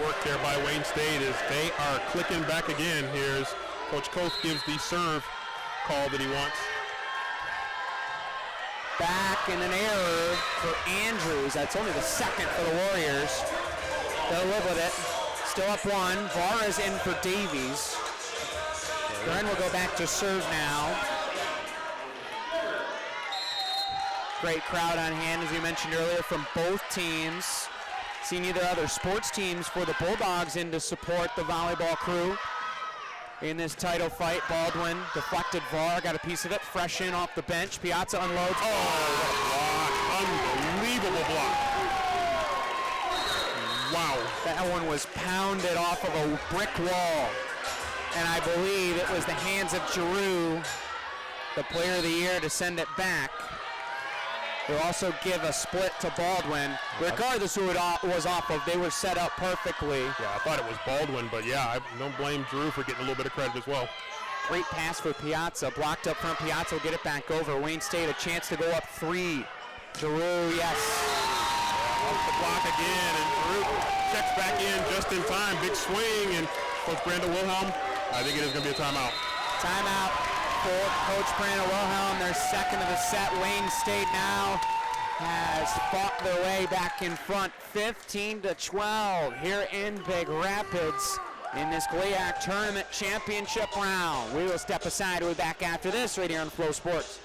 Speaker 2: work there by Wayne State as they are clicking back again. Here's Coach Koth gives the serve call that he wants.
Speaker 1: Back and an error for Andrews. That's only the second for the Warriors. They'll live with it. Still up one. Vara's in for Davies. Guerin will go back to serve now. Great crowd on hand, as we mentioned earlier, from both teams. See neither other sports teams for the Bulldogs in to support the volleyball crew in this title fight. Baldwin deflected VAR, got a piece of it, fresh in off the bench. Piazza unloads.
Speaker 2: Oh, what a block. Unbelievable block. Wow.
Speaker 1: That one was pounded off of a brick wall. And I believe it was the hands of Giroux, the player of the year, to send it back. They'll also give a split to Baldwin. Regardless who it was off of, they were set up perfectly.
Speaker 2: Yeah, I thought it was Baldwin, but yeah, I don't blame Drew for getting a little bit of credit as well.
Speaker 1: Great pass for Piazza. Blocked up front. Piazza will get it back over. Wayne State a chance to go up 3. Giroux, yes.
Speaker 2: Off the block again, and Drew checks back in just in time. Big swing, and Coach Brandon Wilhelm, I think it is going to be a timeout.
Speaker 1: Timeout for Coach Brandon Wilhelm, their second of the set. Wayne State now has fought their way back in front, 15-12 here in Big Rapids in this GLIAC Tournament Championship round. We will step aside. We'll be back after this right here on Flow Sports.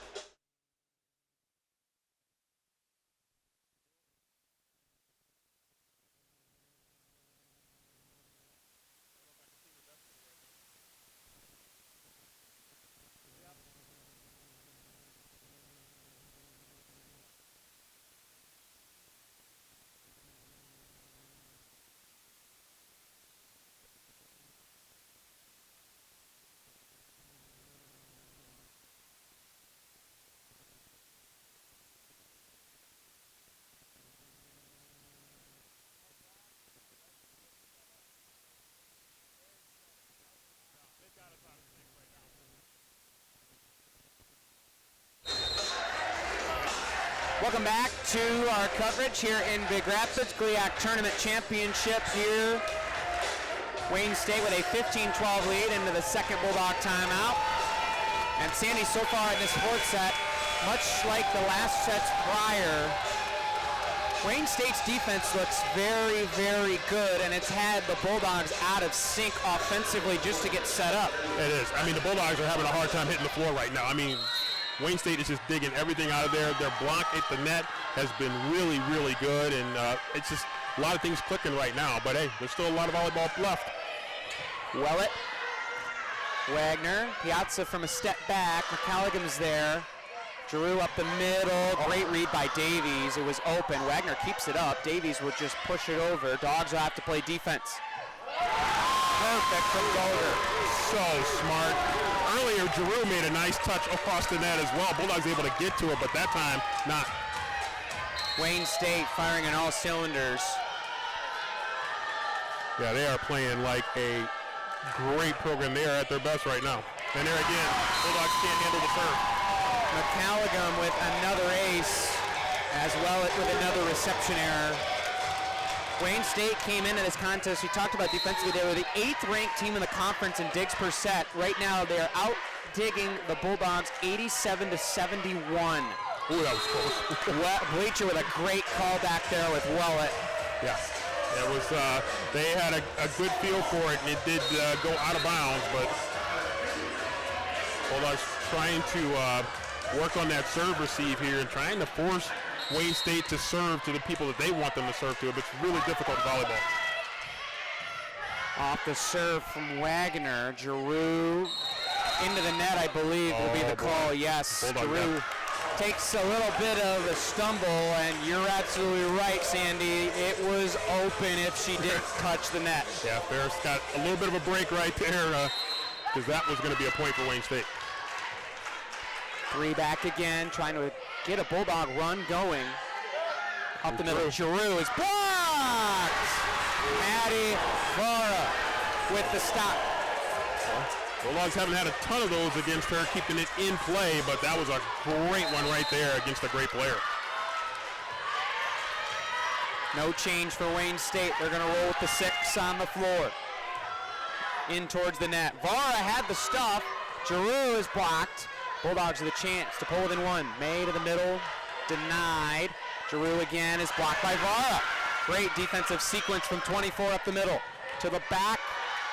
Speaker 1: Welcome back to our coverage here in Big Rapids, GLIAC Tournament Championship here. Wayne State with a 15-12 lead into the second Bulldog timeout. And Sandy, so far in this fourth set, much like the last sets prior, Wayne State's defense looks very, very good, and it's had the Bulldogs out of sync offensively just to get set up.
Speaker 2: It is. I mean, the Bulldogs are having a hard time hitting the floor right now. I mean, Wayne State is just digging everything out of there. Their block at the net has been really, really good, and it's just a lot of things clicking right now. But, hey, there's still a lot of volleyball left.
Speaker 1: Wellett, Wagner, Piazza from a step back. McCalligham's there. Giroux up the middle. Great read by Davies. It was open. Wagner keeps it up. Davies would just push it over. Dogs will have to play defense. Perfect from Golder.
Speaker 2: So smart. Earlier, Giroux made a nice touch across the net as well. Bulldogs able to get to it, but that time, not.
Speaker 1: Wayne State firing on all cylinders.
Speaker 2: Yeah, they are playing like a great program. They are at their best right now. And there again, Bulldogs can't handle the serve.
Speaker 1: McCalligham with another ace, as well as with another reception error. Wayne State came into this contest, we talked about defensively, they were the 8th ranked team in the conference in digs per set. Right now they are out digging the Bulldogs 87-71.
Speaker 2: Ooh, that was close.
Speaker 1: Bleacher with a great call back there with Wellett.
Speaker 2: Yeah, it was, they had a good feel for it, and it did go out of bounds, but Bulldogs trying to work on that serve receive here and trying to force Wayne State to serve to the people that they want them to serve to, but it's really difficult in volleyball.
Speaker 1: Off the serve from Wagner, Giroux into the net, I believe, will be the call. Yes, Giroux takes a little bit of a stumble, and you're absolutely right, Sandy. It was open if she didn't touch the net.
Speaker 2: Yeah, Ferris got a little bit of a break right there because that was going to be a point for Wayne State.
Speaker 1: 3 back again, trying to get a Bulldog run going. Up the middle, Giroux is blocked! Maddie Vara with the stop.
Speaker 2: Bulldogs haven't had a ton of those against her, keeping it in play, but that was a great one right there against a great player.
Speaker 1: No change for Wayne State. They're going to roll with the 6 on the floor. In towards the net. Vara had the stuff. Giroux is blocked. Bulldogs with a chance to pull within 1. May to the middle, denied. Giroux again is blocked by Vara. Great defensive sequence from 24 up the middle. To the back,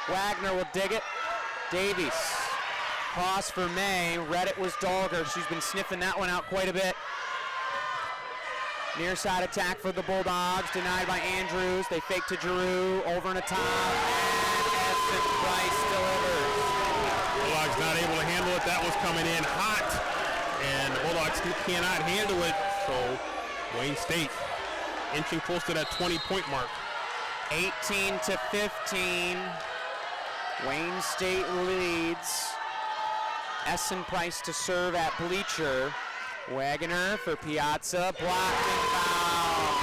Speaker 1: Wagner will dig it. Davies, cross for May. Reddit was Dolger. She's been sniffing that one out quite a bit. Near side attack for the Bulldogs, denied by Andrews. They fake to Giroux, over and a top, and Essen Price delivers.
Speaker 2: Bulldogs not able to handle it. That was coming in hot, and the Bulldogs cannot handle it. So Wayne State inching close to that 20-point mark.
Speaker 1: 18-15. Wayne State leads. Essen Price to serve at Bleacher. Wagner for Piazza, blocked and foul.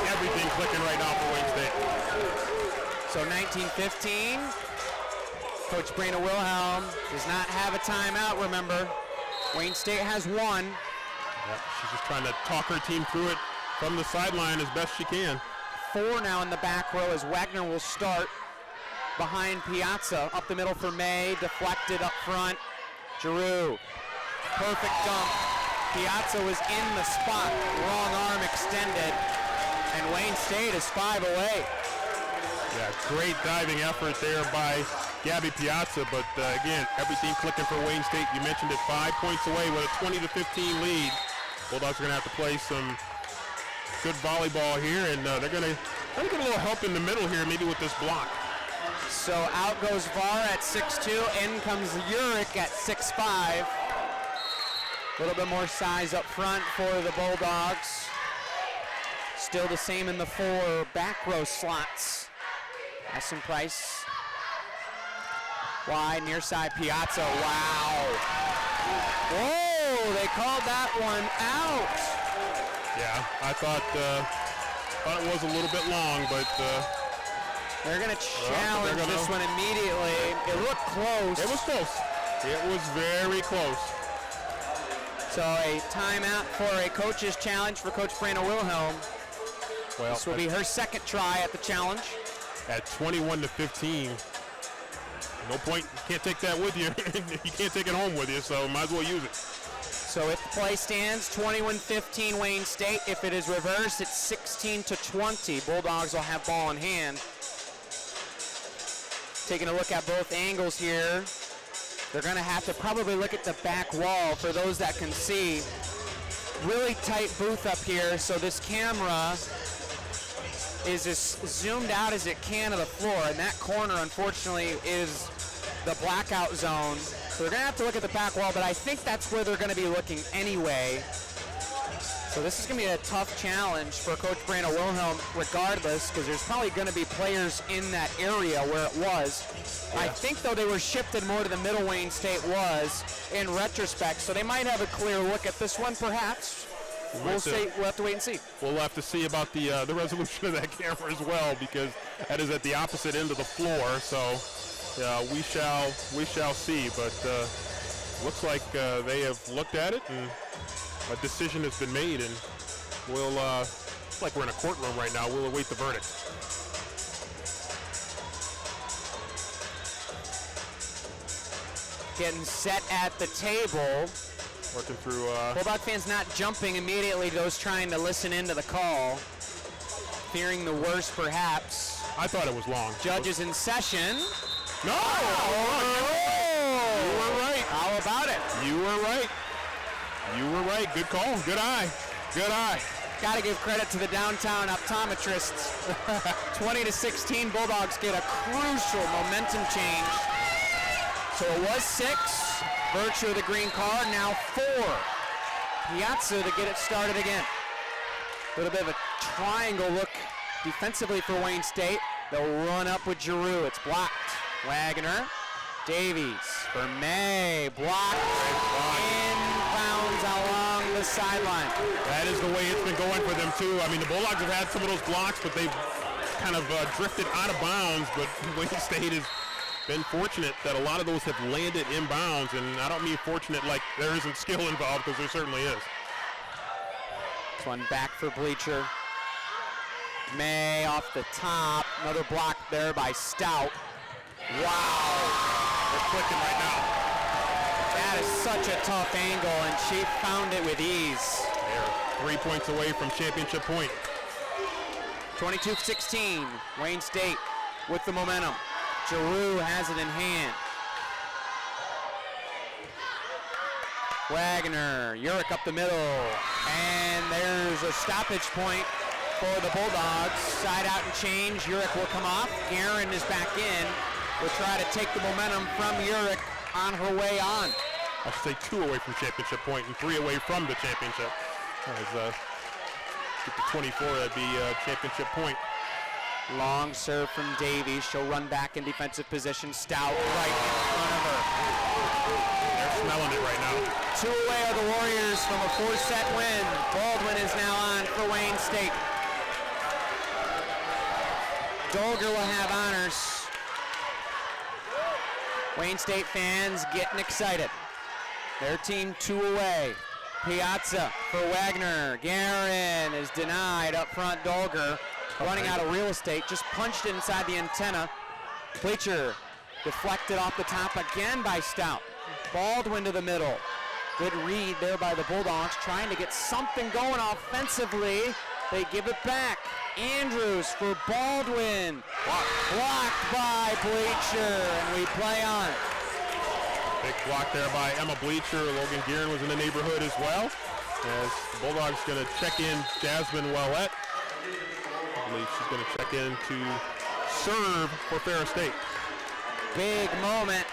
Speaker 2: Everything clicking right now for Wayne State.
Speaker 1: So 19-15. Coach Brina Wilhelm does not have a timeout, remember. Wayne State has 1.
Speaker 2: Yep, she's just trying to talk her team through it from the sideline as best she can.
Speaker 1: 4 now in the back row as Wagner will start behind Piazza. Up the middle for May, deflected up front. Giroux, perfect dump. Piazza was in the spot, wrong arm extended, and Wayne State is 5 away.
Speaker 2: Yeah, great diving effort there by Gabby Piazza, but again, everything clicking for Wayne State. You mentioned it, 5 points away with a 20-15 lead. Bulldogs are going to have to play some good volleyball here, and they're going to get a little help in the middle here, maybe with this block.
Speaker 1: So out goes Var at 6'2", in comes Urich at 6'5". A little bit more size up front for the Bulldogs. Still the same in the 4 back row slots. Essen Price. Wide, near side, Piazza, wow. Whoa, they called that one out.
Speaker 2: Yeah, I thought it was a little bit long, but
Speaker 1: they're gonna challenge this one immediately. It looked close.
Speaker 2: It was close. It was very close.
Speaker 1: So a timeout for a coach's challenge for Coach Brandon Wilhelm.
Speaker 2: Well,
Speaker 1: This will be her second try at the challenge.
Speaker 2: at 21-15. No point. You can't take that with you. You can't take it home with you, so might as well use it.
Speaker 1: So if the play stands, 21-15 Wayne State. If it is reversed, it's 16-20. Bulldogs will have ball in hand. Taking a look at both angles here. They're going to have to probably look at the back wall for those that can see. Really tight booth up here, so this camera is as zoomed out as it can of the floor, and that corner, unfortunately, is the blackout zone. So they're going to have to look at the back wall, but I think that's where they're going to be looking anyway. So this is going to be a tough challenge for Coach Brandon Wilhelm regardless, because there's probably going to be players in that area where it was. Yeah. I think, though, they were shifted more to the middle Wayne State was in retrospect, so they might have a clear look at this one perhaps. We'll have to wait and see.
Speaker 2: We'll have to see about the resolution of that camera as well, because that is at the opposite end of the floor. So we shall see. But looks like they have looked at it and a decision has been made, and we'll it's like we're in a courtroom right now. We'll await the verdict.
Speaker 1: Getting set at the table.
Speaker 2: Working through.
Speaker 1: Bulldog fans not jumping immediately, those trying to listen into the call. Fearing the worst, perhaps.
Speaker 2: I thought it was long.
Speaker 1: Judges in session.
Speaker 2: No!
Speaker 1: Oh!
Speaker 2: You were right.
Speaker 1: How about it?
Speaker 2: You were right. You were right. Good call. Good eye. Good eye.
Speaker 1: Got to give credit to the downtown optometrists. 20-16, Bulldogs get a crucial momentum change. So it was 6. Virtue of the green card, now 4. Piazza to get it started again. A little bit of a triangle look defensively for Wayne State. They'll run up with Giroux. It's blocked. Wagner, Davies for May. Blocked. Inbounds along the sideline.
Speaker 2: That is the way it's been going for them, too. I mean, the Bulldogs have had some of those blocks, but they've kind of drifted out of bounds. But Wayne State has been fortunate that a lot of those have landed inbounds, and I don't mean fortunate like there isn't skill involved, because there certainly is.
Speaker 1: This one back for Bleacher. May off the top. Another block there by Stout. Wow.
Speaker 2: They're clicking right now.
Speaker 1: That is such a tough angle, and she found it with ease.
Speaker 2: They're 3 points away from championship point.
Speaker 1: 22-16. Wayne State with the momentum. Giroux has it in hand. Wagner, Urick up the middle, and there's a stoppage point for the Bulldogs. Side out and change, Urick will come off. Guerin is back in. Will try to take the momentum from Urick on her way on.
Speaker 2: I should say 2 away from championship point and 3 away from the championship. As get to 24, that'd be championship point.
Speaker 1: Long serve from Davies. She'll run back in defensive position. Stout right in front of her.
Speaker 2: They're smelling it right now.
Speaker 1: 2 away are the Warriors from a 4-set win. Baldwin is now on for Wayne State. Dolger will have honors. Wayne State fans getting excited. Their team 2 away. Piazza for Wagner. Guerin is denied up front. Dolger running out of real estate, just punched it inside the antenna. Bleacher deflected off the top again by Stout. Baldwin to the middle. Good read there by the Bulldogs, trying to get something going offensively. They give it back. Andrews for Baldwin. Blocked by Bleacher, and we play on.
Speaker 2: Big block there by Emma Bleacher. Logan Guerin was in the neighborhood as well. As the Bulldogs going to check in Jasmine Ouellette. I believe she's going to check in to serve for Ferris State.
Speaker 1: Big moment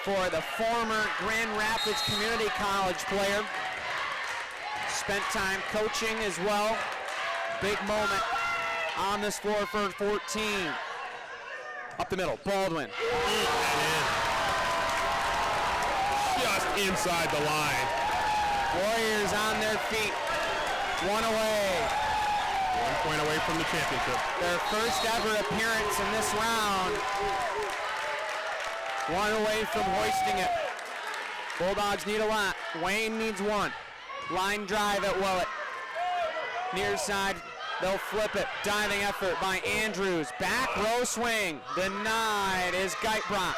Speaker 1: for the former Grand Rapids Community College player. Spent time coaching as well. Big moment on this floor for 14. Up the middle, Baldwin.
Speaker 2: Just inside the line.
Speaker 1: Warriors on their feet. 1 away.
Speaker 2: 1 point away from the championship.
Speaker 1: Their first ever appearance in this round. 1 away from hoisting it. Bulldogs need a lot. Wayne needs 1. Line drive at Willett. Near side, they'll flip it. Diving effort by Andrews. Back row swing. Denied is Geitbrock.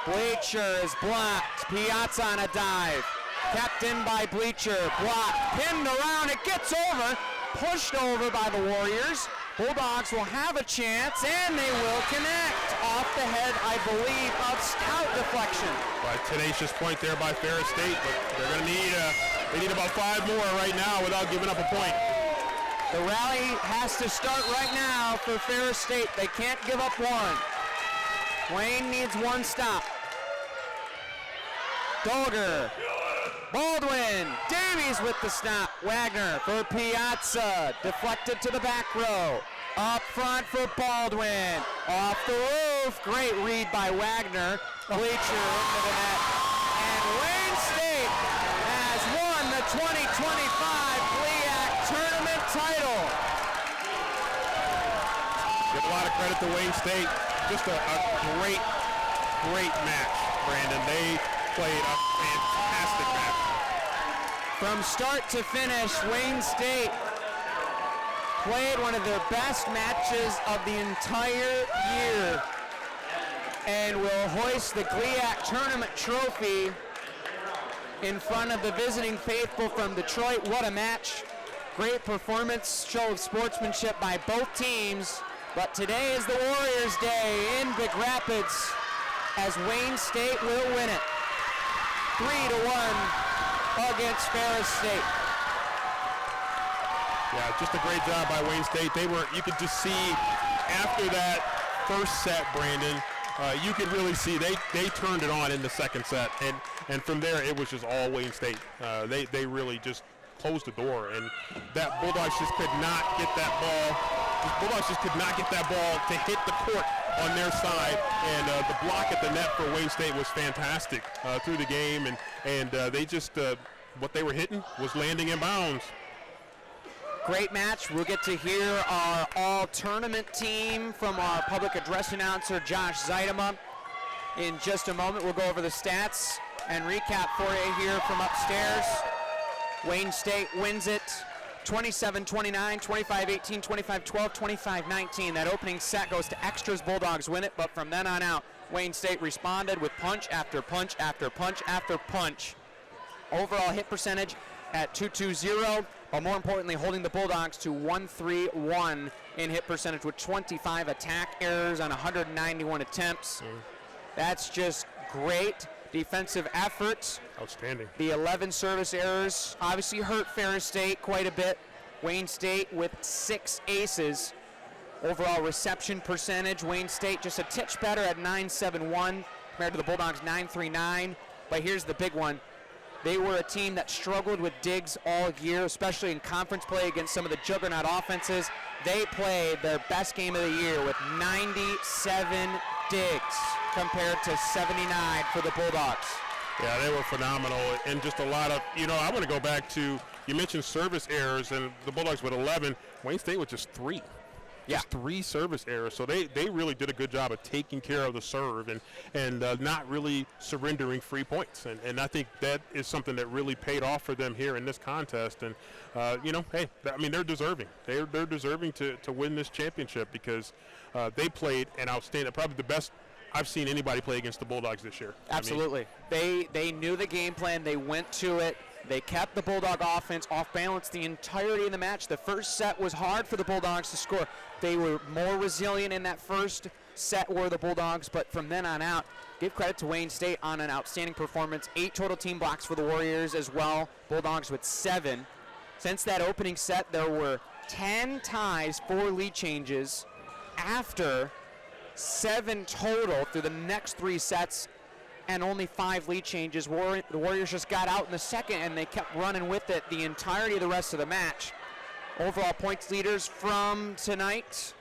Speaker 1: Bleacher is blocked. Piazza on a dive. Kept in by Bleacher. Blocked. Pinned around. It gets over. Pushed over by the Warriors. Bulldogs will have a chance, and they will connect. Off the head, I believe, of Stout deflection.
Speaker 2: But tenacious point there by Ferris State, but they're going to need they need about 5 more right now without giving up a point.
Speaker 1: The rally has to start right now for Ferris State. They can't give up one. Wayne needs one stop. Dolger. Baldwin. Davies with the stop. Wagner for Piazza. Deflected to the back row. Up front for Baldwin. Off the roof. Great read by Wagner. Bleacher into the net. And Wayne State has won the 2025 GLIAC tournament title.
Speaker 2: Give a lot of credit to Wayne State. Just a great match, Brandon. They played a fantastic match.
Speaker 1: From start to finish, Wayne State played one of their best matches of the entire year and will hoist the GLIAC tournament trophy in front of the visiting faithful from Detroit. What a match. Great performance, show of sportsmanship by both teams. But today is the Warriors' day in Big Rapids as Wayne State will win it 3-1 against Ferris State.
Speaker 2: Yeah, just a great job by Wayne State. You could just see after that first set, Brandon, you could really see they turned it on in the second set, and from there it was just all Wayne State. They really just closed the door, and that Bulldogs just could not get that ball. Bulldogs just could not get that ball to hit the court on their side, and the block at the net for Wayne State was fantastic through the game, and they just what they were hitting was landing in bounds.
Speaker 1: Great match. We'll get to hear our all-tournament team from our public address announcer, Josh Zeidema, in just a moment. We'll go over the stats and recap for you here from upstairs. Wayne State wins it 27-29, 25-18, 25-12, 25-19. That opening set goes to extras. Bulldogs win it, but from then on out, Wayne State responded with punch after punch after punch after punch. Overall hit percentage at .220, but more importantly, holding the Bulldogs to 131 in hit percentage with 25 attack errors on 191 attempts. That's just great defensive efforts.
Speaker 2: Outstanding.
Speaker 1: The 11 service errors obviously hurt Ferris State quite a bit. Wayne State with 6 aces. Overall reception percentage, Wayne State just a titch better at .971 compared to the Bulldogs' .939. But here's the big one. They were a team that struggled with digs all year, especially in conference play against some of the juggernaut offenses. They played their best game of the year with 97 digs compared to 79 for the Bulldogs.
Speaker 2: Yeah, they were phenomenal, and just a lot of, I want to go back to, you mentioned service errors, and the Bulldogs with 11, Wayne State with just 3.
Speaker 1: Yeah.
Speaker 2: Just 3 service errors. So they really did a good job of taking care of the serve and not really surrendering free points. And I think that is something that really paid off for them here in this contest. And, hey, they're deserving. They're deserving to win this championship because they played an outstanding, probably the best I've seen anybody play against the Bulldogs this year.
Speaker 1: Absolutely. They knew the game plan. They went to it. They kept the Bulldog offense off balance the entirety of the match. The first set was hard for the Bulldogs to score. They were more resilient in that first set were the Bulldogs, but from then on out, give credit to Wayne State on an outstanding performance. 8 total team blocks for the Warriors as well. Bulldogs with 7. Since that opening set, there were 10 ties, 4 lead changes after 7 total through the next 3 sets and only 5 lead changes. The Warriors just got out in the second and they kept running with it the entirety of the rest of the match. Overall points leaders from tonight,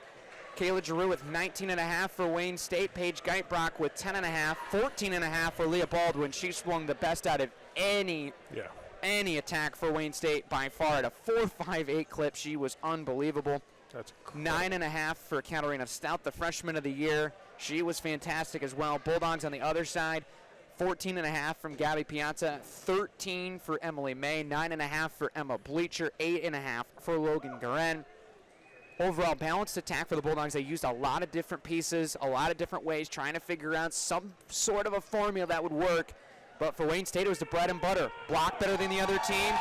Speaker 1: Kayla Giroux with 19.5 for Wayne State, Paige Geitbrock with 10.5, 14.5 for Leah Baldwin. She swung the best out of any attack for Wayne State by far at a 4.58 clip. She was unbelievable.
Speaker 2: That's
Speaker 1: 9.5 for Katarina Stout, the freshman of the year. She was fantastic as well. Bulldogs on the other side,
Speaker 4: 14.5 from Gabby Piazza, 13 for Emily May, 9.5 for Emma Bleacher, 8.5 for Logan Guerin. Overall balanced attack for the Bulldogs. They used a lot of different pieces, a lot of different ways, trying to figure out some sort of a formula that would work. But for Wayne State, it was the bread and butter. Block better than the other team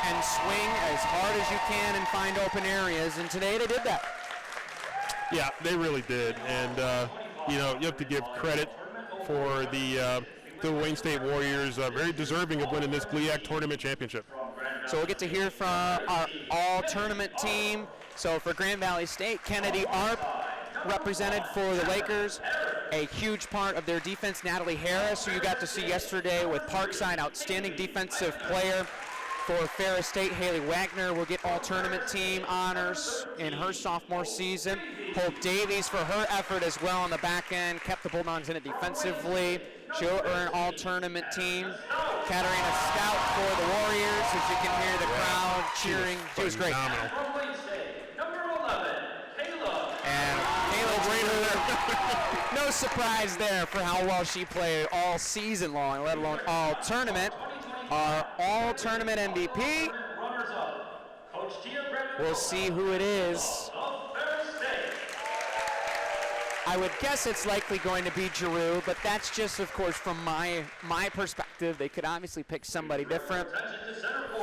Speaker 4: and swing as hard as you can and find open areas. And today they did that.
Speaker 2: Yeah, they really did. And, you have to give credit for the Wayne State Warriors, very deserving of winning this GLIAC tournament championship.
Speaker 4: So we'll get to hear from our all-tournament team. So for Grand Valley State, Kennedy Arp represented for the Lakers. A huge part of their defense, Natalie Harris, who you got to see yesterday with Parkside, outstanding defensive player. For Ferris State, Haley Wagner will get all-tournament team honors in her sophomore season. Hope Davies for her effort as well on the back end, kept the Bulldogs in it defensively. She'll earn all-tournament team. Katarina Stout for the Warriors, as you can hear the crowd cheering. She was great.
Speaker 2: Phenomenal.
Speaker 4: And Kayla, no surprise there for how well she played all season long, let alone all-tournament. Our all-tournament MVP. We'll see who it is. I would guess it's likely going to be Giroux, but that's just, of course, from my perspective. They could obviously pick somebody different.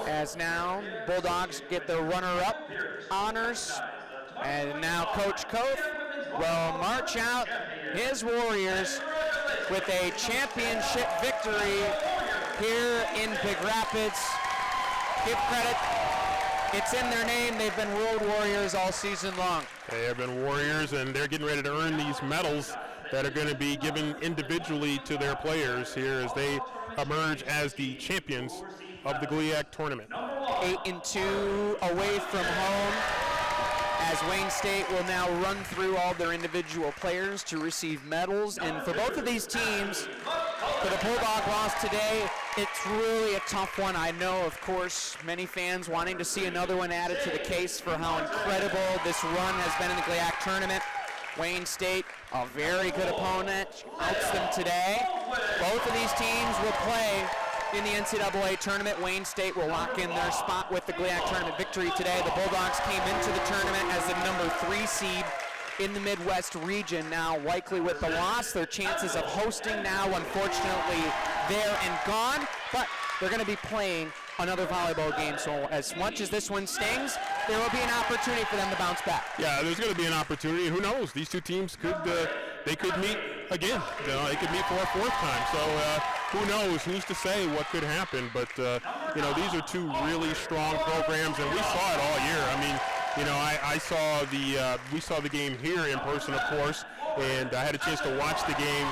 Speaker 4: As now, Bulldogs get the runner-up honors. And now Coach Koth will march out his Warriors with a championship victory here in Big Rapids. Give credit. It's in their name. They've been World Warriors all season long.
Speaker 2: They have been Warriors, and they're getting ready to earn these medals that are going to be given individually to their players here as they emerge as the champions of the GLIAC tournament.
Speaker 4: 8-2 away from home, as Wayne State will now run through all their individual players to receive medals. And for both of these teams, for the Bulldog loss today, it's really a tough one. I know, of course, many fans wanting to see another one added to the case for how incredible this run has been in the GLIAC tournament. Wayne State, a very good opponent, outs them today. Both of these teams will play in the NCAA tournament. Wayne State will lock in their spot with the GLIAC tournament victory today. The Bulldogs came into the tournament as the number 3 seed in the Midwest region. Now, likely with the loss, their chances of hosting now, unfortunately, there and gone. But they're going to be playing another volleyball game. So as much as this one stings, there will be an opportunity for them to bounce back.
Speaker 2: Yeah, there's going to be an opportunity. Who knows? These two teams could they could meet again. They could meet for a 4th time. So who knows? Who's to say what could happen? But these are two really strong programs, and we saw it all year. I mean, I saw we saw the game here in person, of course, and I had a chance to watch the game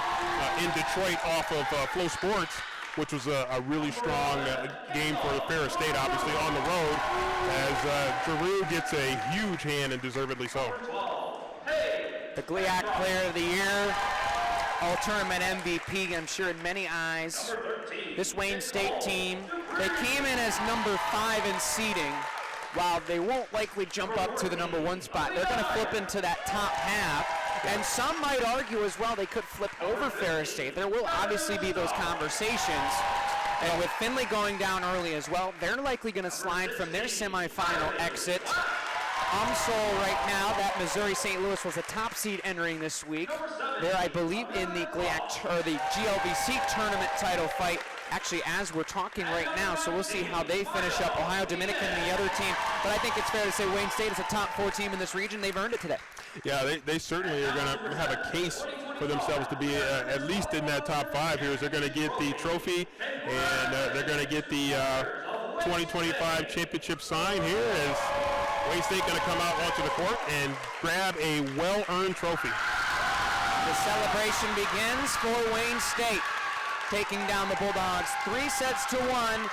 Speaker 2: in Detroit off of Flow Sports, which was a really strong game for Ferris State, obviously, on the road, as Giroux gets a huge hand, and deservedly so.
Speaker 4: The GLIAC Player of the Year, all-tournament MVP, I'm sure in many eyes. This Wayne State team, they came in as number 5 in seeding. While they won't likely jump up to the number 1 spot, they're going to flip into that top half. And some might argue as well they could flip over Ferris State. There will obviously be those conversations. And with Findlay going down early as well, they're likely going to slide from their semifinal exit. UMSL right now, that Missouri St. Louis was a top seed entering this week. They're, I believe, in the GLIAC or the GLVC tournament title fight, actually as we're talking right now. So we'll see how they finish up. Ohio Dominican, the other team. But I think it's fair to say Wayne State is a top 4 team in this region. They've earned it today.
Speaker 2: Yeah, they certainly are going to have a case for themselves to be at least in that top 5 here. They're going to get the trophy, and they're going to get the 2025 championship sign here as Wayne State going to come out onto the court and grab a well-earned trophy.
Speaker 4: The celebration begins for Wayne State, taking down the Bulldogs 3-1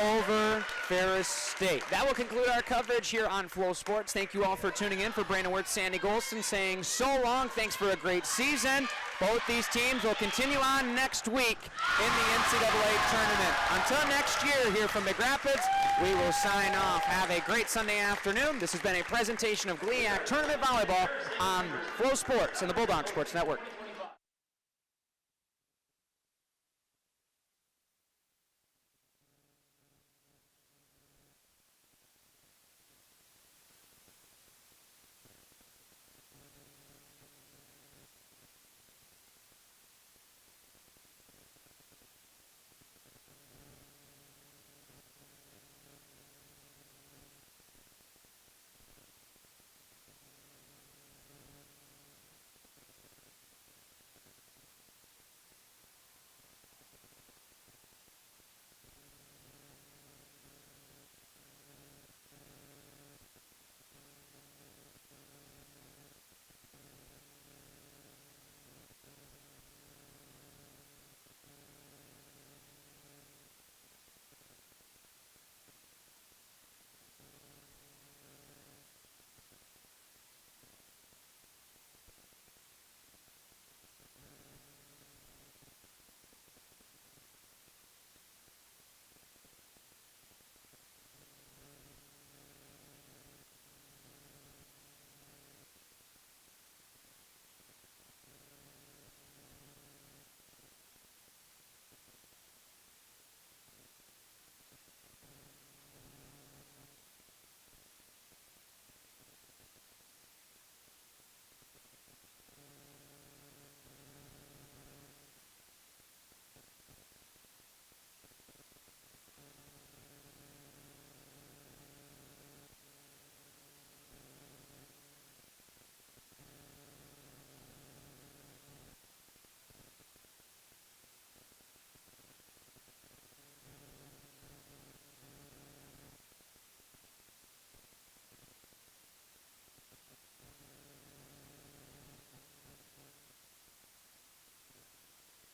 Speaker 4: over Ferris State. That will conclude our coverage here on Flow Sports. Thank you all for tuning in. For Brandon Wirtz, Sandy Golston saying so long. Thanks for a great season. Both these teams will continue on next week in the NCAA tournament. Until next year here from Big Rapids, we will sign off. Have a great Sunday afternoon. This has been a presentation of GLIAC Tournament Volleyball on Flow Sports and the Bulldog Sports Network.